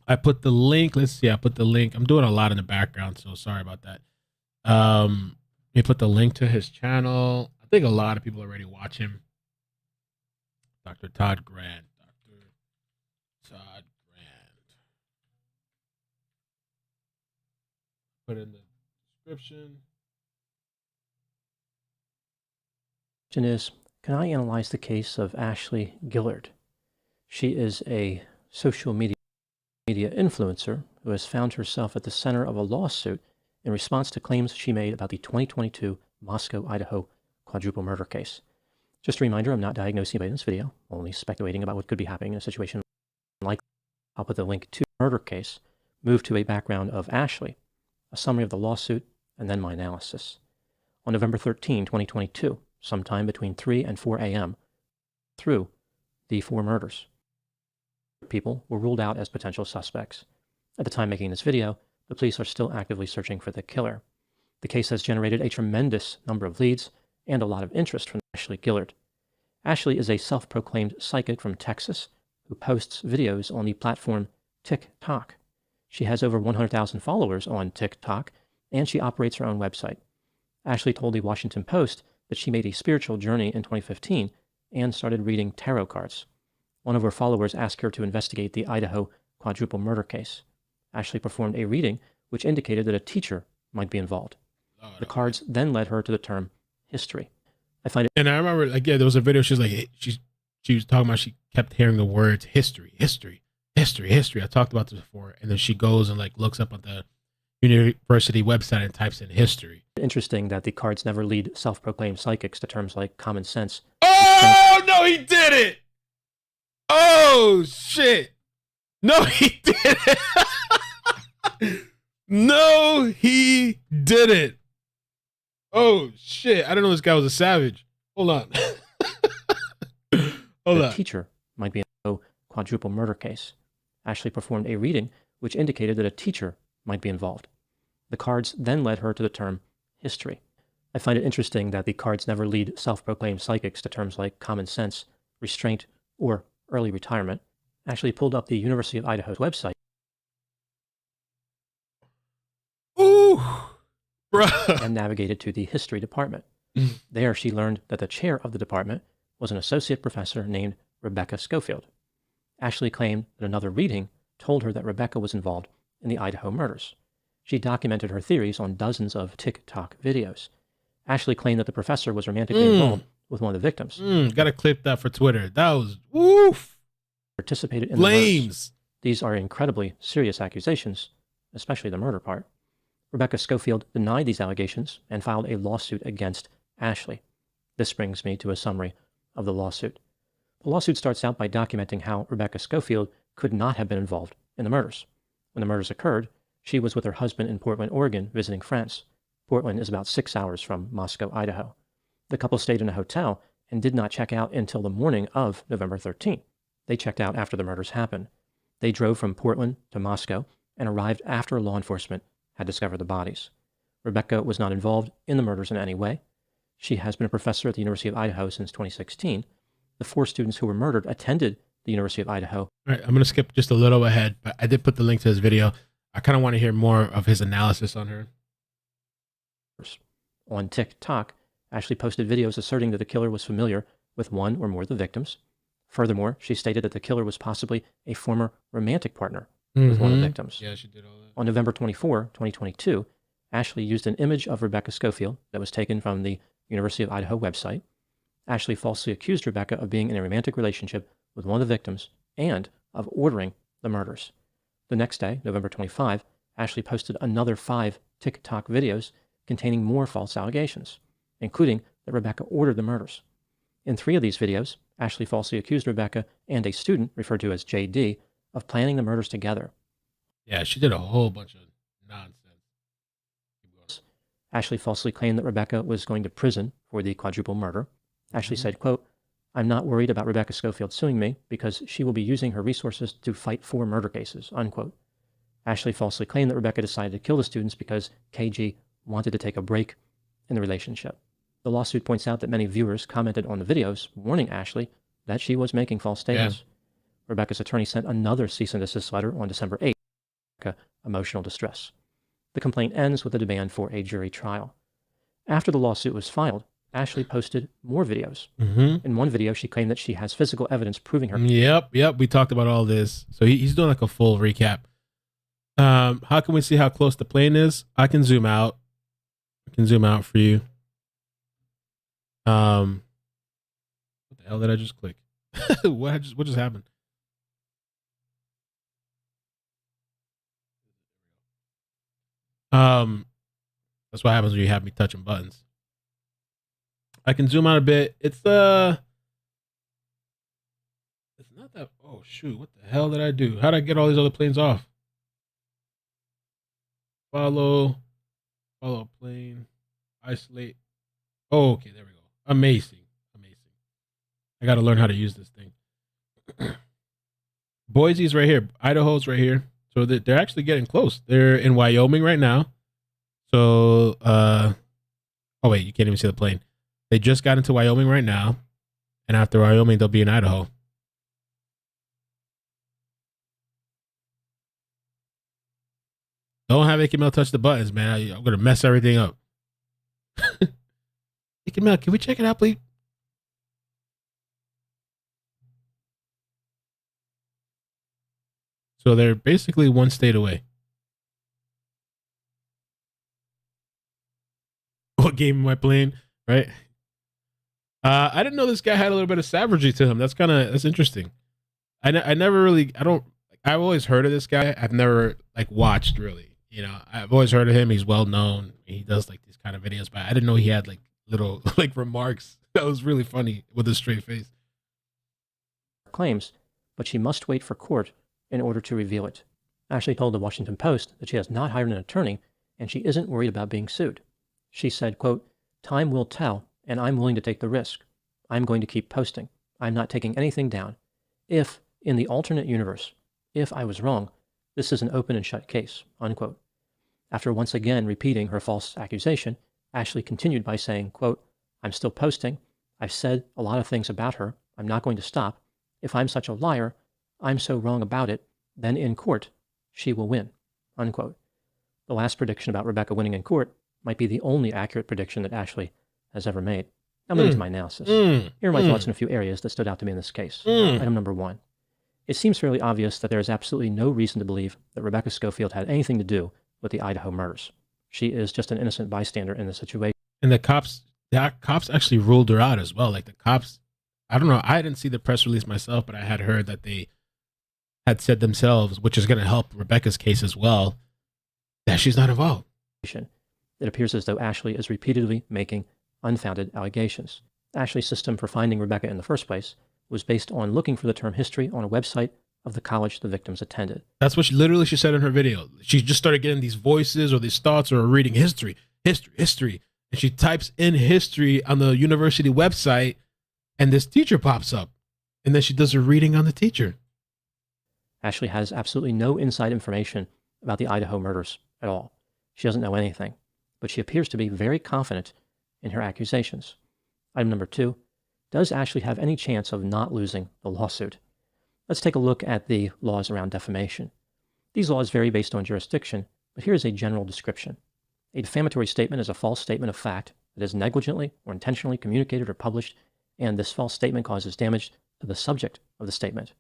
I put the link. Let's see. I put the link. I'm doing a lot in the background, so sorry about that. Let me put the link to his channel. I think a lot of people already watch him. Dr. Todd Grant. Dr. Todd Grant. Put in the description. Question is, can I analyze the case of Ashley Gillard? She is a social media influencer who has found herself at the center of a lawsuit in response to claims she made about the 2022 Moscow, Idaho quadruple murder case. Just a reminder, I'm not diagnosing anybody in this video, only speculating about what could be happening in a situation like that. I'll put the link to the murder case, move to a background of Ashley, a summary of the lawsuit, and then my analysis. On November 13, 2022, sometime between 3 and 4 a.m., through the 4 murders. people were ruled out as potential suspects. At the time making this video, the police are still actively searching for the killer. The case has generated a tremendous number of leads and a lot of interest from Ashley Gillard. Ashley is a self-proclaimed psychic from Texas who posts videos on the platform TikTok. She has over 100,000 followers on TikTok, and she operates her own website. Ashley told the Washington Post that she made a spiritual journey in 2015 and started reading tarot cards. One of her followers asked her to investigate the Idaho quadruple murder case. Ashley performed a reading which indicated that a teacher might be involved. The cards then led her to the term history. I find it. And I remember, like, yeah, there was a video. She was like, she was talking about, she kept hearing the words history, history, history, history. I talked about this before. And then she goes and like looks up on the university website and types in history. Interesting that the cards never lead self-proclaimed psychics to terms like common sense. Oh, no, he did it. Oh, shit. No, he didn't. No, he didn't. Oh, shit. I didn't know this guy was a savage. Hold on. Hold on. The teacher might be in a quadruple murder case. Ashley performed a reading which indicated that a teacher might be involved. The cards then led her to the term history. I find it interesting that the cards never lead self-proclaimed psychics to terms like common sense, restraint, or early retirement. Ashley pulled up the University of Idaho's website. Ooh, bruh. And navigated to the history department. There she learned that the chair of the department was an associate professor named Rebecca Schofield. Ashley claimed that another reading told her that Rebecca was involved in the Idaho murders. She documented her theories on dozens of TikTok videos. Ashley claimed that the professor was romantically involved with one of the victims. Gotta clip that for Twitter. That was woof. Participated in the murders. These are incredibly serious accusations, especially the murder part. Rebecca Schofield denied these allegations and filed a lawsuit against Ashley. This brings me to a summary of the lawsuit. The lawsuit starts out by documenting how Rebecca Schofield could not have been involved in the murders. When the murders occurred, she was with her husband in Portland, Oregon, visiting friends. Portland is about 6 hours from Moscow, Idaho. The couple stayed in a hotel and did not check out until the morning of November 13th. They checked out after the murders happened. They drove from Portland to Moscow and arrived after law enforcement had discovered the bodies. Rebecca was not involved in the murders in any way. She has been a professor at the University of Idaho since 2016. The 4 students who were murdered attended the University of Idaho. All right, I'm going to skip just a little ahead, but I did put the link to his video. I kind of want to hear more of his analysis on her. On TikTok, Ashley posted videos asserting that the killer was familiar with one or more of the victims. Furthermore, she stated that the killer was possibly a former romantic partner with one of the victims. Yeah, she did all that. On November 24, 2022, Ashley used an image of Rebecca Schofield that was taken from the University of Idaho website. Ashley falsely accused Rebecca of being in a romantic relationship with one of the victims and of ordering the murders. The next day, November 25, Ashley posted another 5 TikTok videos containing more false allegations, including that Rebecca ordered the murders. In 3 of these videos, Ashley falsely accused Rebecca and a student, referred to as JD, of planning the murders together. Yeah, she did a whole bunch of nonsense. Ashley falsely claimed that Rebecca was going to prison for the quadruple murder. Ashley said, quote, "I'm not worried about Rebecca Schofield suing me because she will be using her resources to fight 4 murder cases," unquote. Ashley falsely claimed that Rebecca decided to kill the students because KG wanted to take a break in the relationship. The lawsuit points out that many viewers commented on the videos, warning Ashley that she was making false statements. Yeah. Rebecca's attorney sent another cease and desist letter on December 8th, emotional distress. The complaint ends with a demand for a jury trial. After the lawsuit was filed, Ashley posted more videos. In one video, she claimed that she has physical evidence proving her. Yep. We talked about all this. So he's doing like a full recap. How can we see how close the plane is? I can zoom out. I can zoom out for you. What the hell did I just click? What just happened? That's what happens when you have me touching buttons. I can zoom out a bit. It's not that. Oh shoot! What the hell did I do? How did I get all these other planes off? Follow plane, isolate. Oh, okay, there we go. Amazing. I got to learn how to use this thing. Boise's right here. Idaho's right here. So they're actually getting close. They're in Wyoming right now. So, oh wait, you can't even see the plane. They just got into Wyoming right now. And after Wyoming, they'll be in Idaho. Don't have iCkEdMeL touch the buttons, man. I'm going to mess everything up. iCkEdMeL, can we check it out, please? So they're basically one state away. What game am I playing? Right? I didn't know this guy had a little bit of savagery to him. That's interesting. I've always heard of this guy. I've never like watched really. You know, I've always heard of him. He's well known. He does like these kind of videos, but I didn't know he had like little like remarks. That was really funny with a straight face. Claims, but she must wait for court in order to reveal it. Ashley told the Washington Post that she has not hired an attorney and she isn't worried about being sued. She said, quote, "Time will tell, and I'm willing to take the risk. I'm going to keep posting. I'm not taking anything down. If, in the alternate universe, if I was wrong, this is an open and shut case," unquote. After once again repeating her false accusation, Ashley continued by saying, quote, "I'm still posting. I've said a lot of things about her. I'm not going to stop. If I'm such a liar, I'm so wrong about it, then in court, she will win," unquote. The last prediction about Rebecca winning in court might be the only accurate prediction that Ashley has ever made. Now moving to my analysis. Here are my thoughts in a few areas that stood out to me in this case. Item number 1. It seems fairly obvious that there is absolutely no reason to believe that Rebecca Schofield had anything to do with the Idaho murders. She is just an innocent bystander in the situation. And the cops actually ruled her out as well. Like the cops, I don't know, I didn't see the press release myself, but I had heard that they had said themselves, which is going to help Rebecca's case as well, that she's not involved. It appears as though Ashley is repeatedly making unfounded allegations. Ashley's system for finding Rebecca in the first place was based on looking for the term history on a website of the college the victims attended. That's what she said in her video. She just started getting these voices or these thoughts or reading history. And she types in history on the university website and this teacher pops up. And then she does a reading on the teacher. Ashley has absolutely no inside information about the Idaho murders at all. She doesn't know anything, but she appears to be very confident in her accusations. Item number 2, does Ashley have any chance of not losing the lawsuit? Let's take a look at the laws around defamation. These laws vary based on jurisdiction, but here is a general description. A defamatory statement is a false statement of fact that is negligently or intentionally communicated or published, and this false statement causes damage to the subject of the statement.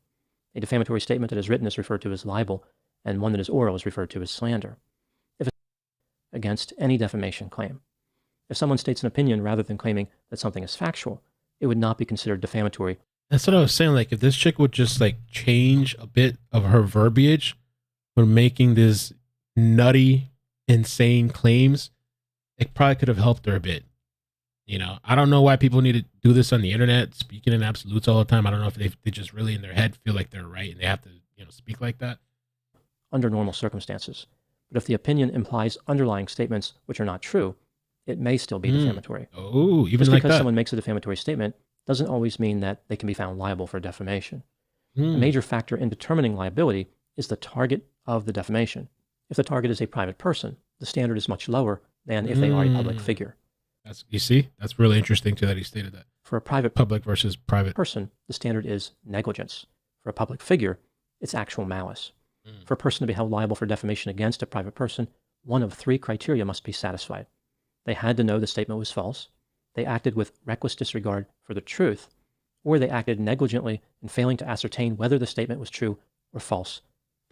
A defamatory statement that is written is referred to as libel, and one that is oral is referred to as slander. If against any defamation claim. If someone states an opinion rather than claiming that something is factual, it would not be considered defamatory. That's what I was saying. Like, if this chick would just like change a bit of her verbiage when making this nutty, insane claims, it probably could have helped her a bit. You know, I don't know why people need to do this on the internet, speaking in absolutes all the time. I don't know if they just really in their head feel like they're right and they have to, speak like that. Under normal circumstances. But if the opinion implies underlying statements which are not true, it may still be defamatory. Oh, even just like because that. someone makes a defamatory statement doesn't always mean that they can be found liable for defamation. A major factor in determining liability is the target of the defamation. If the target is a private person, the standard is much lower than if they are a public figure. That's really interesting too that he stated that. For a private public versus private person, the standard is negligence. For a public figure, it's actual malice. For a person to be held liable for defamation against a private person, one of 3 criteria must be satisfied. They had to know the statement was false, they acted with reckless disregard for the truth, or they acted negligently in failing to ascertain whether the statement was true or false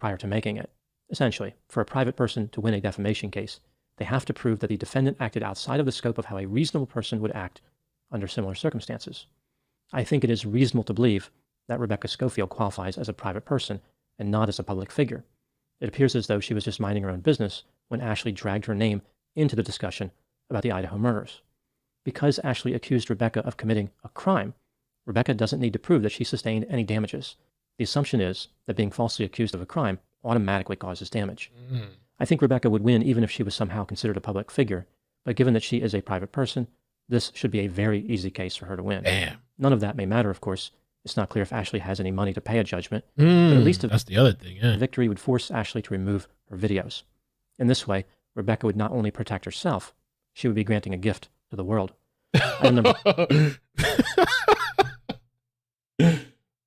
prior to making it. Essentially, for a private person to win a defamation case, they have to prove that the defendant acted outside of the scope of how a reasonable person would act under similar circumstances. I think it is reasonable to believe that Rebecca Schofield qualifies as a private person and not as a public figure. It appears as though she was just minding her own business when Ashley dragged her name into the discussion about the Idaho murders. Because Ashley accused Rebecca of committing a crime, Rebecca doesn't need to prove that she sustained any damages. The assumption is that being falsely accused of a crime automatically causes damage. I think Rebecca would win even if she was somehow considered a public figure, but given that she is a private person, this should be a very easy case for her to win. Damn. None of that may matter, of course, It's not clear if Ashley has any money to pay a judgment, but Mm, at least that's the other thing. Yeah. a victory would force Ashley to remove her videos. In this way, Rebecca would not only protect herself, she would be granting a gift to the world. Item number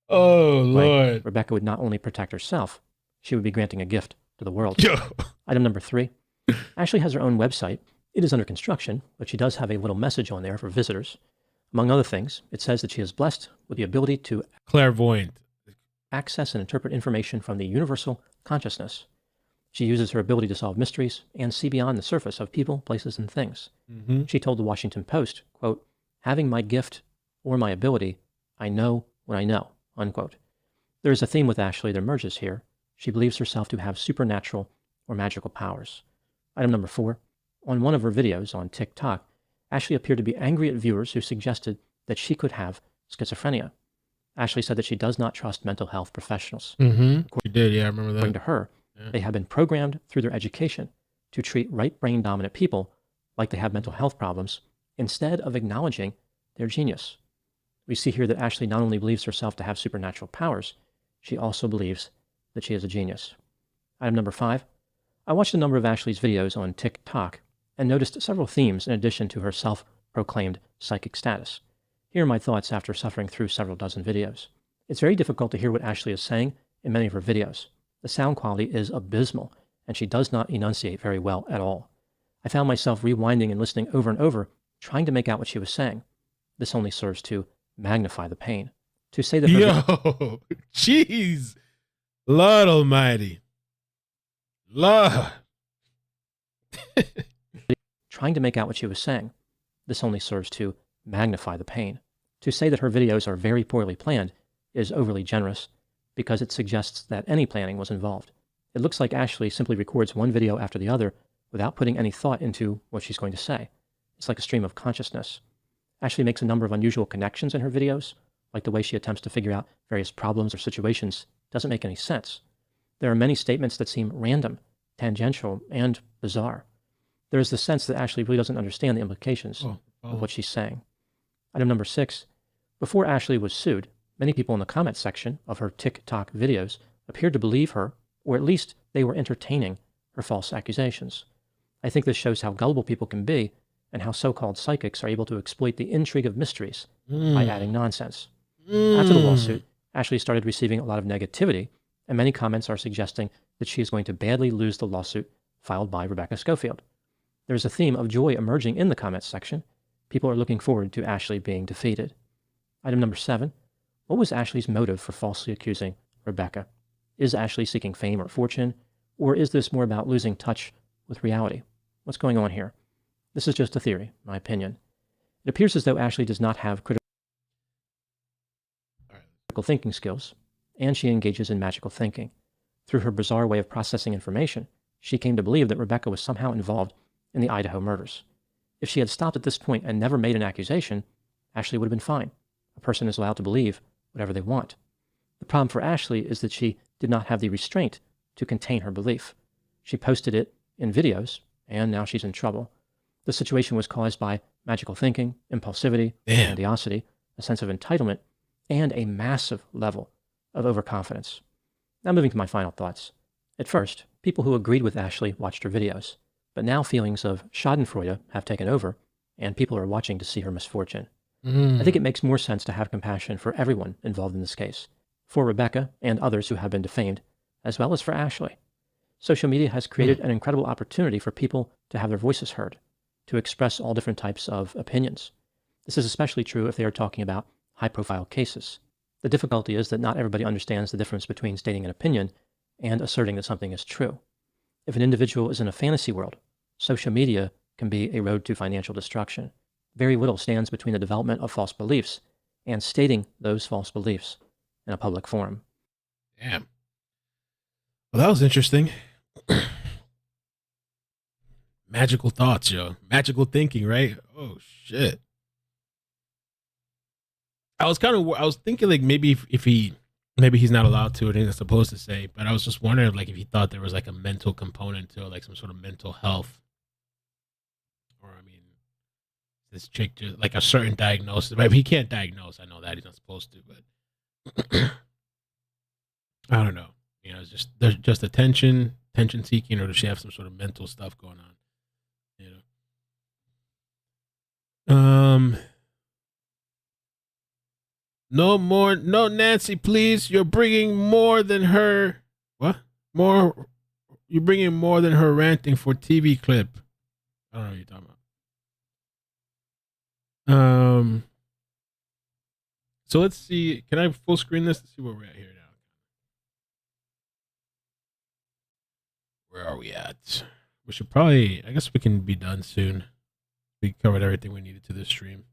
Oh, Lord. Rebecca would not only protect herself, she would be granting a gift to the world. Yo. Item number 3. Ashley has her own website. It is under construction, but she does have a little message on there for visitors. Among other things, it says that she is blessed with the ability to Clairvoyant. access and interpret information from the universal consciousness. She uses her ability to solve mysteries and see beyond the surface of people, places, and things. Mm-hmm. She told the Washington Post, quote, "Having my gift or my ability, I know what I know," unquote. There is a theme with Ashley that emerges here. She believes herself to have supernatural or magical powers. Item number 4. On one of her videos on TikTok, Ashley appeared to be angry at viewers who suggested that she could have schizophrenia. Ashley said that she does not trust mental health professionals. Mm-hmm. She did, yeah, I remember that. According to her, they have been programmed through their education to treat right brain dominant people like they have mental health problems instead of acknowledging their genius. We see here that Ashley not only believes herself to have supernatural powers, she also believes that she is a genius. Item number 5. I watched a number of Ashley's videos on TikTok and noticed several themes in addition to her self-proclaimed psychic status. Here are my thoughts after suffering through several dozen videos. It's very difficult to hear what Ashley is saying in many of her videos. The sound quality is abysmal, and she does not enunciate very well at all. I found myself rewinding and listening over and over, trying to make out what she was saying. This only serves to magnify the pain. To say that her Yo, jeez. Lord almighty. Lord. trying to make out what she was saying. This only serves to magnify the pain. To say that her videos are very poorly planned is overly generous because it suggests that any planning was involved. It looks like Ashley simply records one video after the other without putting any thought into what she's going to say. It's like a stream of consciousness. Ashley makes a number of unusual connections in her videos, like the way she attempts to figure out various problems or situations doesn't make any sense. There are many statements that seem random, tangential, and bizarre. There is the sense that Ashley really doesn't understand the implications of what she's saying. Item number 6. Before Ashley was sued, many people in the comment section of her TikTok videos appeared to believe her, or at least they were entertaining her false accusations. I think this shows how gullible people can be and how so-called psychics are able to exploit the intrigue of mysteries by adding nonsense. After the lawsuit, Ashley started receiving a lot of negativity, and many comments are suggesting that she is going to badly lose the lawsuit filed by Rebecca Schofield. There's a theme of joy emerging in the comments section. People are looking forward to Ashley being defeated. Item number 7. What was Ashley's motive for falsely accusing Rebecca? Is Ashley seeking fame or fortune, or is this more about losing touch with reality? What's going on here? This is just a theory, my opinion. It appears as though Ashley does not have critical thinking skills, and she engages in magical thinking. Through her bizarre way of processing information, she came to believe that Rebecca was somehow involved in the Idaho murders. If she had stopped at this point and never made an accusation, Ashley would have been fine. A person is allowed to believe whatever they want. The problem for Ashley is that she did not have the restraint to contain her belief. She posted it in videos, and now she's in trouble. The situation was caused by magical thinking, impulsivity, grandiosity, a sense of entitlement, and a massive level of overconfidence. Now moving to my final thoughts. At first, people who agreed with Ashley watched her videos, but now feelings of schadenfreude have taken over, and people are watching to see her misfortune. I think it makes more sense to have compassion for everyone involved in this case, for Rebecca and others who have been defamed, as well as for Ashley. Social media has created an incredible opportunity for people to have their voices heard, to express all different types of opinions. This is especially true if they are talking about high-profile cases. The difficulty is that not everybody understands the difference between stating an opinion and asserting that something is true. If an individual is in a fantasy world, social media can be a road to financial destruction. Very little stands between the development of false beliefs and stating those false beliefs in a public forum. Damn. Well, that was interesting. Magical thoughts, yo. Magical thinking, right? Oh, shit. I was thinking like maybe if maybe he's not allowed to, and he's supposed to say, but I was just wondering like if he thought there was like a mental component to it, like some sort of mental health. Or I mean, this chick just like a certain diagnosis. But he can't diagnose. I know that he's not supposed to, but I don't know. You know, it's just there's just attention seeking, or does she have some sort of mental stuff going on? You know. No, Nancy, please. You're bringing more than her. What? More? You're bringing more than her ranting for TV clip. I don't know what you're talking about. So let's see. Can I full screen this to see where we're at here now? Where are we at? We should probably, I guess we can be done soon. We covered everything we needed to this stream.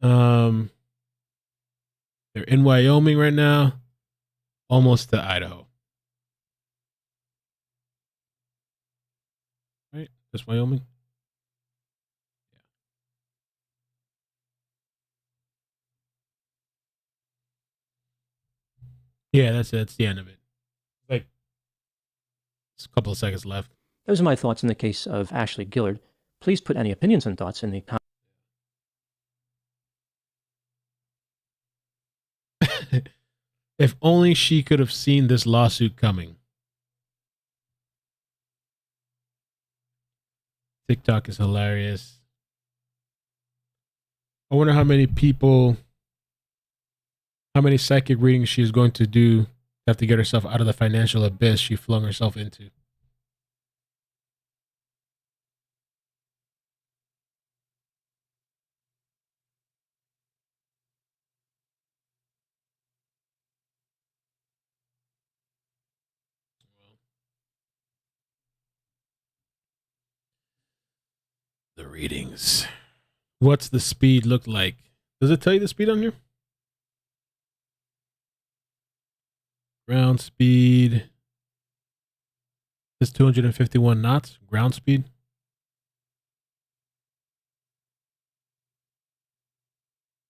They're in Wyoming right now, almost to Idaho. Right? Just Wyoming? Yeah, that's it. That's the end of it. Like, it's a couple of seconds left. Those are my thoughts in the case of Ashley Gillard. Please put any opinions and thoughts in the comments. If only she could have seen this lawsuit coming. TikTok is hilarious. I wonder how many psychic readings she is going to do to have to get herself out of the financial abyss she flung herself into. The readings. What's the speed look like? Does it tell you the speed on here? Ground speed. It's 251 knots. Ground speed.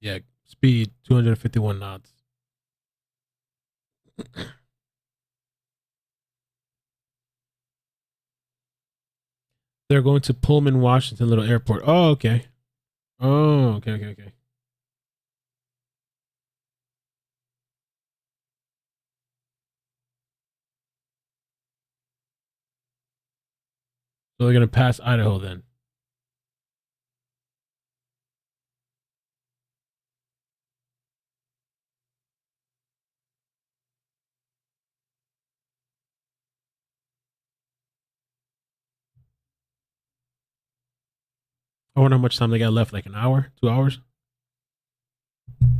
Yeah, speed 251 knots. They're going to Pullman, Washington Little Airport. Oh, okay. Oh, okay. So they're going to pass Idaho then. I wonder how much time they got left. Like an hour? 2 hours?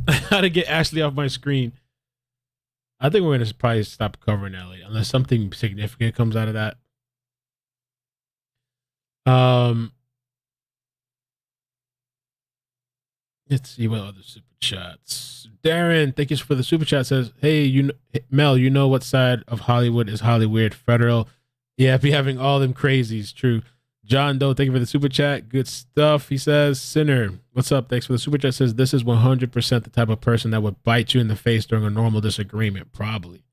How to get Ashley off my screen. I think we're going to probably stop covering that later, unless something significant comes out of that. Let's see what other super chats. Darren, thank you for the super chat. Says, "Hey, Mel, you know what side of Hollywood is Hollyweird? Federal? Yeah, be having all them crazies. True." John Doe, thank you for the super chat. Good stuff. He says, Sinner, what's up? Thanks for the super chat. Says, this is 100% the type of person that would bite you in the face during a normal disagreement. Probably,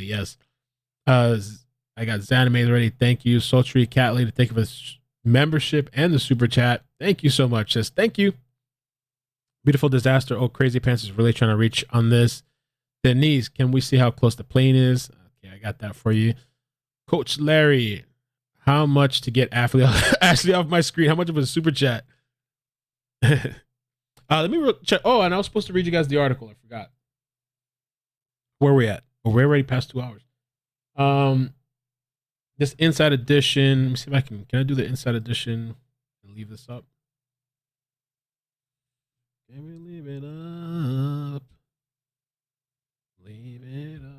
yes. I got Xana ready. Thank you. Sultry Cat Lady, thank you for the membership and the super chat. Thank you so much. Says, thank you. Beautiful Disaster. Oh, Crazy Pants is really trying to reach on this. Denise, can we see how close the plane is? Okay, I got that for you. Coach Larry, how much to get Ashley off my screen? How much of a super chat? Let me check. Oh, and I was supposed to read you guys the article. I forgot. Where are we at? Oh, we're already past 2 hours. This Inside Edition. Let me see if I can I do the Inside Edition and leave this up? Can we leave it up? Leave it up.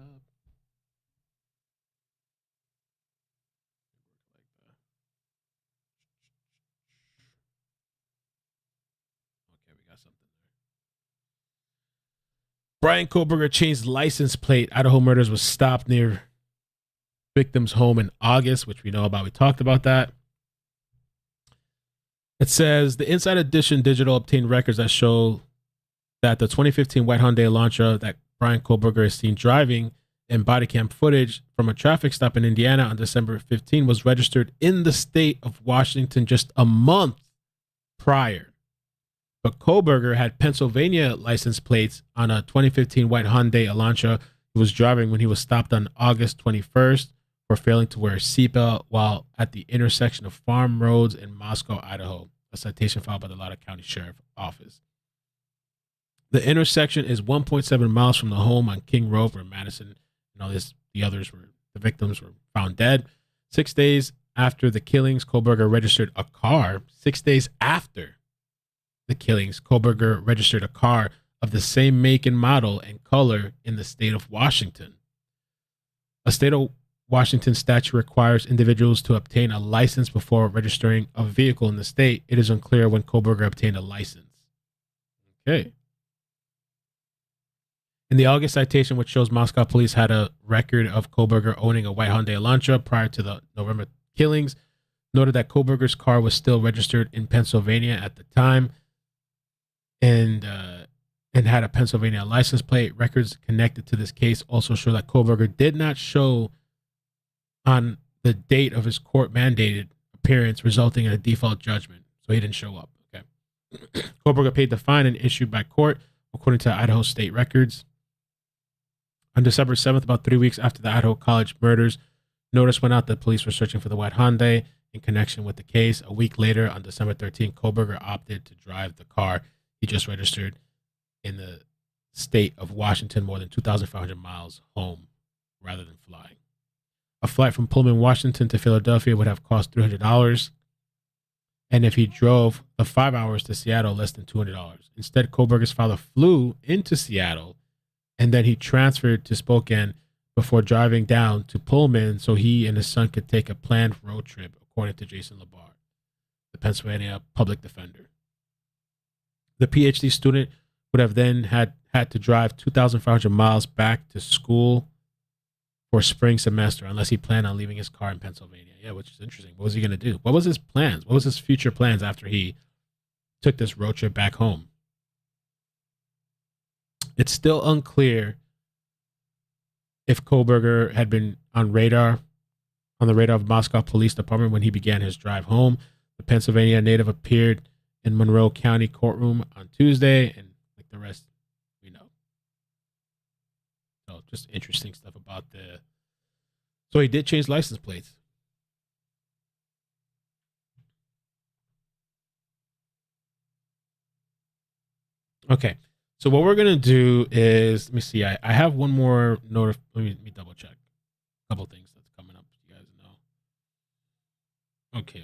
Bryan Kohberger changed license plate. Idaho murders was stopped near victim's home in August, which we know about. We talked about that. It says the Inside Edition digital obtained records that show that the 2015 white Hyundai Elantra that Bryan Kohberger is seen driving and body cam footage from a traffic stop in Indiana on December 15 was registered in the state of Washington just a month prior. But Kohberger had Pennsylvania license plates on a 2015 white Hyundai Elantra he was driving when he was stopped on August 21st for failing to wear a seatbelt while at the intersection of Farm Roads in Moscow, Idaho. A citation filed by the Loudoun County Sheriff's Office. The intersection is 1.7 miles from the home on King Road where Madison and all this, the victims were found dead. 6 days after the killings, Kohberger registered a car. 6 days after the killings, Kohberger registered a car of the same make and model and color in the state of Washington. A state of Washington statute requires individuals to obtain a license before registering a vehicle in the state. It is unclear when Kohberger obtained a license. Okay. In the August citation, which shows Moscow police had a record of Kohberger owning a white Hyundai Elantra prior to the November killings, noted that Kohberger's car was still registered in Pennsylvania at the time and had a Pennsylvania license plate. Records connected to this case also show that Kohberger did not show on the date of his court-mandated appearance, resulting in a default judgment. So he didn't show up. Okay. Kohberger paid the fine and issued by court, according to Idaho state records. On December 7th, about 3 weeks after the Idaho College murders, notice went out that police were searching for the white Hyundai in connection with the case. A week later, on December 13th, Kohberger opted to drive the car he just registered in the state of Washington more than 2,500 miles home rather than flying. A flight from Pullman, Washington to Philadelphia would have cost $300. And if he drove the 5 hours to Seattle, less than $200. Instead, Kohberger's father flew into Seattle, and then he transferred to Spokane before driving down to Pullman so he and his son could take a planned road trip, according to Jason Labar, the Pennsylvania public defender. The PhD student would have then had to drive 2,500 miles back to school for spring semester unless he planned on leaving his car in Pennsylvania. Yeah, which is interesting. What was he going to do? What was his plans? What was his future plans after he took this road trip back home? It's still unclear if Kohberger had been on the radar of Moscow Police Department when he began his drive home. The Pennsylvania native appeared in Monroe County courtroom on Tuesday, and like the rest, we know. So just interesting stuff about so he did change license plates. Okay. So what we're going to do is, let me see. I have one more note. Let me double check. A couple things that's coming up. You guys know. Okay.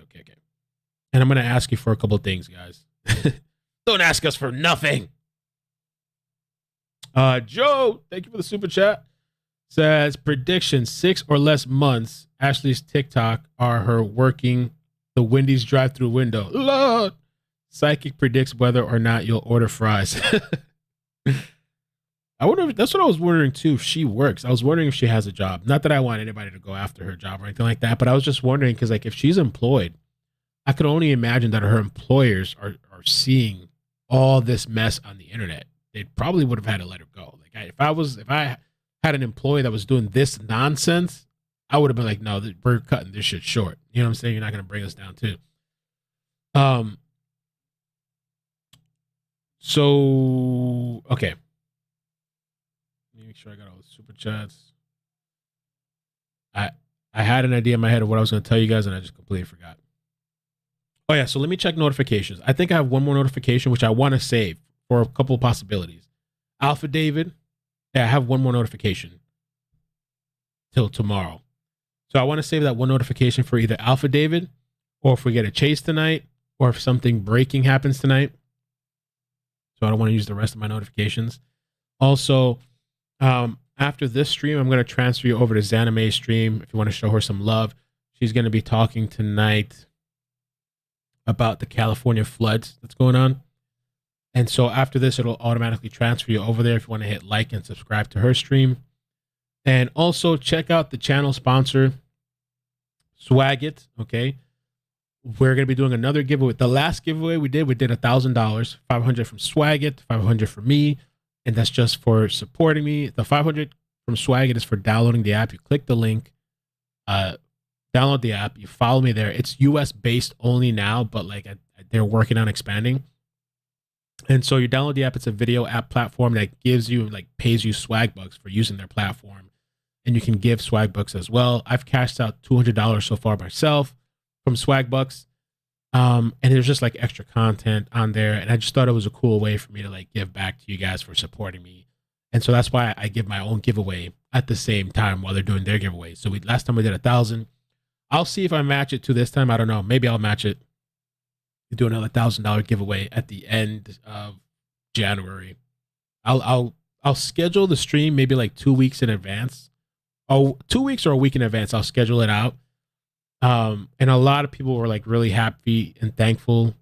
And I'm going to ask you for a couple things, guys. Don't ask us for nothing. Joe, thank you for the super chat. Says, prediction, 6 or less months, Ashley's TikTok are her working the Wendy's drive-thru window. Lord. Psychic predicts whether or not you'll order fries. I wonder if that's what I was wondering too. If she works, I was wondering if she has a job. Not that I want anybody to go after her job or anything like that, but I was just wondering because, like, if she's employed, I could only imagine that her employers are seeing all this mess on the internet. They probably would have had to let her go. Like, if I had an employee that was doing this nonsense, I would have been like, no, we're cutting this shit short. You know what I'm saying? You're not going to bring us down too. So, okay. Let me make sure I got all the super chats. I had an idea in my head of what I was going to tell you guys, and I just completely forgot. Oh, yeah. So let me check notifications. I think I have one more notification, which I want to save for a couple of possibilities. Alpha David. Yeah, I have one more notification till tomorrow. So I want to save that one notification for either Alpha David, or if we get a chase tonight, or if something breaking happens tonight. So I don't want to use the rest of my notifications. Also, after this stream, I'm going to transfer you over to Xana May's stream if you want to show her some love. She's going to be talking tonight about the California floods that's going on. And so after this, it'll automatically transfer you over there if you want to hit like and subscribe to her stream. And also check out the channel sponsor, Swag It, okay? We're going to be doing another giveaway. The last giveaway we did $1,000, $500 from Swag It, $500 for me, and that's just for supporting me. The $500 from Swag It is for downloading the app. You click the link, download the app, you follow me there. It's US based only now, but like they're working on expanding. And so you download the app. It's a video app platform that gives you, like, pays you swag bucks for using their platform. And you can give swag bucks as well. I've cashed out $200 so far myself from swag bucks. And there's just like extra content on there. And I just thought it was a cool way for me to like give back to you guys for supporting me. And so that's why I give my own giveaway at the same time while they're doing their giveaway. So last time we did 1,000. I'll see if I match it to this time. I don't know. Maybe I'll match it. Do another $1,000 giveaway at the end of January. I'll schedule the stream maybe like 2 weeks in advance. Oh, 2 weeks or a week in advance. I'll schedule it out. And a lot of people were like really happy and thankful.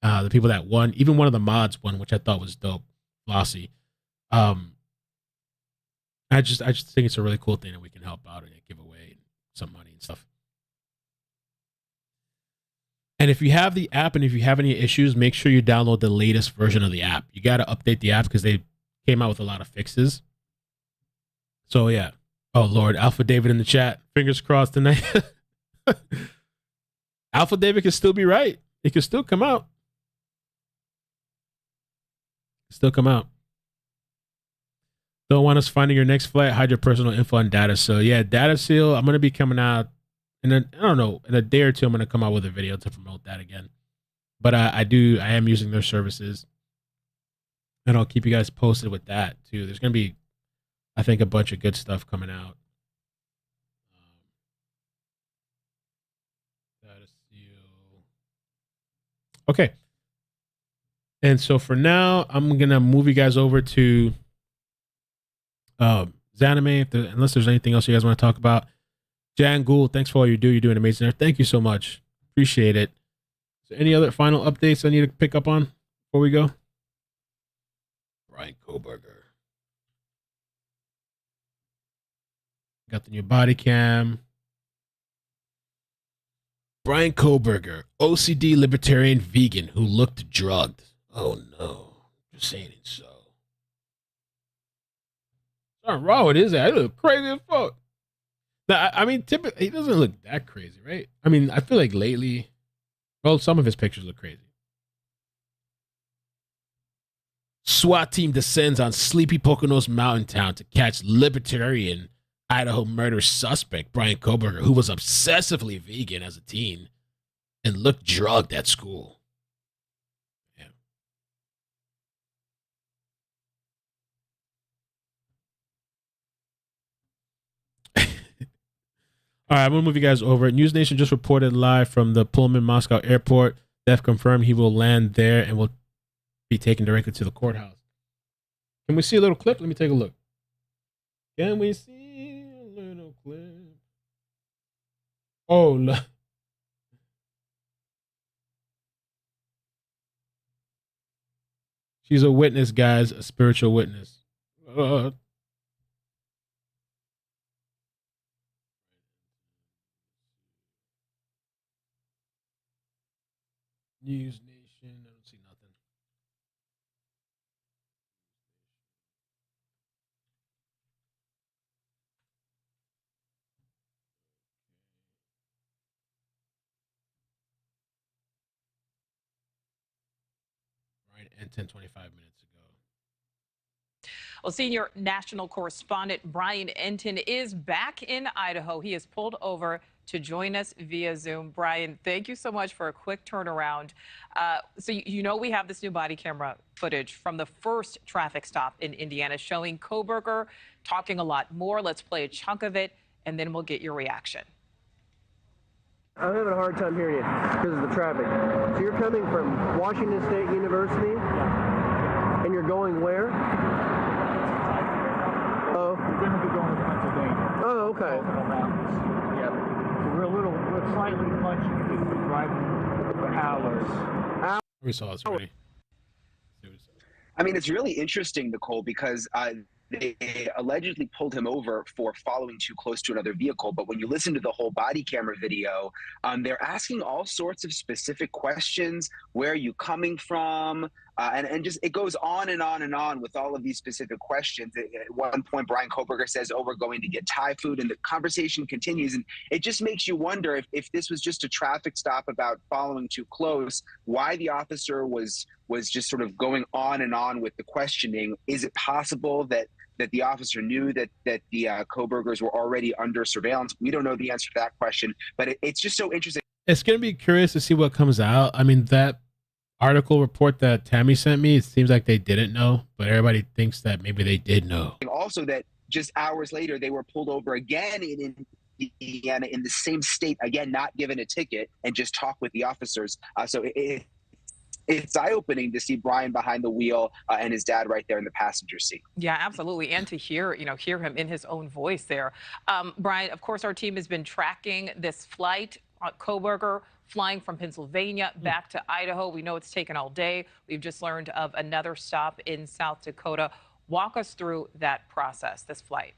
The people that won, even one of the mods won, which I thought was dope. Flossie. I just think it's a really cool thing that we can help out and give away some money and stuff. And if you have the app and if you have any issues, make sure you download the latest version of the app. You got to update the app because they came out with a lot of fixes. So yeah. Oh Lord, Alpha David in the chat. Fingers crossed tonight. Alpha David can still be right. It can still come out. Don't want us finding your next flight. Hide your personal info and data. So yeah, Data Seal. I'm gonna be coming out, and then I don't know, in a day or two, I'm gonna come out with a video to promote that again. But I am using their services, and I'll keep you guys posted with that too. There's gonna be, I think, a bunch of good stuff coming out. Data Seal. Okay. And so for now, I'm gonna move you guys over to Xaname, unless there's anything else you guys want to talk about. Jan Gould, thanks for all you do. You're doing amazing there. Thank you so much. Appreciate it. So any other final updates I need to pick up on before we go? Bryan Kohberger. Got the new body cam. Bryan Kohberger, OCD libertarian vegan who looked drugged. Oh no. Just saying it so. Something wrong with his ass. He look crazy as fuck. Now, I mean, typically, he doesn't look that crazy, right? I mean, I feel like lately, well, some of his pictures look crazy. SWAT team descends on sleepy Poconos mountain town to catch libertarian Idaho murder suspect Bryan Kohberger, who was obsessively vegan as a teen and looked drugged at school. All right, I'm going to move you guys over. News Nation just reported live from the Pullman Moscow airport. They've confirmed he will land there and will be taken directly to the courthouse. Can we see a little clip? Let me take a look. Can we see a little clip? Oh, look. She's a witness, guys, a spiritual witness. News Nation. I don't see nothing. Right, and 10:25 minutes ago. Well, senior national correspondent Brian Enton is back in Idaho. He is pulled over to join us via Zoom. Brian, thank you so much for a quick turnaround. So you know we have this new body camera footage from the first traffic stop in Indiana showing Kohberger talking a lot more. Let's play a chunk of it, and then we'll get your reaction. I'm having a hard time hearing you because of the traffic. So you're coming from Washington State University, and you're going where? Oh. We're going to be going to Pennsylvania. Oh, okay. We're slightly punchy because we're driving for hours. We saw this already. I mean, it's really interesting, Nicole, because they allegedly pulled him over for following too close to another vehicle. But when you listen to the whole body camera video, they're asking all sorts of specific questions. Where are you coming from? And just it goes on and on and on with all of these specific questions. At one point, Bryan Kohberger says, "Oh, we're going to get Thai food," and the conversation continues. And it just makes you wonder if this was just a traffic stop about following too close, why the officer was just sort of going on and on with the questioning. Is it possible that the officer knew that the Kohbergers were already under surveillance? We don't know the answer to that question, but it's just so interesting. It's going to be curious to see what comes out. I mean, that article report that Tammy sent me, it seems like they didn't know, but everybody thinks that maybe they did know. Also, that just hours later, they were pulled over again in Indiana in the same state, again, not given a ticket, and just talk with the officers. So it's eye-opening to see Bryan behind the wheel and his dad right there in the passenger seat. Yeah, absolutely. And to hear him in his own voice there. Bryan, of course, our team has been tracking this flight. Kohberger flying from Pennsylvania back to Idaho. We know it's taken all day. We've just learned of another stop in South Dakota. Walk us through that process, this flight.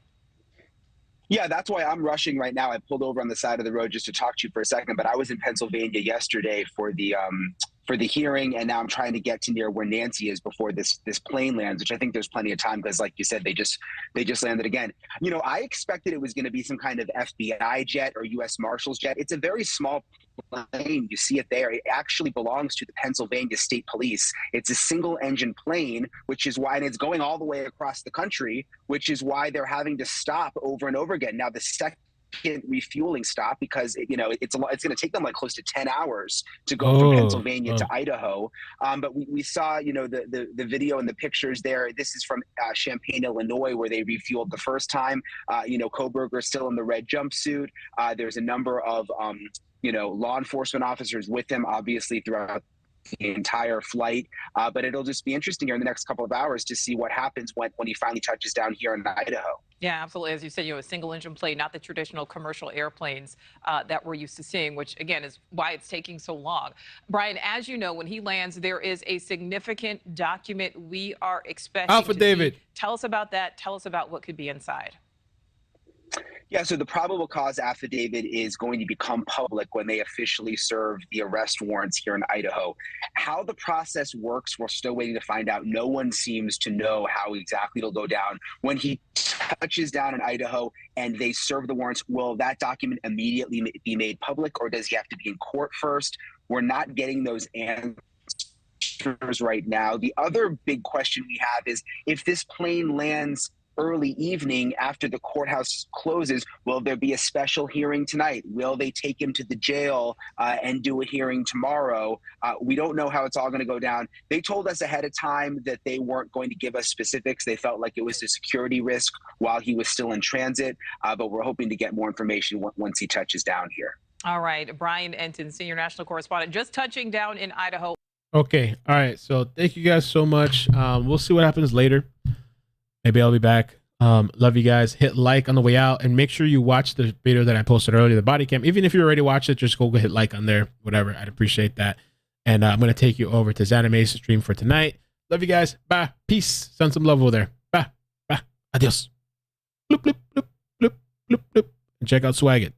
Yeah, that's why I'm rushing right now. I pulled over on the side of the road just to talk to you for a second, but I was in Pennsylvania yesterday for the hearing, and now I'm trying to get to near where Nancy is before this plane lands, which I think there's plenty of time because, like you said, they just landed again. You know, I expected it was going to be some kind of FBI jet or U.S. Marshals jet. It's a very small plane. You see it there. It actually belongs to the Pennsylvania State Police. It's a single-engine plane, which is why, and it's going all the way across the country, which is why they're having to stop over and over again. Now, the second refueling stop, because it's going to take them like close to 10 hours to go from Pennsylvania to Idaho. But we saw the video and the pictures there. This is from Champaign, Illinois, where they refueled the first time. Kohberger is still in the red jumpsuit. There's a number of law enforcement officers with him, obviously, throughout the entire flight. But it'll just be interesting here in the next couple of hours to see what happens when he finally touches down here in Idaho. Yeah, absolutely. As you said, a single engine plane, not the traditional commercial airplanes that we're used to seeing, which again is why it's taking so long. Bryan, as you know, when he lands, there is a significant document we are expecting. Affidavit. Tell us about that. Tell us about what could be inside. Yeah, so the probable cause affidavit is going to become public when they officially serve the arrest warrants here in Idaho. How the process works, we're still waiting to find out. No one seems to know how exactly it'll go down. When he touches down in Idaho and they serve the warrants, will that document immediately be made public, or does he have to be in court first? We're not getting those answers right now. The other big question we have is, if this plane lands early evening after the courthouse closes, will there be a special hearing tonight? Will they take him to the jail and do a hearing tomorrow? We don't know how it's all going to go down. They told us ahead of time that they weren't going to give us specifics. They felt like it was a security risk while he was still in transit, but we're hoping to get more information once he touches down here. All right, Bryan Entin, senior national correspondent, just touching down in Idaho. Okay, all right, so thank you guys so much. We'll see what happens later. Maybe I'll be back. Love you guys. Hit like on the way out, and make sure you watch the video that I posted earlier, the body cam. Even if you already watched it, just go hit like on there, whatever. I'd appreciate that. And I'm going to take you over to Xana Kernodle's stream for tonight. Love you guys. Bye. Peace. Send some love over there. Bye. Bye. Adios. Bloop, bloop, bloop, bloop, bloop, bloop. And check out Swag It.